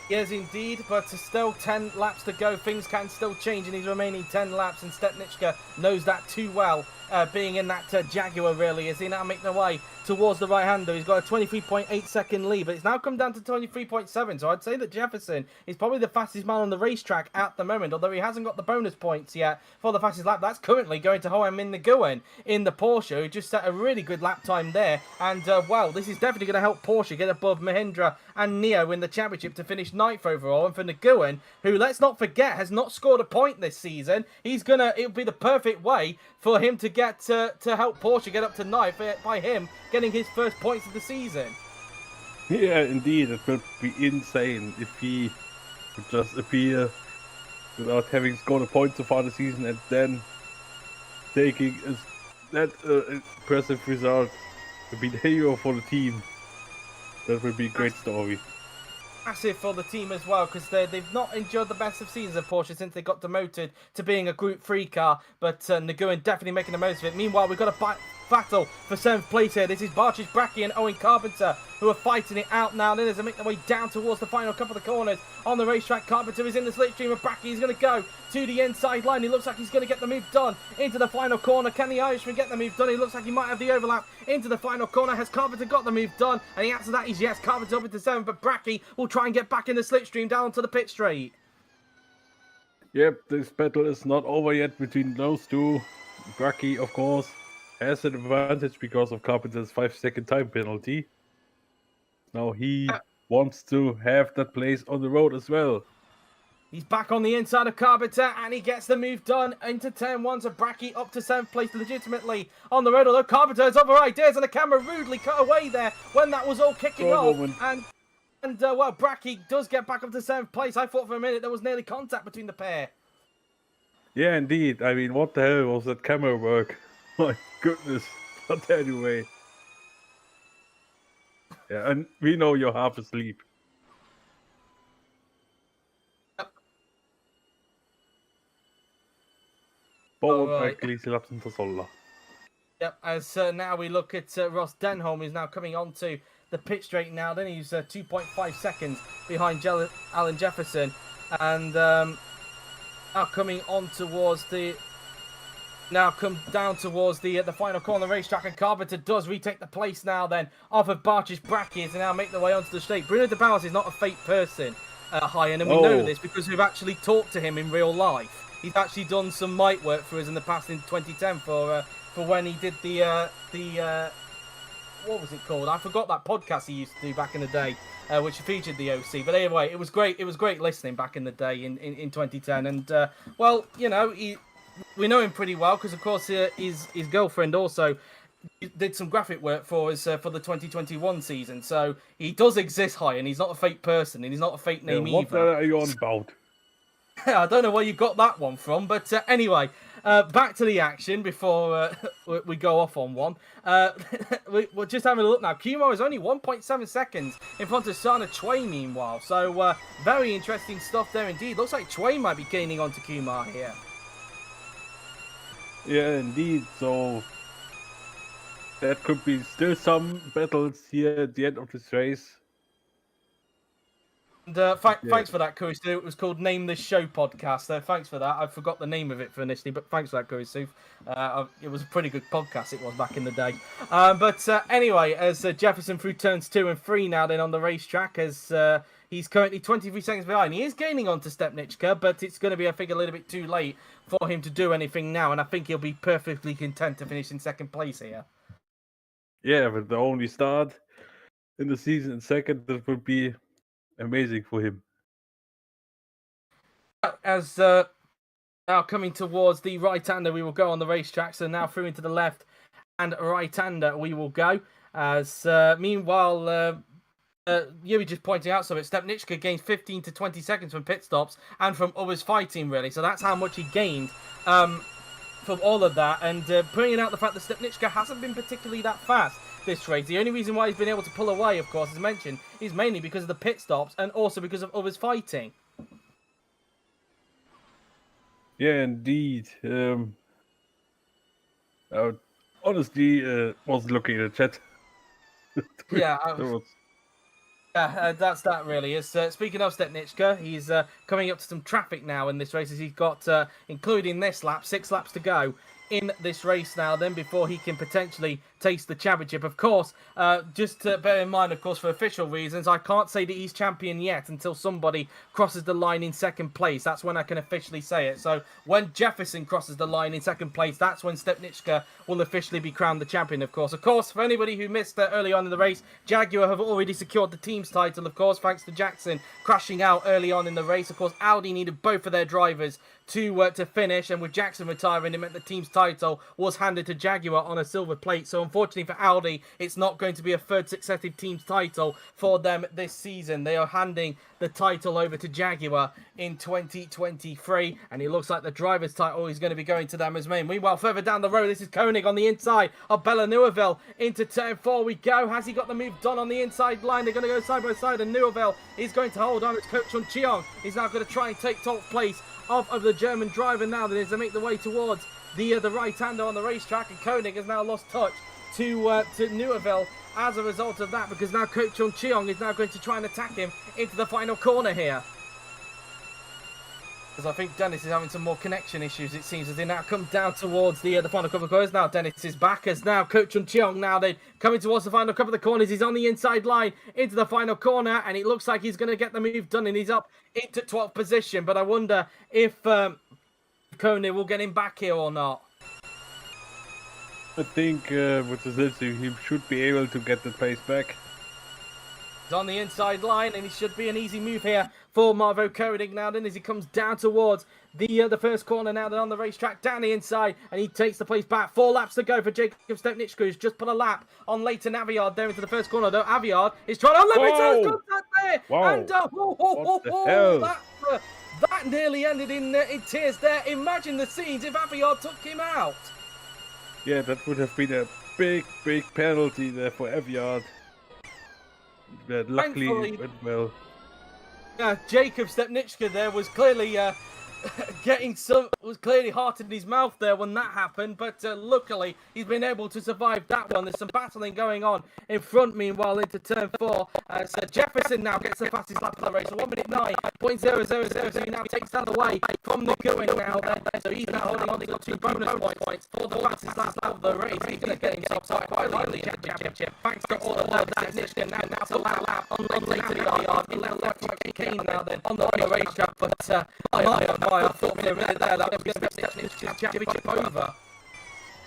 Yes, indeed, but still 10 laps to go. Things can still change in these remaining 10 laps, and Stepnitsky knows that too well, being in that Jaguar, really, as they now make their way towards the right-hander. He's got a 23.8 second lead, but it's now come down to 23.7, so I'd say that Jefferson is probably the fastest man on the racetrack at the moment, although he hasn't got the bonus points yet for the fastest lap. That's currently going to Ho Min Nguyen in the Porsche, who just set a really good lap time there, and well, this is definitely going to help Porsche get above Mahindra and Neo in the championship to finish 9th overall. And for Nguyen, who, let's not forget, has not scored a point this season, it'll be the perfect way for him to get to help Porsche get up to 9th by him getting his first points of the season. Yeah, indeed, it would be insane if he would just appear without having scored a point so far this season and then taking that impressive result to be the hero for the team. That would be a great story. Massive for the team as well, because they've not enjoyed the best of seasons of Porsche since they got demoted to being a Group 3 car, but Nguyen definitely making the most of it. Meanwhile, we've got a battle for 7th place here. This is Barchis Bracky and Owen Carpenter who are fighting it out now. Then as they make their way down towards the final couple of the corners on the racetrack, Carpenter is in the slipstream of Bracky. He's going to go to the inside line. He looks like he's going to get the move done into the final corner. Can the Irishman get the move done? He looks like he might have the overlap into the final corner. Has Carpenter got the move done? And the answer to that is yes. Carpenter up into 7th, but Bracky will try and get back in the slipstream down to the pit straight. Yep, this battle is not over yet between those two. Bracky, of course, has an advantage because of Carpenter's 5-second time penalty. Now he wants to have that place on the road as well. He's back on the inside of Carpenter, and he gets the move done into turn 1. So Bracky up to 7th place legitimately on the road, although Carpenter has other ideas, and the camera rudely cut away there when that was all kicking off. And And, well, Bracky does get back up to 7th place. I thought for a minute there was nearly contact between the pair. Yeah, indeed. I mean, what the hell was that camera work? My goodness. But anyway. Yeah, and we know you're half asleep. Bauwerklich lapsen Solla. Yep, as now we look at Ross Denholm, who's now coming onto the pit straight now. Then he's 2.5 seconds behind Alan Jefferson. And now coming on towards the... Now come down towards the final corner racetrack, and Carpenter does retake the place now then off of Barch's brackets and now make their way onto the straight. Bruno de Bowers is not a fake person, Hyan, and we know this because we've actually talked to him in real life. He's actually done some mic work for us in the past in 2010 for when he did the what was it called? I forgot that podcast he used to do back in the day, which featured the OC. But anyway, it was great. It was great listening back in the day in 2010. And well, you know, we know him pretty well because, of course, his girlfriend also did some graphic work for us for the 2021 season. So he does exist, High, and he's not a fake person, and he's not a fake name either. What are you on about? I don't know where you got that one from, but anyway, back to the action before we go off on one. We're just having a look now. Kumo is only 1.7 seconds in front of Sana Choi, meanwhile. So very interesting stuff there indeed. Looks like Choi might be gaining onto Kumar here. Yeah, indeed. So that could be still some battles here at the end of this race. And thanks for that, Kurisu. It was called Name This Show podcast. Thanks for that. I forgot the name of it for initially, but thanks for that, Kurisu. It was a pretty good podcast, it was back in the day. But anyway, as Jefferson through turns 2 and 3 now then on the racetrack, as he's currently 23 seconds behind. He is gaining onto Stepnichka, but it's going to be, I think, a little bit too late for him to do anything now, and I think he'll be perfectly content to finish in second place here. Yeah, but the only start in the season in second, that would be amazing for him. As now coming towards the right-hander, we will go on the racetrack. So now through into the left and right-hander we will go. As meanwhile, Yuri just pointing out something. Stepnichka gains 15 to 20 seconds from pit stops and from others fighting, really. So that's how much he gained from all of that. And bringing out the fact that Stepnichka hasn't been particularly that fast this race. The only reason why he's been able to pull away, of course, as mentioned, is mainly because of the pit stops and also because of others fighting. Yeah, indeed. Honestly, wasn't looking at the chat. Yeah, that's that really. Is speaking of Stepnichka, he's coming up to some traffic now in this race as he's got, including this lap, 6 laps to go in this race now then before he can potentially taste the championship. Of course, just to bear in mind, of course, for official reasons, I can't say that he's champion yet until somebody crosses the line in second place. That's when I can officially say it. So when Jefferson crosses the line in second place, that's when Stepnichka will officially be crowned the champion, of course. Of course, for anybody who missed early on in the race, Jaguar have already secured the team's title, of course, thanks to Jackson crashing out early on in the race. Of course, Audi needed both of their drivers to finish, and with Jackson retiring, it meant the team's title was handed to Jaguar on a silver plate. So unfortunately for Audi, it's not going to be a third successive team's title for them this season. They are handing the title over to Jaguar in 2023, and it looks like the driver's title is going to be going to them as well. Meanwhile, further down the road, this is Koenig on the inside of Bella Neuville. Into turn 4 we go. Has he got the move done on the inside line? They're going to go side by side, and Neuville is going to hold on. It's Coach Chun Cheong. He's now going to try and take top place of the German driver now that is to make the way towards the right-hander on the racetrack, and Koenig has now lost touch to Neuville as a result of that, because now Coach Chun Cheong is now going to try and attack him into the final corner here. Because I think Dennis is having some more connection issues, it seems, as they now come down towards the final couple of corners. Now Dennis is back, as now Coach Chun Cheong now then coming towards the final couple of the corners. He's on the inside line into the final corner, and it looks like he's going to get the move done, and he's up into 12th position. But I wonder if Koenig will get him back here or not. I think with the Zilzi, he should be able to get the pace back. He's on the inside line, and it should be an easy move here for Marvo Koenig now then as he comes down towards the first corner now then on the racetrack, down the inside, and he takes the place back. 4 laps to go for Jacob Stepniczka, who's just put a lap on Leighton Aviard there into the first corner, though Aviard is trying to limit his contact there. Wow. And What the hell? That nearly ended in tears there. Imagine the scenes if Aviard took him out. Yeah, that would have been a big penalty there for Aviard. But luckily it went well. Jacob Stepniczka there was clearly was clearly heart in his mouth there when that happened, but luckily he's been able to survive that one. There's some battling going on in front meanwhile into turn 4 as Jefferson now gets the fastest lap of the race, 1 minute 9.000, so he now takes that away from the going now then, so he's now holding on to 2 bonus points for the fastest lap of the race. He's going to get himself quite highly in the championship thanks to all of that. Stepniczka now to lap on Leighton Aviard, he left Kane now then on the racetrack, but I thought for a minute there that was going to be Stepniczka's championship over.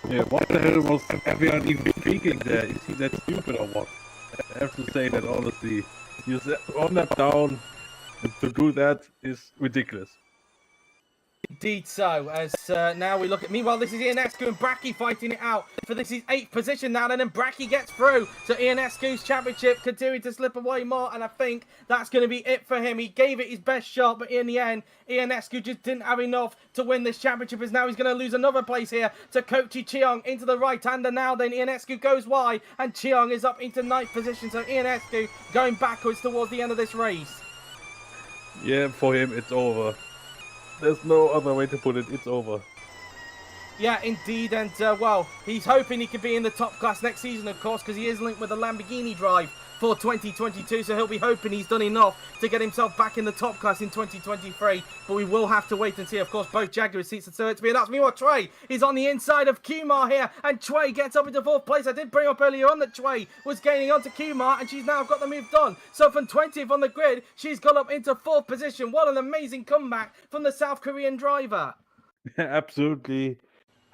Yeah, what the hell was Aviard even thinking there? Is he that stupid or what? I have to say that honestly. He's on that down, and to do that is ridiculous. Indeed so, as now we look at... Meanwhile, this is Ionescu and Bracchi fighting it out for this is 8th position now, and then Bracchi gets through. So Ionescu's championship continuing to slip away more, and I think that's going to be it for him. He gave it his best shot, but in the end, Ionescu just didn't have enough to win this championship, as now he's going to lose another place here to Kochi Cheong into the right-hander now. Then Ionescu goes wide, and Cheong is up into 9th position. So Ionescu going backwards towards the end of this race. Yeah, for him, it's over. There's no other way to put it, it's over. Yeah, indeed, and well, he's hoping he can be in the top class next season, of course, because he is linked with the Lamborghini drive for 2022, so he'll be hoping he's done enough to get himself back in the top class in 2023, but we will have to wait and see. Of course, both Jaguar seats are still to be announced. Meanwhile, Trey is on the inside of Kumar here, and Trey gets up into 4th place. I did bring up earlier on that Trey was gaining onto Kumar, and she's now got the move done. So from 20th on the grid, she's got up into 4th position. What an amazing comeback from the South Korean driver. Absolutely,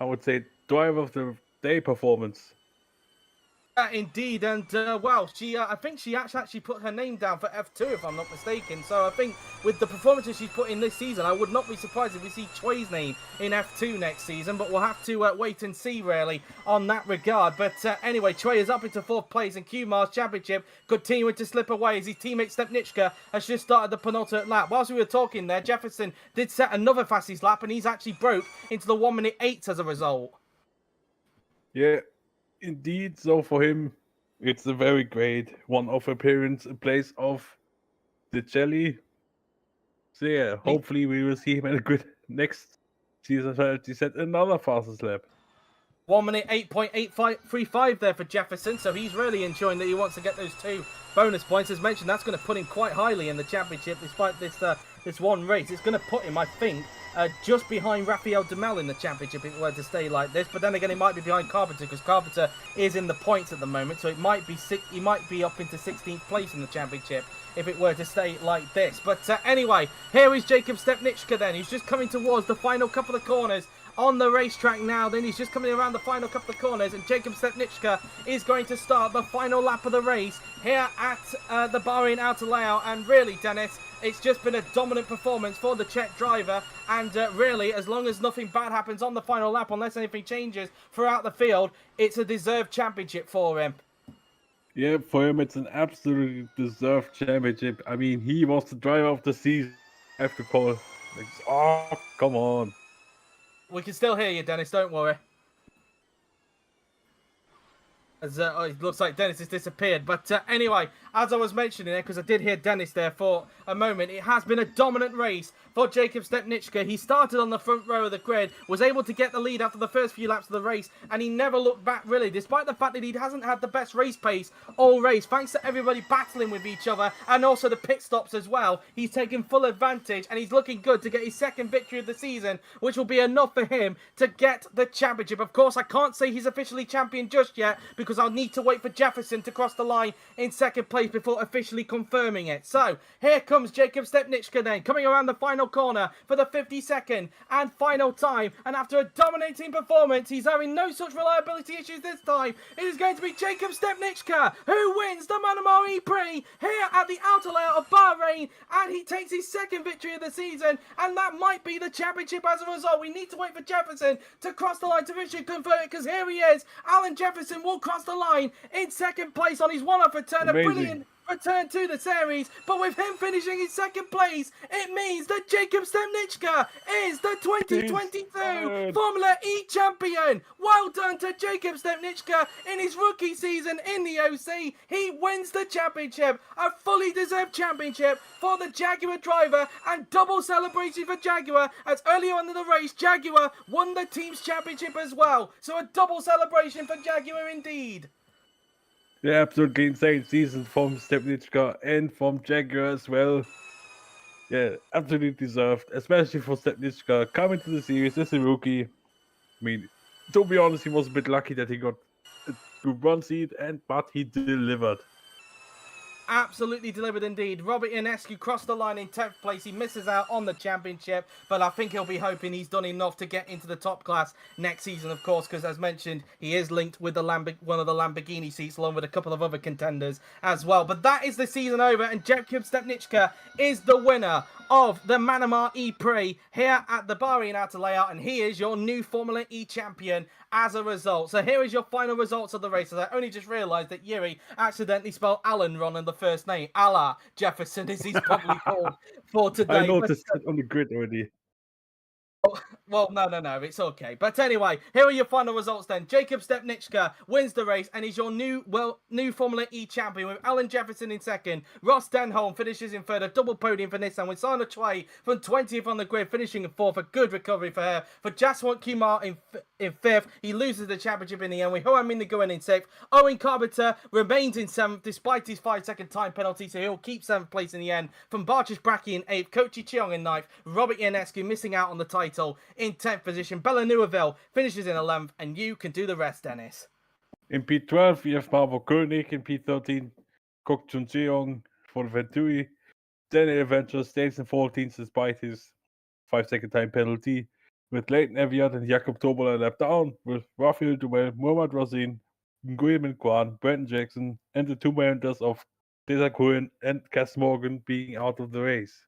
I would say driver of the day performance. Indeed, and well, I think she actually put her name down for F2 if I'm not mistaken. So I think with the performances she's put in this season, I would not be surprised if we see Chui's name in F2 next season. But we'll have to wait and see really on that regard. But anyway, Chui is up into 4th place, and Kumar's championship continuing to slip away as his teammate Stepniczka has just started the penultimate lap. Whilst we were talking there, Jefferson did set another fastest lap, and he's actually broke into the 1 minute 8 as a result. Yeah. Indeed, so for him, it's a very great one-off appearance in place of the Jelly. So yeah, hopefully we will see him in a good next season. He set another fastest lap. 1 minute 8.8535 there for Jefferson, so he's really enjoying that he wants to get those 2 bonus points. As mentioned, that's going to put him quite highly in the championship despite this one race. It's going to put him, I think, just behind Rafael Demel in the championship if it were to stay like this. But then again, it might be behind Carpenter because Carpenter is in the points at the moment, so it might be he might be up into 16th place in the championship if it were to stay like this. But anyway, here is Jacob Stepniczka then. He's just coming towards the final couple of corners on the racetrack now. Then he's just coming around the final couple of corners, and Jacob Stepniczka is going to start the final lap of the race here at the Bahrain Outer layout. And really, Dennis, it's just been a dominant performance for the Czech driver, and really, as long as nothing bad happens on the final lap, unless anything changes throughout the field, it's a deserved championship for him. Yeah, for him, it's an absolutely deserved championship. I mean, he was the driver of the season. I have to call it. Like, oh, come on. We can still hear you, Dennis, don't worry. As it looks like Dennis has disappeared. But anyway, as I was mentioning there, because I did hear Dennis there for a moment, it has been a dominant race for Jacob Stepniczka. He started on the front row of the grid, was able to get the lead after the first few laps of the race, and he never looked back really, despite the fact that he hasn't had the best race pace all race, thanks to everybody battling with each other, and also the pit stops as well. He's taken full advantage, and he's looking good to get his 2nd victory of the season, which will be enough for him to get the championship. Of course, I can't say he's officially champion just yet, because I'll need to wait for Jefferson to cross the line in 2nd place place before officially confirming it. So here comes Jakob Stepniczka then, coming around the final corner for the 52nd and final time. And after a dominating performance, he's having no such reliability issues this time. It is going to be Jakob Stepniczka who wins the Manama Prix here at the outer layout of Bahrain, and he takes his second victory of the season, and that might be the championship as a result. We need to wait for Jefferson to cross the line to officially confirm it, because here he is. Alan Jefferson will cross the line in second place on his one-off return. Amazing. A brilliant return to the series, but with him finishing in second place, it means that Jakob Stepniczka is the 2022 Formula E champion. Well done to Jakob Stepniczka in his rookie season in the OC. He wins the championship, a fully deserved championship for the Jaguar driver, and double celebration for Jaguar, as earlier on in the race, Jaguar won the team's championship as well. So a double celebration for Jaguar indeed. Yeah, absolutely insane season from Stepniczka and from Jaguar as well. Yeah, absolutely deserved, especially for Stepniczka coming to the series as a rookie. I mean, to be honest, he was a bit lucky that he got a Group 1 seat, but he delivered. Absolutely delivered indeed. Robert Ionescu crossed the line in 10th place. He misses out on the championship, but I think he'll be hoping he's done enough to get into the top class next season, of course, because as mentioned, he is linked with the one of the Lamborghini seats, along with a couple of other contenders as well. But that is the season over, and Jakob Stepniczka is the winner of the Manama Prix here at the Bahrain Outer layout, and he is your new Formula E champion as a result. So here is your final results of the races. I only just realised that Yuri accidentally spelled Alan wrong in the first name. Allah Jefferson, as he's probably called for today. I noticed that on the grid already. Well, no, it's okay. But anyway, here are your final results then. Jakob Stepniczka wins the race and is your new Formula E champion, with Alan Jefferson in second. Ross Denholm finishes in third, a double podium for Nissan, with Sana Choi from 20th on the grid, finishing in fourth. A good recovery for her. For Jaswant Kumar in fifth, he loses the championship in the end, with Johan Mindergoen in sixth. Owen Carpenter remains in seventh despite his 5-second time penalty, so he'll keep seventh place in the end. From Bartosz Bracki in eighth, Kochi Cheong in ninth, Robert Ionescu missing out on the title in 10th position. Bella Nouaville finishes in 11th, and you can do the rest, Dennis. In P12, we have Marvo Koenig. In P13, Kok Chun Cheong for the Venturi. Daniel Adventure stays in 14th despite his 5-second time penalty, with Leighton Eviat and Jakob Tobola lap down, with Rafael Dumel, Muhammad Razin, Nguyen Kwan, Brandon Jackson, and the two members of Desa Cohen and Cass Morgan being out of the race.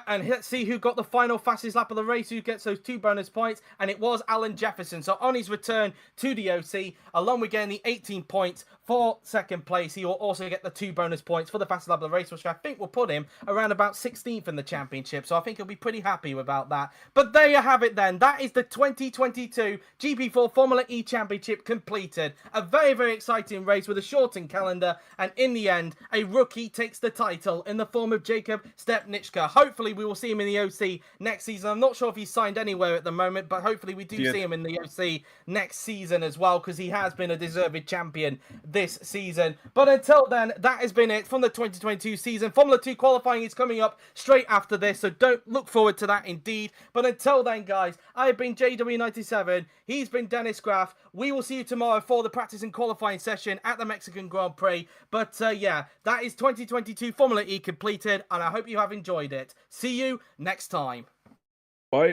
And let's see who got the final fastest lap of the race, who gets those 2 bonus points, and it was Alan Jefferson. So on his return to the OC, along with getting the 18 points for second place, he will also get the 2 bonus points for the fastest lap of the race, which I think will put him around about 16th in the championship. So I think he'll be pretty happy about that. But there you have it then. That is the 2022 GP4 Formula E Championship completed. A very, very exciting race with a shortened calendar, and in the end, a rookie takes the title in the form of Jakob Stepniczka. Hopefully we will see him in the OC next season. I'm not sure if he's signed anywhere at the moment, but hopefully we do see him in the OC next season as well, because he has been a deserved champion this season. But until then, that has been it from the 2022 season. Formula 2 qualifying is coming up straight after this, so don't look forward to that indeed. But until then, guys, I've been JW97. He's been Dennis Graff. We will see you tomorrow for the practice and qualifying session at the Mexican Grand Prix. But yeah, that is 2022 Formula E completed, and I hope you have enjoyed it. See you next time.